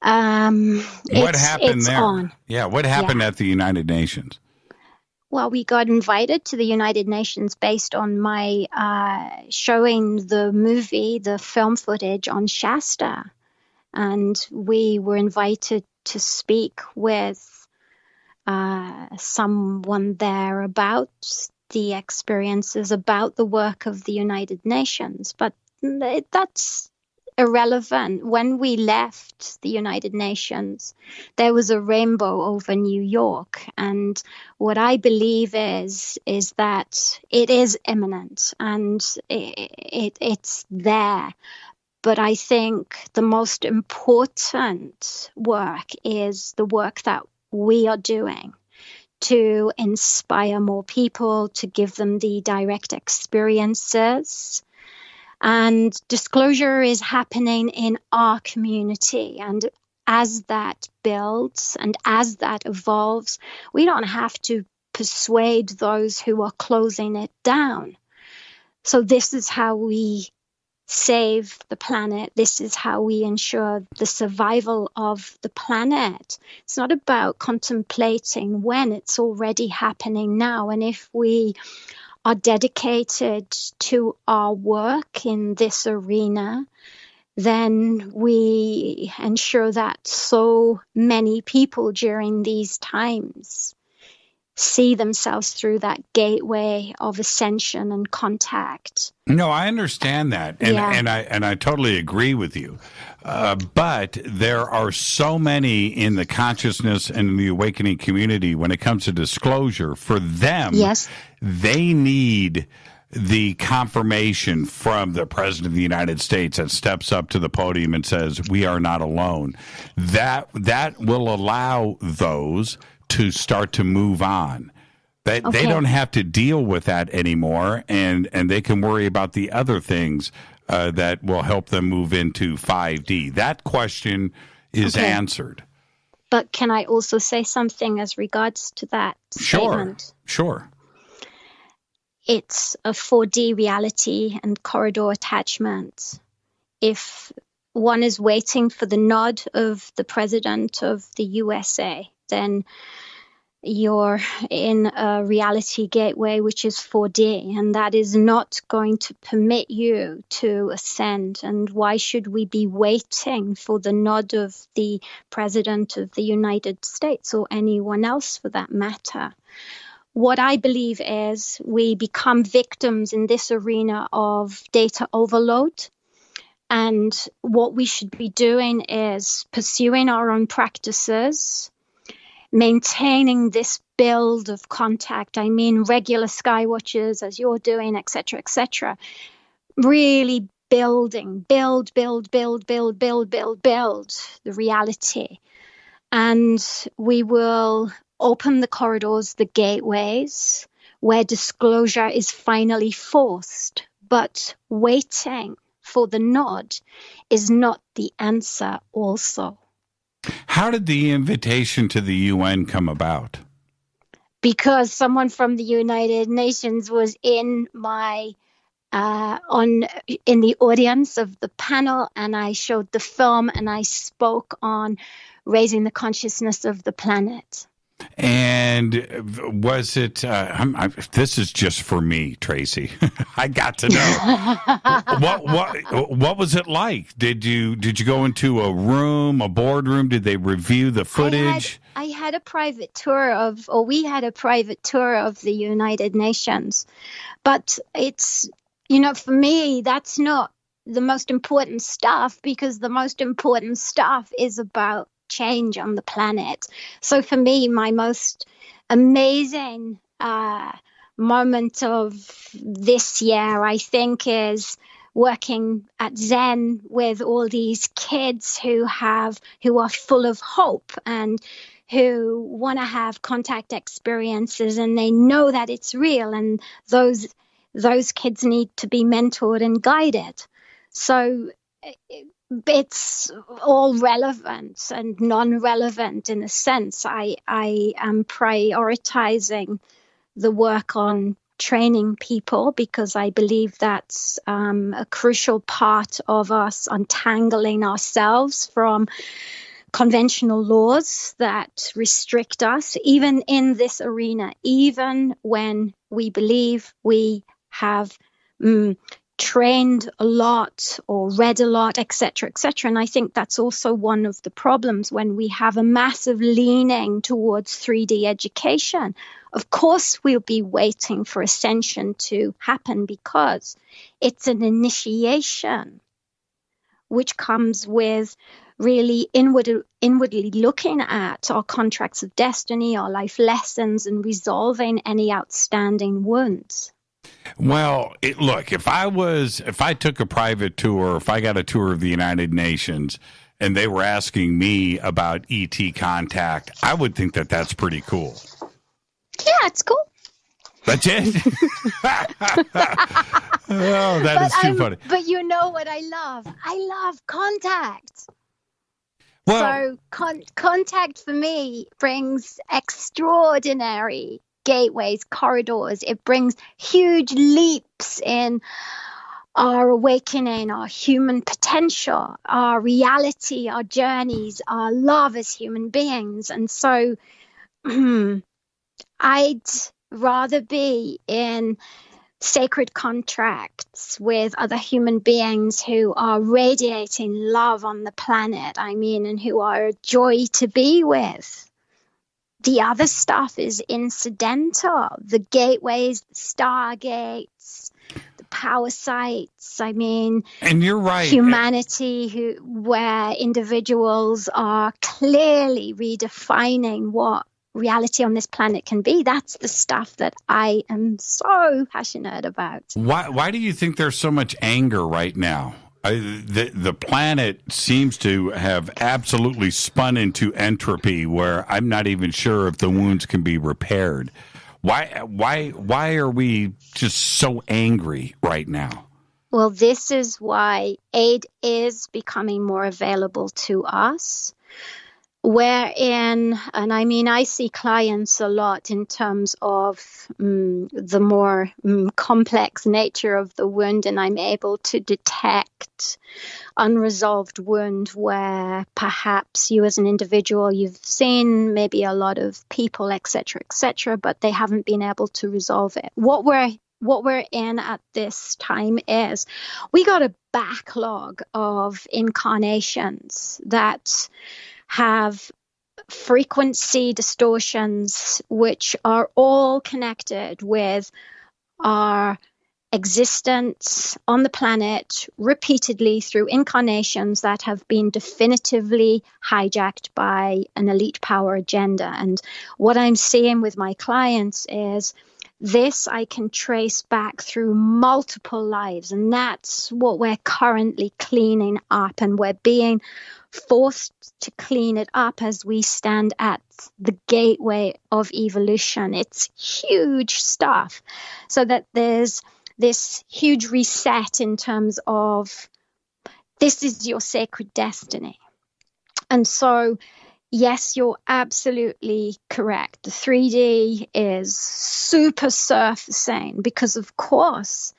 what happened there? On. Yeah, what happened at the United Nations? Well, we got invited to the United Nations based on my showing the movie, the film footage on Shasta. And we were invited to speak with someone there about the experiences, about the work of the United Nations. But that's irrelevant. When we left the United Nations, there was a rainbow over New York. And what I believe is that it is imminent and it's there. But I think the most important work is the work that we are doing to inspire more people, to give them the direct experiences. And disclosure is happening in our community. And as that builds and as that evolves, we don't have to persuade those who are closing it down. So this is how we save the planet. This is how we ensure the survival of the planet. It's not about contemplating when, it's already happening now. And if we are dedicated to our work in this arena, then we ensure that so many people during these times see themselves through that gateway of ascension and contact. No, I understand that, and I totally agree with you. But there are so many in the consciousness and the awakening community when it comes to disclosure. For them, yes, they need the confirmation from the President of the United States that steps up to the podium and says, "We are not alone." That will allow those to start to move on. They don't have to deal with that anymore, and they can worry about the other things that will help them move into 5D. That question is answered. But can I also say something as regards to that statement? Sure. It's a 4D reality and corridor attachment. If one is waiting for the nod of the President of the USA, then you're in a reality gateway which is 4D, and that is not going to permit you to ascend. And why should we be waiting for the nod of the President of the United States or anyone else for that matter? What I believe is we become victims in this arena of data overload. And what we should be doing is pursuing our own practices, maintaining this build of contact. I mean, regular sky watchers as you're doing, etc., etc. Really build the reality. And we will open the corridors, the gateways, where disclosure is finally forced. But waiting for the nod is not the answer also. How did the invitation to the UN come about? Because someone from the United Nations was in my in the audience of the panel, and I showed the film and I spoke on raising the consciousness of the planet. And was it, this is just for me, Tracy. I got to know. What was it like? Did you go into a room, a boardroom? Did they review the footage? I had a private tour we had a private tour of the United Nations. But it's, for me, that's not the most important stuff, because the most important stuff is about change on the planet. So for me, my most amazing moment of this year, I think, is working at Zen with all these kids who are full of hope and who want to have contact experiences, and they know that it's real, and those kids need to be mentored and guided. So it's all relevant and non-relevant in a sense. I am prioritizing the work on training people because I believe that's a crucial part of us untangling ourselves from conventional laws that restrict us, even in this arena, even when we believe we have trained a lot or read a lot, etc., etc. And I think that's also one of the problems when we have a massive leaning towards 3D education. Of course, we'll be waiting for Ascension to happen because it's an initiation which comes with really inwardly looking at our contracts of destiny, our life lessons, and resolving any outstanding wounds. Well, look, if I took a private tour, if I got a tour of the United Nations and they were asking me about ET contact, I would think that that's pretty cool. Yeah, it's cool. That's it? Oh, that is too funny. But you know what I love? I love contact. Well, So contact for me brings extraordinary gateways, corridors. It brings huge leaps in our awakening, our human potential, our reality, our journeys, our love as human beings. And so I'd rather be in sacred contracts with other human beings who are radiating love on the planet, and who are a joy to be with. The other stuff is incidental. The gateways, the stargates, the power sites. And you're right. Humanity, where individuals are clearly redefining what reality on this planet can be. That's the stuff that I am so passionate about. Why do you think there's so much anger right now? The planet seems to have absolutely spun into entropy, where I'm not even sure if the wounds can be repaired. Why are we just so angry right now? Well, this is why aid is becoming more available to us. Wherein, and I see clients a lot in terms of the more complex nature of the wound, and I'm able to detect unresolved wound where perhaps you as an individual, you've seen maybe a lot of people, etc., but they haven't been able to resolve it. What we're in at this time is we got a backlog of incarnations that have frequency distortions, which are all connected with our existence on the planet repeatedly through incarnations that have been definitively hijacked by an elite power agenda. And what I'm seeing with my clients is this I can trace back through multiple lives, and that's what we're currently cleaning up, and we're being forced to clean it up as we stand at the gateway of evolution. It's huge stuff. So that there's this huge reset in terms of this is your sacred destiny. And so, yes, you're absolutely correct. The 3D is super surfacing because, of course,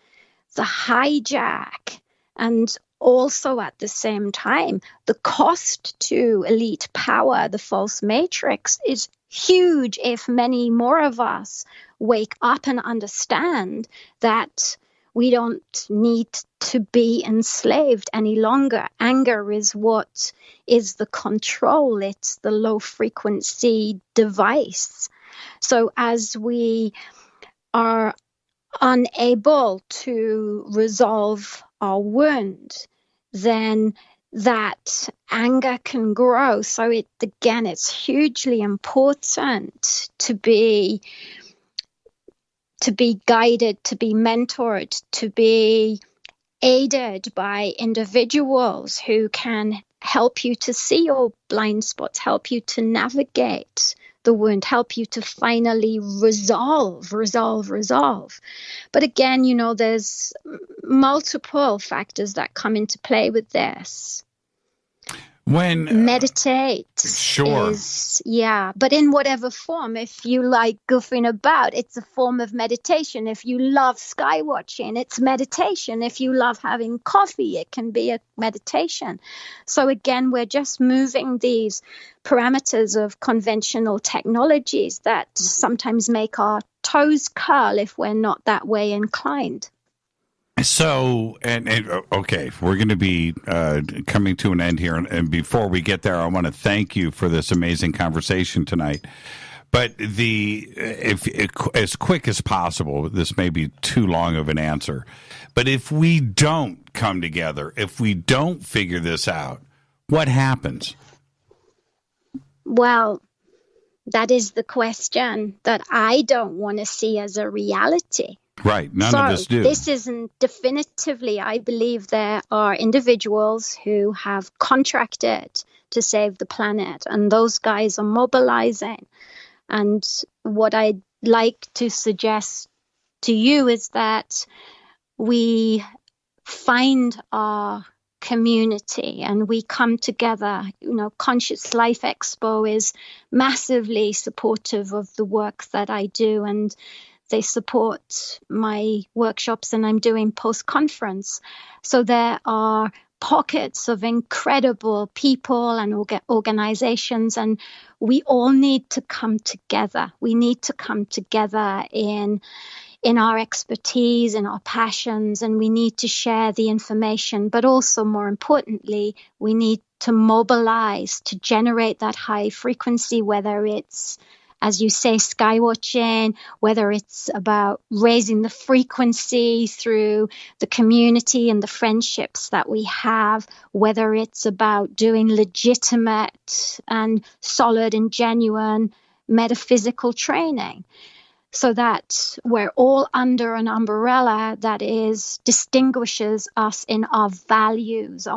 the hijack and also at the same time, the cost to elite power, the false matrix, is huge if many more of us wake up and understand that we don't need to be enslaved any longer. Anger is what is the control. It's the low frequency device. So as we are unable to resolve our wound, then that anger can grow. So it's hugely important to be guided, to be mentored, to be aided by individuals who can help you to see your blind spots, help you to navigate the wound, help you to finally resolve. But again, there's multiple factors that come into play with this. When meditate sure is, but in whatever form. If you like goofing about, it's a form of meditation. If you love sky watching, it's meditation. If you love having coffee, it can be a meditation. So again, we're just moving these parameters of conventional technologies that sometimes make our toes curl if we're not that way inclined. So, and okay, we're going to be coming to an end here. And before we get there, I want to thank you for this amazing conversation tonight. But if as quick as possible, this may be too long of an answer. But if we don't come together, if we don't figure this out, what happens? Well, that is the question that I don't want to see as a reality. Right. None of us do. This isn't definitively, I believe there are individuals who have contracted to save the planet, and those guys are mobilizing. And what I'd like to suggest to you is that we find our community and we come together. Conscious Life Expo is massively supportive of the work that I do, and They support my workshops, and I'm doing post-conference. So there are pockets of incredible people and organizations, and we all need to come together. We need to come together in our expertise and our passions, and we need to share the information, but also more importantly, we need to mobilize to generate that high frequency, whether it's, as you say, skywatching, whether it's about raising the frequency through the community and the friendships that we have, whether it's about doing legitimate and solid and genuine metaphysical training, so that we're all under an umbrella that distinguishes us in our values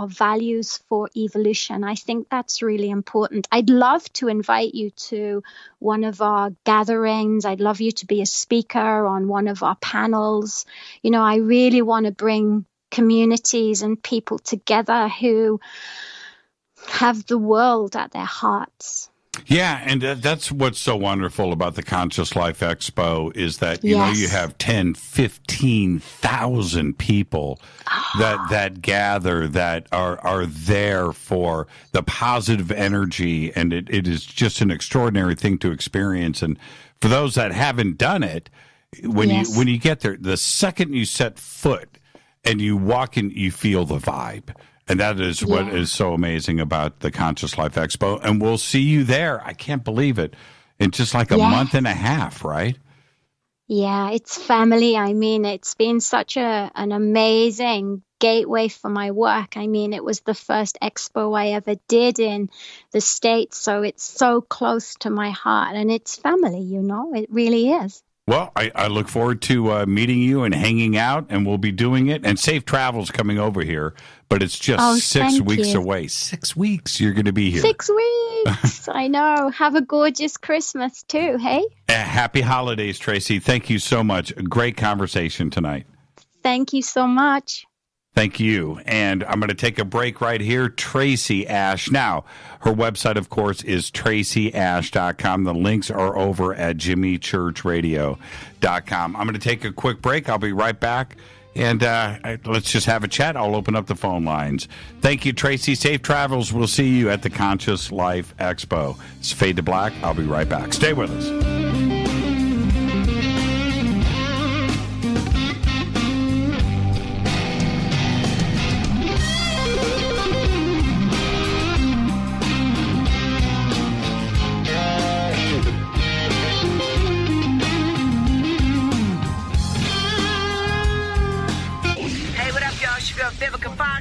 for evolution. I think that's really important. I'd love to invite you to one of our gatherings. I'd love you to be a speaker on one of our panels. I really want to bring communities and people together who have the world at their hearts. Yeah, and that's what's so wonderful about the Conscious Life Expo is that, you know, you have 10, 15,000 people that gather, that are there for the positive energy, and it is just an extraordinary thing to experience. And for those that haven't done it, when you get there, the second you set foot and you walk in, you feel the vibe. And that is what is so amazing about the Conscious Life Expo. And we'll see you there. I can't believe it. In just like a month and a half, right? Yeah, it's family. I mean, it's been such an amazing gateway for my work. I mean, it was the first expo I ever did in the States. So it's so close to my heart. And it's family, it really is. Well, I look forward to meeting you and hanging out, and we'll be doing it. And safe travels coming over here, but it's just 6 weeks away. 6 weeks you're going to be here. 6 weeks. I know. Have a gorgeous Christmas too, hey? Happy holidays, Tracy. Thank you so much. A great conversation tonight. Thank you so much. Thank you. And I'm going to take a break right here. Tracy Ash. Now, her website, of course, is tracyash.com. The links are over at jimmychurchradio.com. I'm going to take a quick break. I'll be right back. And let's just have a chat. I'll open up the phone lines. Thank you, Tracy. Safe travels. We'll see you at the Conscious Life Expo. It's Fade to Black. I'll be right back. Stay with us.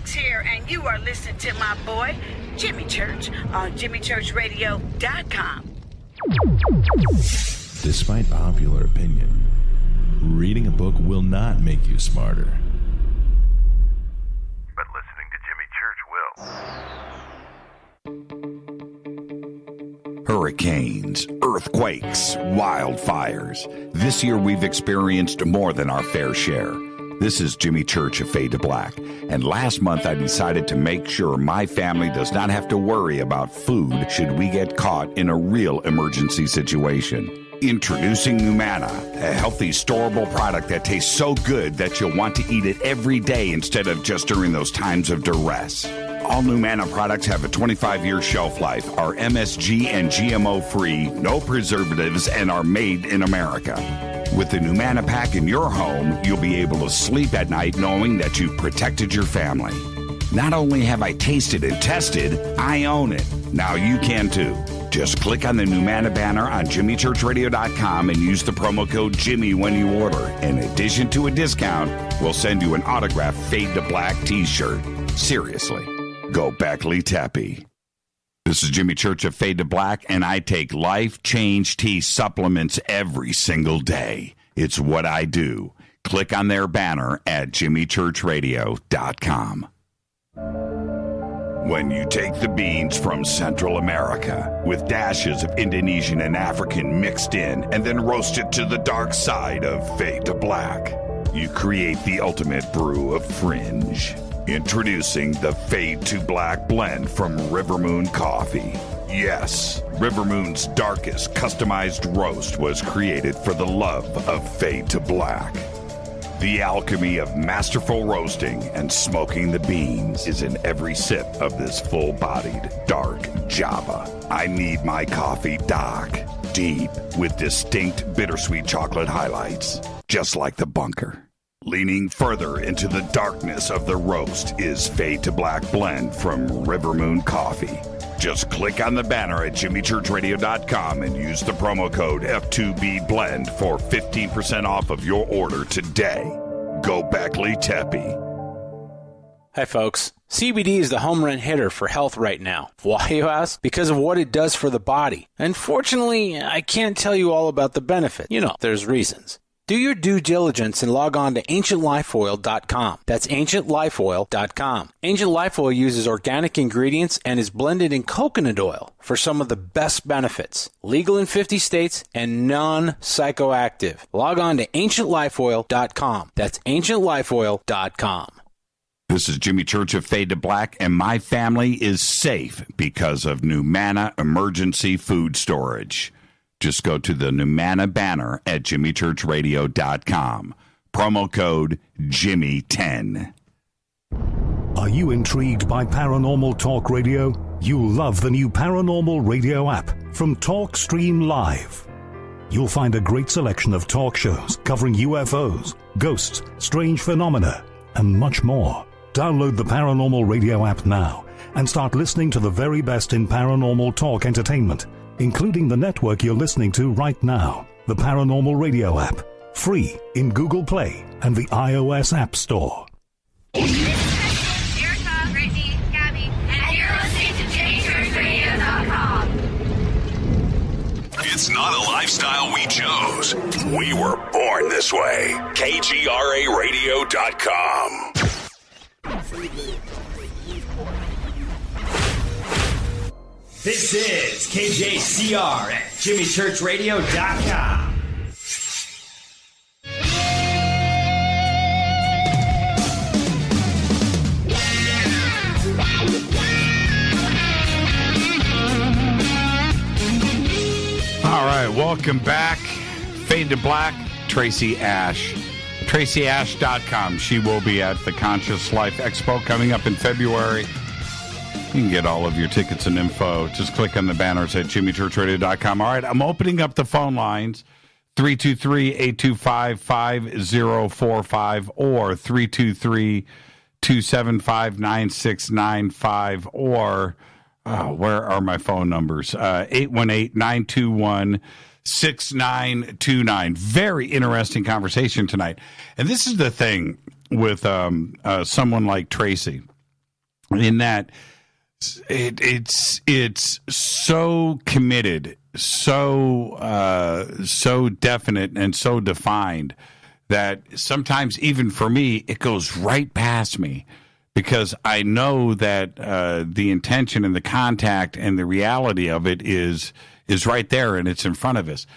Here, and you are listening to my boy Jimmy Church on jimmychurchradio.com. Despite popular opinion, reading a book will not make you smarter, but listening to Jimmy Church will. Hurricanes, earthquakes, wildfires. This year we've experienced more than our fair share. This is Jimmy Church of Fade to Black, and last month I decided to make sure my family does not have to worry about food should we get caught in a real emergency situation. Introducing Numana, a healthy, storable product that tastes so good that you'll want to eat it every day instead of just during those times of duress. All Numana products have a 25-year shelf life, are MSG and GMO-free, no preservatives, and are made in America. With the Numana pack in your home, you'll be able to sleep at night knowing that you've protected your family. Not only have I tasted and tested, I own it. Now you can too. Just click on the Numana banner on jimmychurchradio.com and use the promo code Jimmy when you order. In addition to a discount, we'll send you an autographed Fade to Black t-shirt. Seriously, go Beckley Teppy. This is Jimmy Church of Fade to Black, and I take Life Change Tea supplements every single day. It's what I do. Click on their banner at jimmychurchradio.com. When you take the beans from Central America with dashes of Indonesian and African mixed in and then roast it to the dark side of Fade to Black, you create the ultimate brew of fringe. Introducing the Fade to Black blend from River Moon Coffee. Yes, River Moon's darkest customized roast was created for the love of Fade to Black. The alchemy of masterful roasting and smoking the beans is in every sip of this full-bodied, dark Java. I need my coffee dark, deep, with distinct bittersweet chocolate highlights, just like the bunker. Leaning further into the darkness of the roast is Fade to Black blend from River Moon Coffee. Just click on the banner at jimmychurchradio.com and use the promo code F2BBLEND for 15% off of your order today. Go Beckley Teppy. Hi, folks. CBD is the home run hitter for health right now. Why, you ask? Because of what it does for the body. Unfortunately, I can't tell you all about the benefit. You know, there's reasons. Do your due diligence and log on to ancientlifeoil.com. That's ancientlifeoil.com. Ancient Life Oil uses organic ingredients and is blended in coconut oil for some of the best benefits. Legal in 50 states and non-psychoactive. Log on to ancientlifeoil.com. That's ancientlifeoil.com. This is Jimmy Church of Fade to Black, and my family is safe because of Numana Emergency Food Storage. Just go to the Numana banner at jimmychurchradio.com. Promo code Jimmy10. Are you intrigued by paranormal talk radio? You'll love the new paranormal radio app from TalkStream Live. You'll find a great selection of talk shows covering UFOs, ghosts, strange phenomena, and much more. Download the paranormal radio app now and start listening to the very best in paranormal talk entertainment, including the network you're listening to right now, the Paranormal Radio app, free in Google Play and the iOS App Store. Erica, Brittany, Gabby, and you're listening to JimmyChurchRadio.com. It's not a lifestyle we chose. We were born this way. KGRARadio.com. This is KJCR at JimmyChurchRadio.com. All right, welcome back. Fade to Black, Tracy Ash. TracyAsh.com. She will be at the Conscious Life Expo coming up in February. You can get all of your tickets and info. Just click on the banners at jimmychurchradio.com. All right, I'm opening up the phone lines, 323-825-5045 or 323-275-9695 or where are my phone numbers? 818-921-6929. Very interesting conversation tonight. And this is the thing with someone like Tracy, in that it's so committed, so definite and so defined that sometimes even for me it goes right past me, because I know that the intention and the contact and the reality of it is right there and it's in front of us.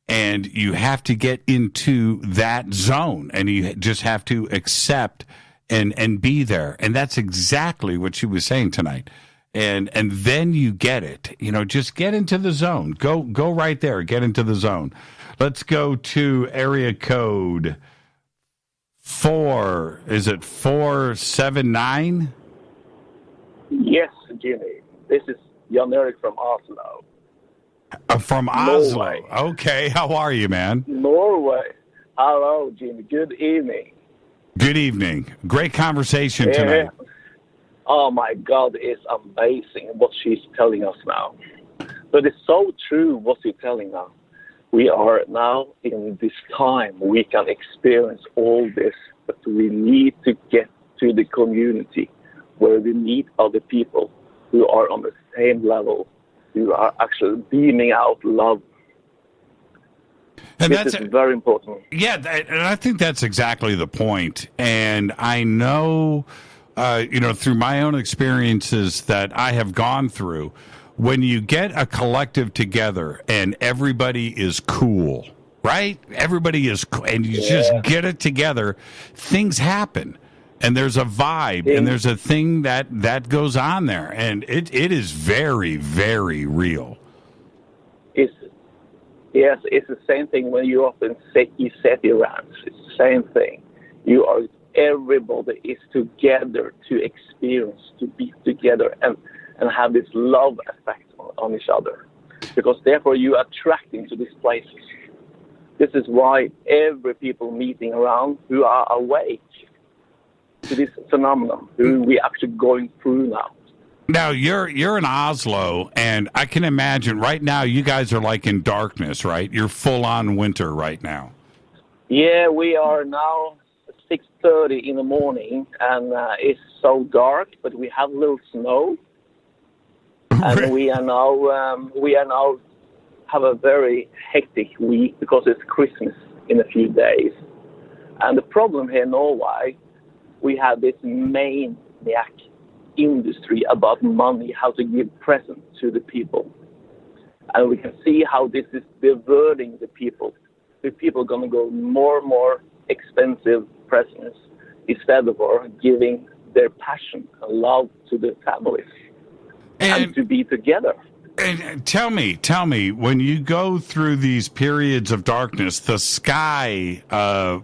And you have to get into that zone and you just have to accept and be there. And that's exactly what she was saying tonight. And then you get it. You know, just get into the zone. Go right there. Get into the zone. Let's go to area code 4. Is it 479? Yes, Jimmy. This is Jan Erik from Oslo. From Oslo. Norway. Okay. How are you, man? Norway. Hello, Jimmy. Good evening. Good evening. Great conversation tonight. Oh, my God. It's amazing what she's telling us now. But it's so true what you're telling now. We are now in this time we can experience all this, but we need to get to the community where we meet other people who are on the same level, who are actually beaming out love. And this is very important. Yeah, and I think that's exactly the point. And I know, through my own experiences that I have gone through, when you get a collective together and everybody is cool, right? Everybody is cool, and you just get it together, things happen. And there's a vibe, and there's a thing that goes on there, and it is very, very real. It's the same thing when you're up in SETI ranch. It's the same thing. Everybody is together to experience, to be together, and have this love effect on each other. Because therefore you are attracting to these places. This is why every people meeting around who are awake to this phenomenon, who we actually going through now. Now, you're in Oslo, and I can imagine right now you guys are like in darkness, right? You're full on winter right now. Yeah, we are now 6:30 in the morning, and it's so dark, but we have a little snow. And we are now have a very hectic week because it's Christmas in a few days. And the problem here in Norway, we have this maniac industry about money, how to give presents to the people. And we can see how this is diverting the people. The people are going to go more and more expensive presents instead of giving their passion and love to their families and to be together. And tell me, when you go through these periods of darkness, the sky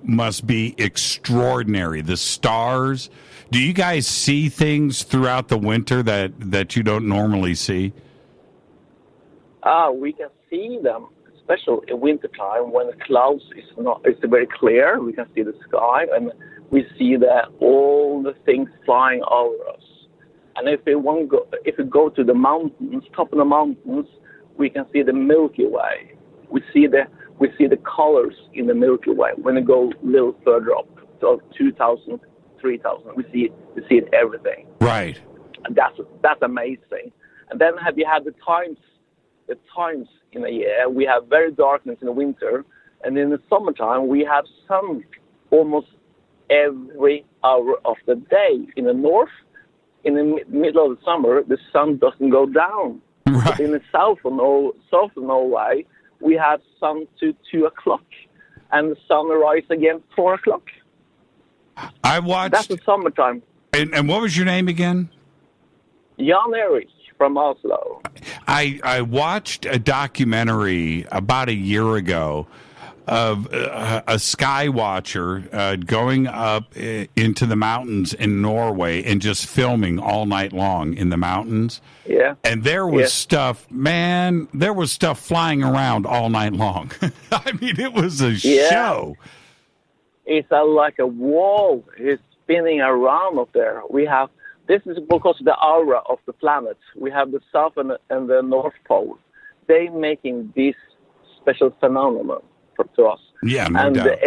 must be extraordinary. The stars. Do you guys see things throughout the winter that you don't normally see? We can see them, especially in wintertime when the clouds it's very clear. We can see the sky, and we see that all the things flying over us. And if we go to the mountains, top of the mountains, we can see the Milky Way. We see the colors in the Milky Way. When we go a little further up, so 2,000, 3,000, we see it everything. Right. And that's amazing. And then have you had the times in a year? We have very darkness in the winter, and in the summertime we have sun almost every hour of the day. In the north, in the middle of the summer, the sun doesn't go down. Right. But in the south of Norway, we have sun to 2 o'clock, and the sun rise again 4 o'clock. I watched. That's the summertime. And what was your name again? Jan Erik from Oslo. I watched a documentary about a year ago of a sky watcher going up into the mountains in Norway and just filming all night long in the mountains. Yeah. And there was stuff flying around all night long. I mean, it was a show. It's like a wall. It's spinning around up there. This is because of the aura of the planet. We have the South and the North Pole. They making this special phenomenon to us. Yeah, no and doubt.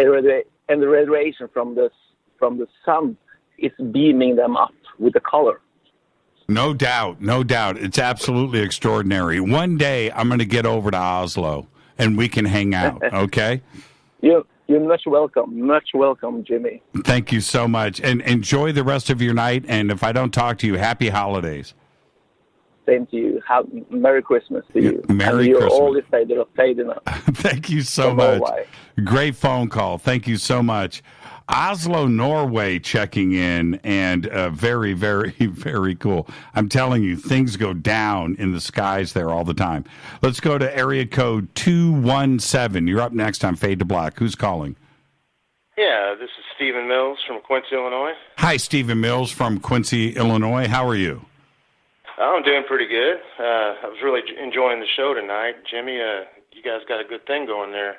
The radiation from the sun is beaming them up with the color. No doubt. It's absolutely extraordinary. One day I'm going to get over to Oslo and we can hang out, okay? You're much welcome, Jimmy. Thank you so much. And enjoy the rest of your night. And if I don't talk to you, happy holidays. Same to you. Merry Christmas to you. Merry You're Christmas. always fading up. Thank you so much. Great phone call. Thank you so much. Oslo, Norway checking in, and very, very, very cool. I'm telling you, things go down in the skies there all the time. Let's go to area code 217. You're up next on Fade to Black. Who's calling? Yeah, this is Stephen Mills from Quincy, Illinois. Hi, Stephen Mills from Quincy, Illinois. How are you? I'm doing pretty good. I was really enjoying the show tonight. Jimmy, you guys got a good thing going there.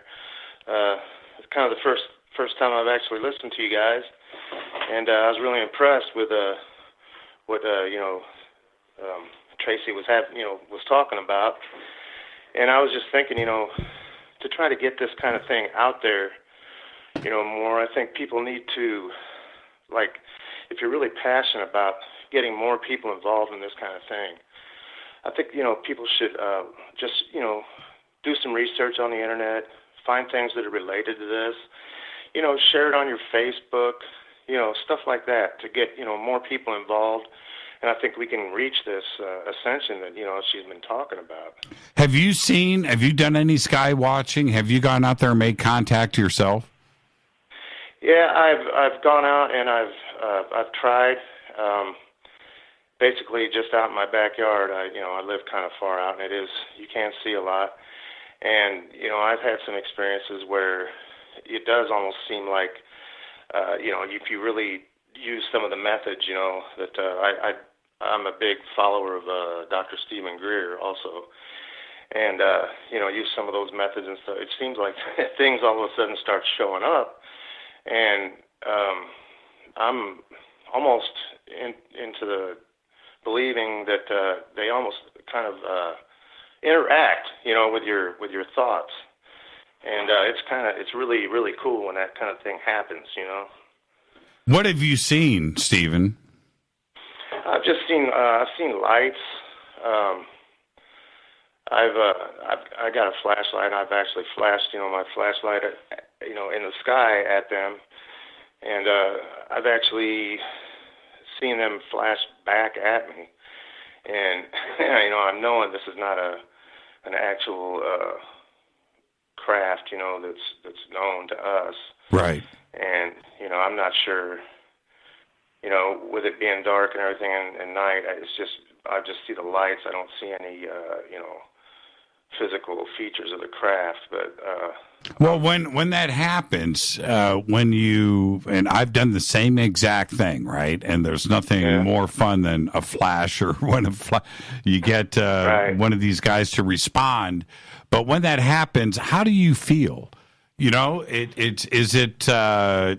It's kind of the first time I've actually listened to you guys, and I was really impressed with what Tracy was talking about. And I was just thinking, to try to get this kind of thing out there, more. I think people need to, if you're really passionate about getting more people involved in this kind of thing, I think, people should just, do some research on the internet, find things that are related to this, share it on your Facebook, stuff like that to get, more people involved. And I think we can reach this ascension that, she's been talking about. Have you done any sky watching? Have you gone out there and made contact yourself? Yeah, I've gone out and I've I've tried. Basically, just out in my backyard. I live kind of far out, and you can't see a lot. And I've had some experiences where it does almost seem like, if you really use some of the methods, that I'm a big follower of Dr. Stephen Greer also. And, use some of those methods and stuff. It seems like things all of a sudden start showing up. And I'm almost into the believing that they almost kind of interact, with your thoughts. And it's really, really cool when that kind of thing happens, What have you seen, Stephen? I've just seen lights. I got a flashlight. And I've actually flashed, my flashlight, in the sky at them, and I've actually seen them flash back at me. And I'm knowing this is not an actual craft, that's known to us. Right. And I'm not sure. With it being dark and everything and night, I just see the lights. I don't see any, physical features of the craft. But well, when that happens, and I've done the same exact thing, right? And there's nothing more fun than a flash, or when you get one of these guys to respond. But when that happens, how do you feel? Is it a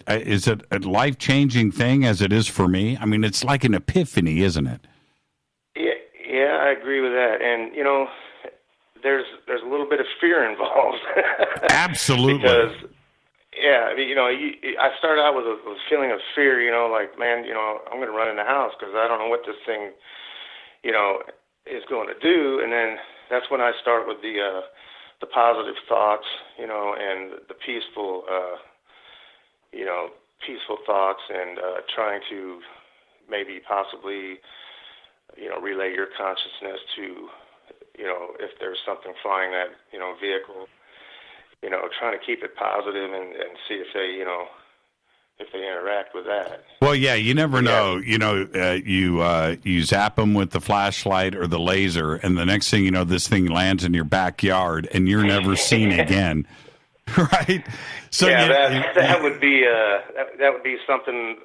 life-changing thing as it is for me? I mean, it's like an epiphany, isn't it? Yeah, I agree with that. And there's a little bit of fear involved. Absolutely. Because I started out with a feeling of fear. Like, man, I'm going to run in the house because I don't know what this thing, is going to do. And then that's when I start with the positive thoughts, and the peaceful, peaceful thoughts, and trying to maybe possibly, relay your consciousness to, if there's something flying that, vehicle, trying to keep it positive and see if they, if they interact with that. Well, yeah, you never know. You zap them with the flashlight or the laser, and the next thing you know, this thing lands in your backyard, and you're never seen again. Right? So that would be something.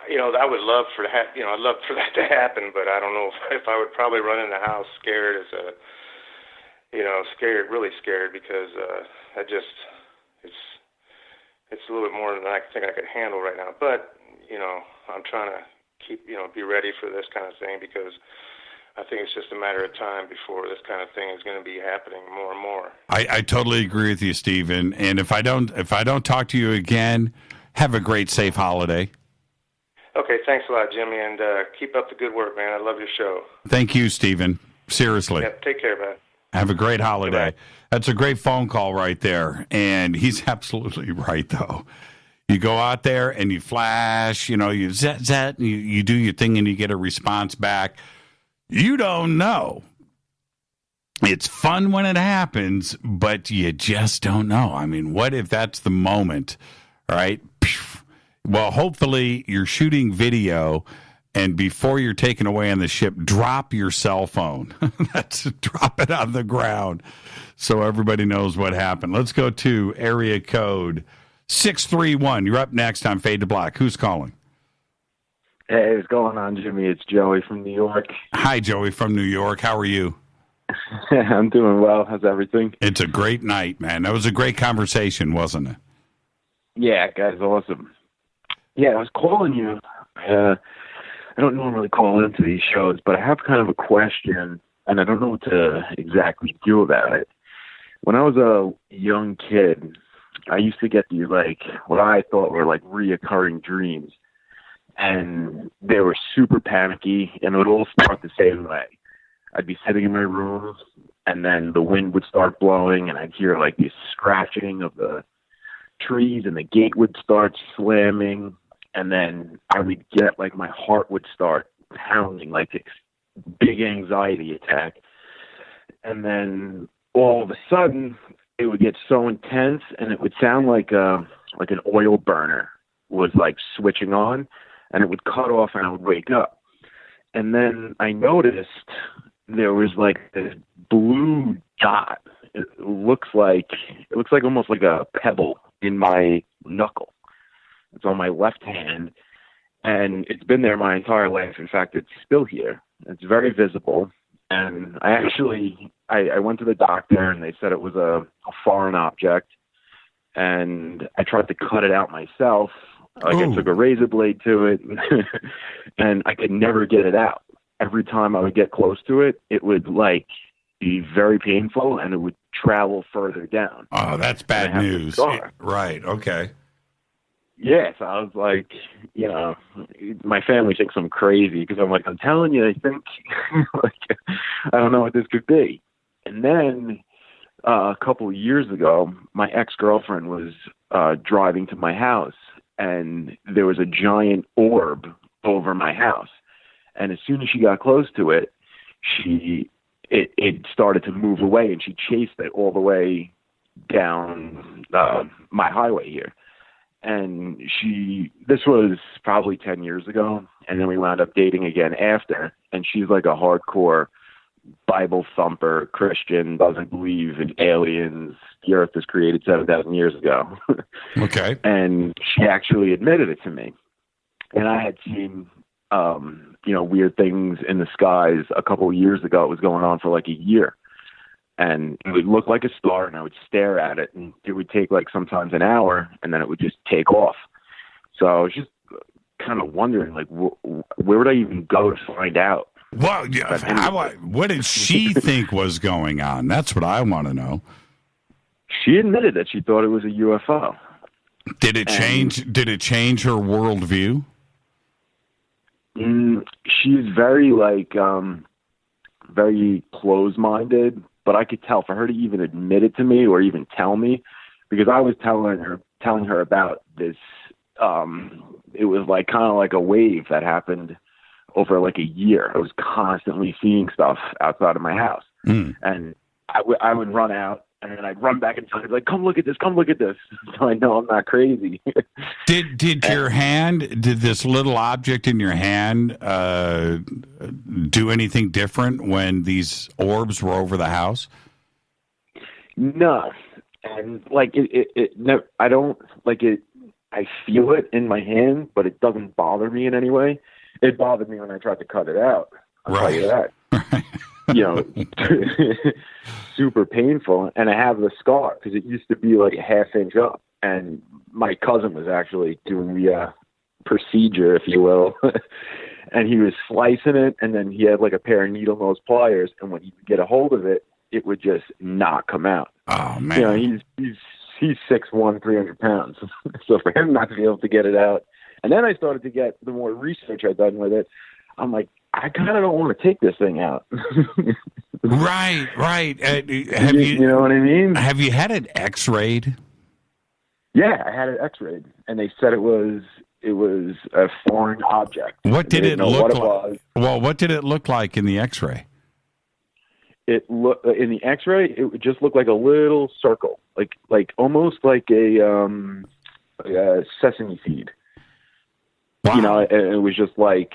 I would love for that. I'd love for that to happen, but I don't know if I would probably run in the house scared really scared, because it's a little bit more than I think I could handle right now. But, I'm trying to keep, be ready for this kind of thing, because I think it's just a matter of time before this kind of thing is going to be happening more and more. I totally agree with you, Stephen. And if I don't talk to you again, have a great, safe holiday. Okay, thanks a lot, Jimmy, and keep up the good work, man. I love your show. Thank you, Stephen. Seriously. Yeah, take care, man. Have a great holiday. Goodbye. That's a great phone call right there. And he's absolutely right, though. You go out there and you flash, you zet, you do your thing and you get a response back. You don't know. It's fun when it happens, but you just don't know. I mean, what if that's the moment, right? Well, hopefully you're shooting video, and before you're taken away on the ship, drop your cell phone. Drop it on the ground so everybody knows what happened. Let's go to area code 631. You're up next on Fade to Black. Who's calling? Hey, what's going on, Jimmy? It's Joey from New York. Hi, Joey from New York. How are you? I'm doing well. How's everything? It's a great night, man. That was a great conversation, wasn't it? Yeah, guys, awesome. Yeah, I was calling you. I don't normally call into these shows, but I have kind of a question, and I don't know what to exactly do about it. When I was a young kid, I used to get these, what I thought were, reoccurring dreams. And they were super panicky, and it would all start the same way. I'd be sitting in my room, and then the wind would start blowing, and I'd hear, this scratching of the trees, and the gate would start slamming, and then I would get, my heart would start pounding, this big anxiety attack. And then all of a sudden, it would get so intense, and it would sound like an oil burner was, switching on. and it would cut off and I would wake up. And then I noticed there was like this blue dot. It looks like almost like a pebble in my knuckle. It's on my left hand, and it's been there my entire life. In fact, it's still here. It's very visible. And I went to the doctor, and they said it was a foreign object. And I tried to cut it out myself. I took a razor blade to it, and I could never get it out. Every time I would get close to it, it would like be very painful, and it would travel further down. Oh, that's bad news. Right. Okay. Yes, I was like, my family thinks I'm crazy because I'm telling you, I think, I don't know what this could be. And then a couple of years ago, my ex-girlfriend was driving to my house, and there was a giant orb over my house. And as soon as she got close to it, it started to move away, and she chased it all the way down my highway here. And this was probably 10 years ago, and then we wound up dating again after, and she's like a hardcore Bible thumper Christian, doesn't believe in aliens, the earth was created 7,000 years ago. Okay. And she actually admitted it to me. And I had seen, weird things in the skies a couple of years ago. It was going on for like a year. And it would look like a star, and I would stare at it, and it would take like sometimes an hour, and then it would just take off. So I was just kind of wondering, like, where would I even go to find out? Well, what did she think was going on? That's what I want to know. She admitted that she thought it was a UFO. Did it change her worldview? She's very very closed-minded. But I could tell for her to even admit it to me or even tell me, because I was telling her about this. It was like kind of like a wave that happened over like a year. I was constantly seeing stuff outside of my house, and I would run out, and then I'd run back inside, like, come look at this, so I know I'm not crazy. Did this little object in your hand do anything different when these orbs were over the house? No, and like I don't like it. I feel it in my hand, but it doesn't bother me in any way. It bothered me when I tried to cut it out. I'll tell you that. Super painful, and I have the scar because it used to be like a half-inch up, and my cousin was actually doing the procedure, if you will, and he was slicing it, and then he had like a pair of needle-nose pliers, and when he would get a hold of it, it would just not come out. Oh man! He's 6'1", 300 pounds, so for him not to be able to get it out, and then I started to get the more research I'd done with it. I'm like, I kind of don't want to take this thing out. Right. You know what I mean? Have you had it X-rayed? Yeah, I had it X-rayed, and they said it was a foreign object. What did it look like? Well, what did it look like in the X-ray? In the X-ray, it would just look like a little circle, like almost like a sesame seed. Wow. It was just like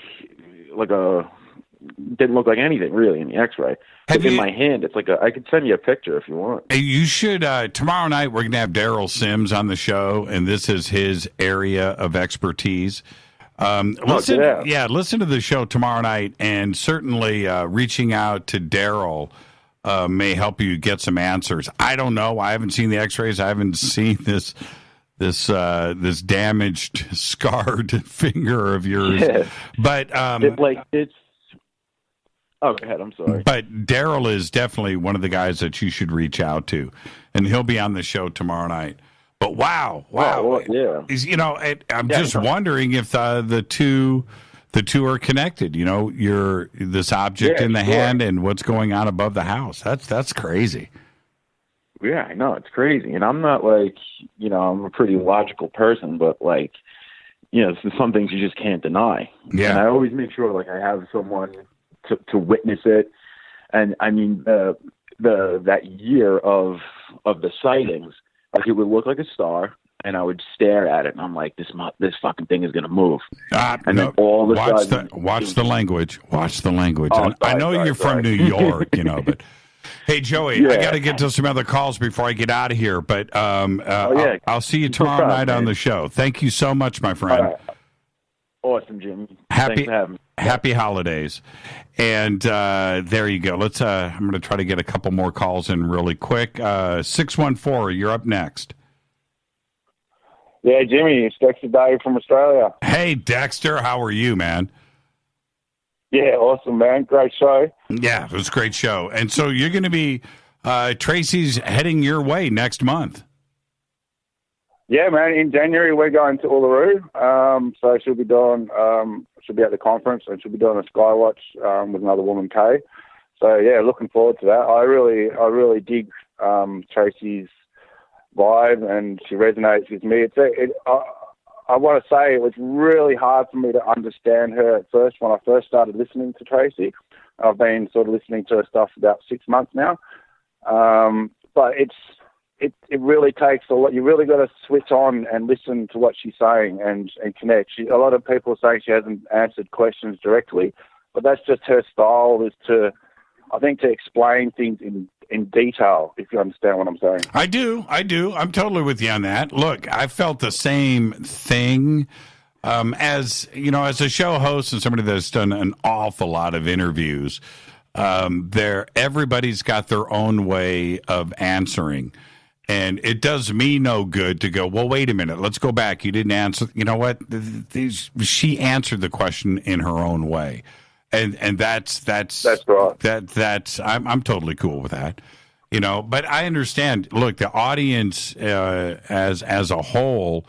didn't look like anything really in the X-ray. In my hand, it's like I could send you a picture if you want. You should. Tomorrow night we're going to have Daryl Sims on the show, and this is his area of expertise. Listen to the show tomorrow night, and certainly reaching out to Daryl may help you get some answers. I don't know. I haven't seen the X-rays. I haven't seen this damaged, scarred finger of yours. Yeah. But it's. Oh, go ahead. I'm sorry. But Daryl is definitely one of the guys that you should reach out to, and he'll be on the show tomorrow night. But wow, well, yeah. I'm just wondering if the two are connected. This object in the hand and what's going on above the house. That's crazy. Yeah, I know, it's crazy. And I'm not like, I'm a pretty logical person, but like, some things you just can't deny. Yeah. And I always make sure like I have someone to witness it. And I mean, that year of the sightings, like it would look like a star, and I would stare at it, and I'm like, this fucking thing is going to move. And then all of a sudden... Watch the language. Watch the language. Oh, I know you're from New York, but... Hey, Joey, I got to get to some other calls before I get out of here, but I'll see you tomorrow night on the show. Thank you so much, my friend. Awesome, Jimmy. Happy Thanks for having me. Happy holidays. And there you go. Let's. I'm going to try to get a couple more calls in really quick. 614, you're up next. Yeah, Jimmy, it's Dexter Day from Australia. Hey, Dexter, how are you, man? Yeah, awesome, man. Great show. Yeah, it was a great show. And so you're going to be, Tracy's heading your way next month. Yeah, man. In January, we're going to Uluru. So she'll be doing, she'll be at the conference, and she'll be doing a Skywatch with another woman, Kay. So yeah, looking forward to that. I really dig Tracy's vibe, and she resonates with me. I want to say it was really hard for me to understand her at first when I first started listening to Tracy. I've been sort of listening to her stuff for about 6 months now. But it really takes a lot. You really got to switch on and listen to what she's saying and connect. A lot of people say she hasn't answered questions directly, but that's just her style, is to explain things in detail, if you understand what I'm saying. I do. I'm totally with you on that. Look, I felt the same thing as a show host and somebody that's done an awful lot of interviews. Everybody's got their own way of answering. And it does me no good to go, well, wait a minute, let's go back. You didn't answer. You know what? She answered the question in her own way. And that's right. I'm totally cool with that. But I understand. Look, the audience as a whole,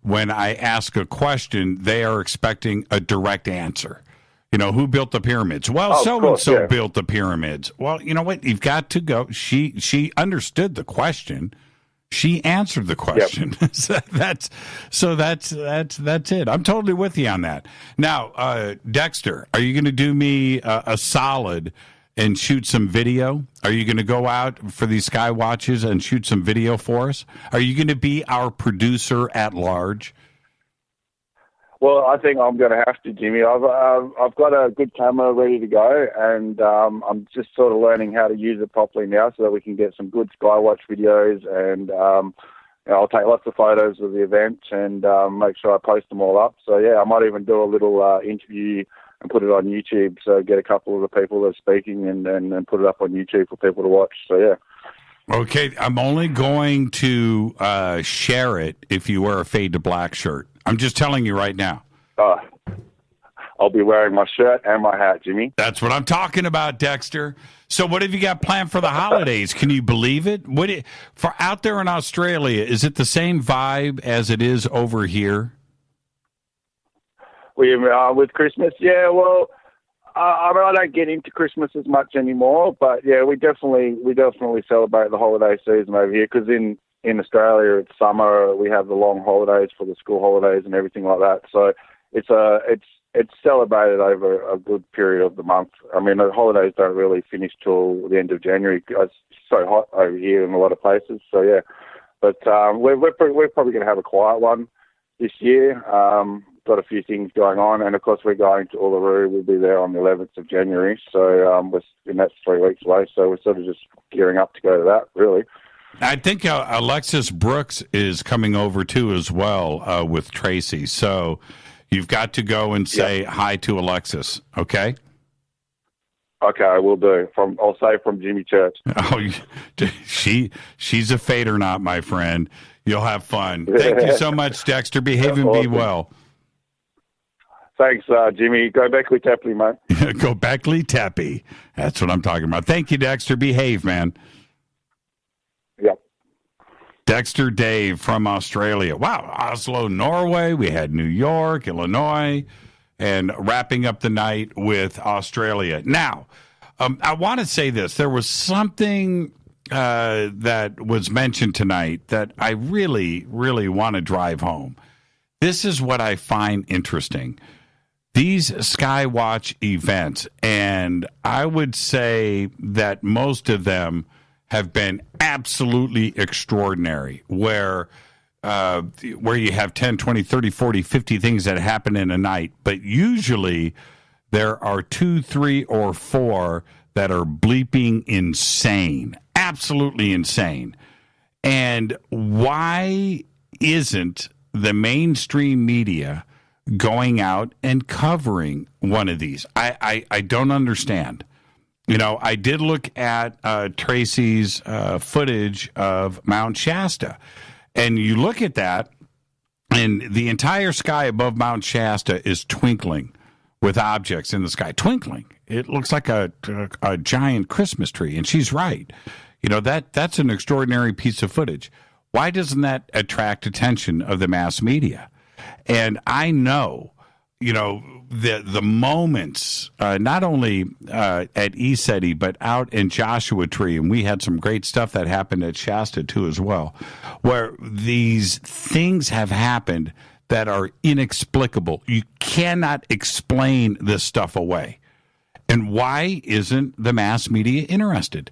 when I ask a question, they are expecting a direct answer. Who built the pyramids? Well, so-and-so built the pyramids. Well, you know what? You've got to go. She understood the question. She answered the question. Yep. that's it. I'm totally with you on that. Now, Dexter, are you going to do me a solid and shoot some video? Are you going to go out for these Sky Watches and shoot some video for us? Are you going to be our producer at large? Well, I think I'm going to have to, Jimmy. I've got a good camera ready to go, and I'm just sort of learning how to use it properly now so that we can get some good Skywatch videos, and I'll take lots of photos of the event and make sure I post them all up. So, yeah, I might even do a little interview and put it on YouTube, so get a couple of the people that are speaking and put it up on YouTube for people to watch. So, yeah. Okay, I'm only going to share it if you wear a Fade to Black shirt. I'm just telling you right now. I'll be wearing my shirt and my hat, Jimmy. That's what I'm talking about, Dexter. So what have you got planned for the holidays? Can you believe it? For out there in Australia, is it the same vibe as it is over here? With Christmas? Yeah, well, I don't get into Christmas as much anymore, but yeah, we definitely celebrate the holiday season over here, because in Australia it's summer. We have the long holidays for the school holidays and everything like that. So it's celebrated over a good period of the month. I mean, the holidays don't really finish till the end of January. It's so hot over here in a lot of places. So yeah, but we're probably going to have a quiet one this year. Got a few things going on, and of course we're going to Uluru. We'll be there on the 11th of January. So that's 3 weeks away. So we're sort of just gearing up to go to that, really. I think Alexis Brooks is coming over too as well with Tracy. So you've got to go and say hi to Alexis, okay? Okay, I will do. I'll say from Jimmy Church. Oh, she's a fader not, my friend. You'll have fun. Thank you so much, Dexter. Behave and be well. Thanks, Jimmy. Go Beckley Tappy, mate. Go Beckley Tappy. That's what I'm talking about. Thank you, Dexter. Behave, man. Yep. Dexter Dave from Australia. Wow, Oslo, Norway. We had New York, Illinois, and wrapping up the night with Australia. Now, I want to say this. There was something that was mentioned tonight that I really, really want to drive home. This is what I find interesting. These Skywatch events, and I would say that most of them have been absolutely extraordinary, where where you have 10, 20, 30, 40, 50 things that happen in a night, but usually there are 2, 3, or 4 that are bleeping insane, absolutely insane. And why isn't the mainstream media going out and covering one of these? I don't understand. You know, I did look at Tracy's footage of Mount Shasta, and you look at that, and the entire sky above Mount Shasta is twinkling with objects in the sky, twinkling. It looks like a giant Christmas tree, and she's right. You know, that's an extraordinary piece of footage. Why doesn't that attract attention of the mass media? And I know, you know, the moments, not only at ECETI, but out in Joshua Tree, and we had some great stuff that happened at Shasta too as well, where these things have happened that are inexplicable. You cannot explain this stuff away. And why isn't the mass media interested?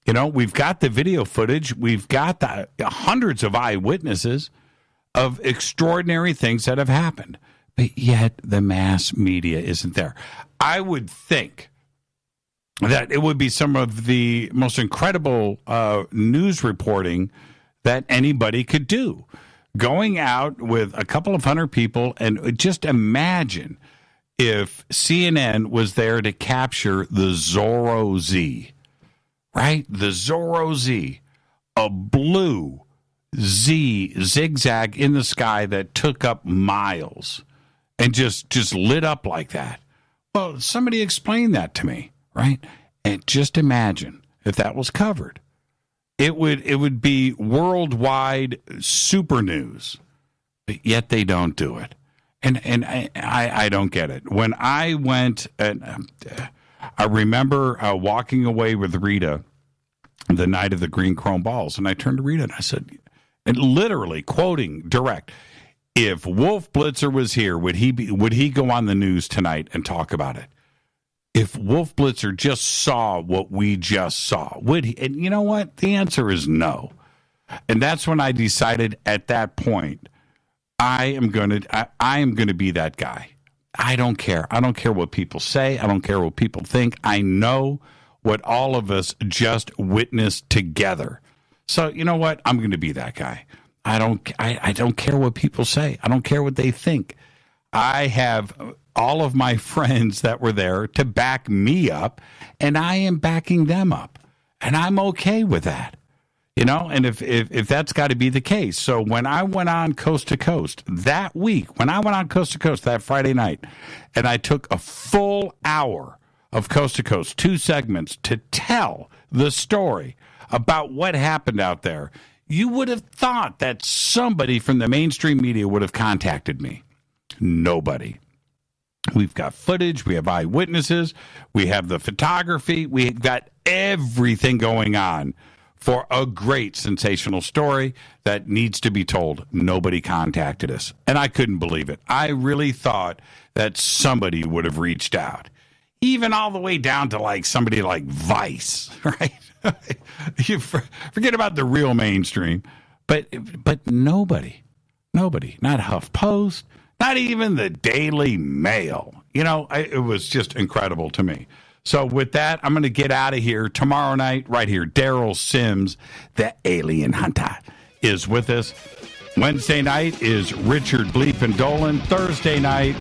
You know, we've got the video footage. We've got the hundreds of eyewitnesses of extraordinary things that have happened. But yet the mass media isn't there. I would think that it would be some of the most incredible news reporting that anybody could do. Going out with a couple of hundred people, and just imagine if CNN was there to capture the Zorro Z, right? The Zorro Z, a blue Z zigzag in the sky that took up miles and just lit up like that. Well, somebody explain that to me, right? And just imagine if that was covered. It would be worldwide super news, but yet they don't do it. And I don't get it. When I went, I remember walking away with Rita the night of the Green Chrome Balls, and I turned to Rita and I said, and literally quoting direct, if Wolf Blitzer was here, would he go on the news tonight and talk about it? If Wolf Blitzer just saw what we just saw, would he? And you know what? The answer is no. And that's when I decided at that point, I am going to be that guy. I don't care. I don't care what people say. I don't care what people think. I know what all of us just witnessed together. So you know what? I'm going to be that guy. I don't care what people say. I don't care what they think. I have all of my friends that were there to back me up, and I am backing them up, and I'm okay with that. You know, and if that's got to be the case. So when I went on Coast to Coast that week, when I went on Coast to Coast that Friday night, and I took a full hour of Coast to Coast, 2 segments, to tell the story about what happened out there, you would have thought that somebody from the mainstream media would have contacted me. Nobody. We've got footage. We have eyewitnesses. We have the photography. We've got everything going on for a great sensational story that needs to be told. Nobody contacted us, and I couldn't believe it. I really thought that somebody would have reached out, even all the way down to like somebody like Vice, right? You forget about the real mainstream, but nobody, not HuffPost, not even the Daily Mail. You know, it was just incredible to me. So with that, I'm going to get out of here. Tomorrow night, right here, Daryl Sims, the alien hunter, is with us. Wednesday night is Richard Bleep and Dolan. Thursday night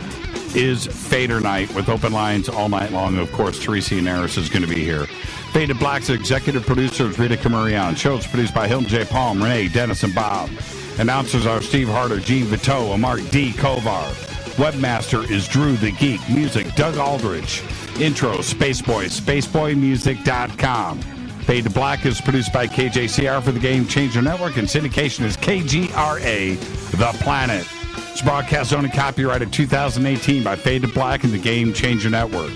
is Fader night with open lines all night long. Of course, Tracy Ash is going to be here. Faded Black's executive producer is Rita Camarion. Show is produced by Hilton J. Palm, Renee, Dennis, and Bob. Announcers are Steve Harder, Gene Vito, and Mark D. Kovar. Webmaster is Drew the Geek. Music, Doug Aldrich. Intro, Spaceboy, spaceboymusic.com. Fade to Black is produced by KJCR for the Game Changer Network, and syndication is KGRA, The Planet. It's broadcast owned and copyrighted 2018 by Fade to Black and the Game Changer Network.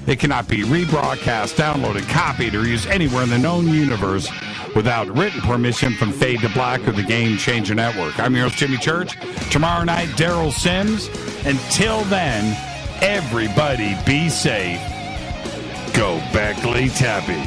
It cannot be rebroadcast, downloaded, copied, or used anywhere in the known universe without written permission from Fade to Black or the Game Changer Network. I'm your host, Jimmy Church. Tomorrow night, Daryl Sims. Until then, everybody be safe. Go Beckley Tappy.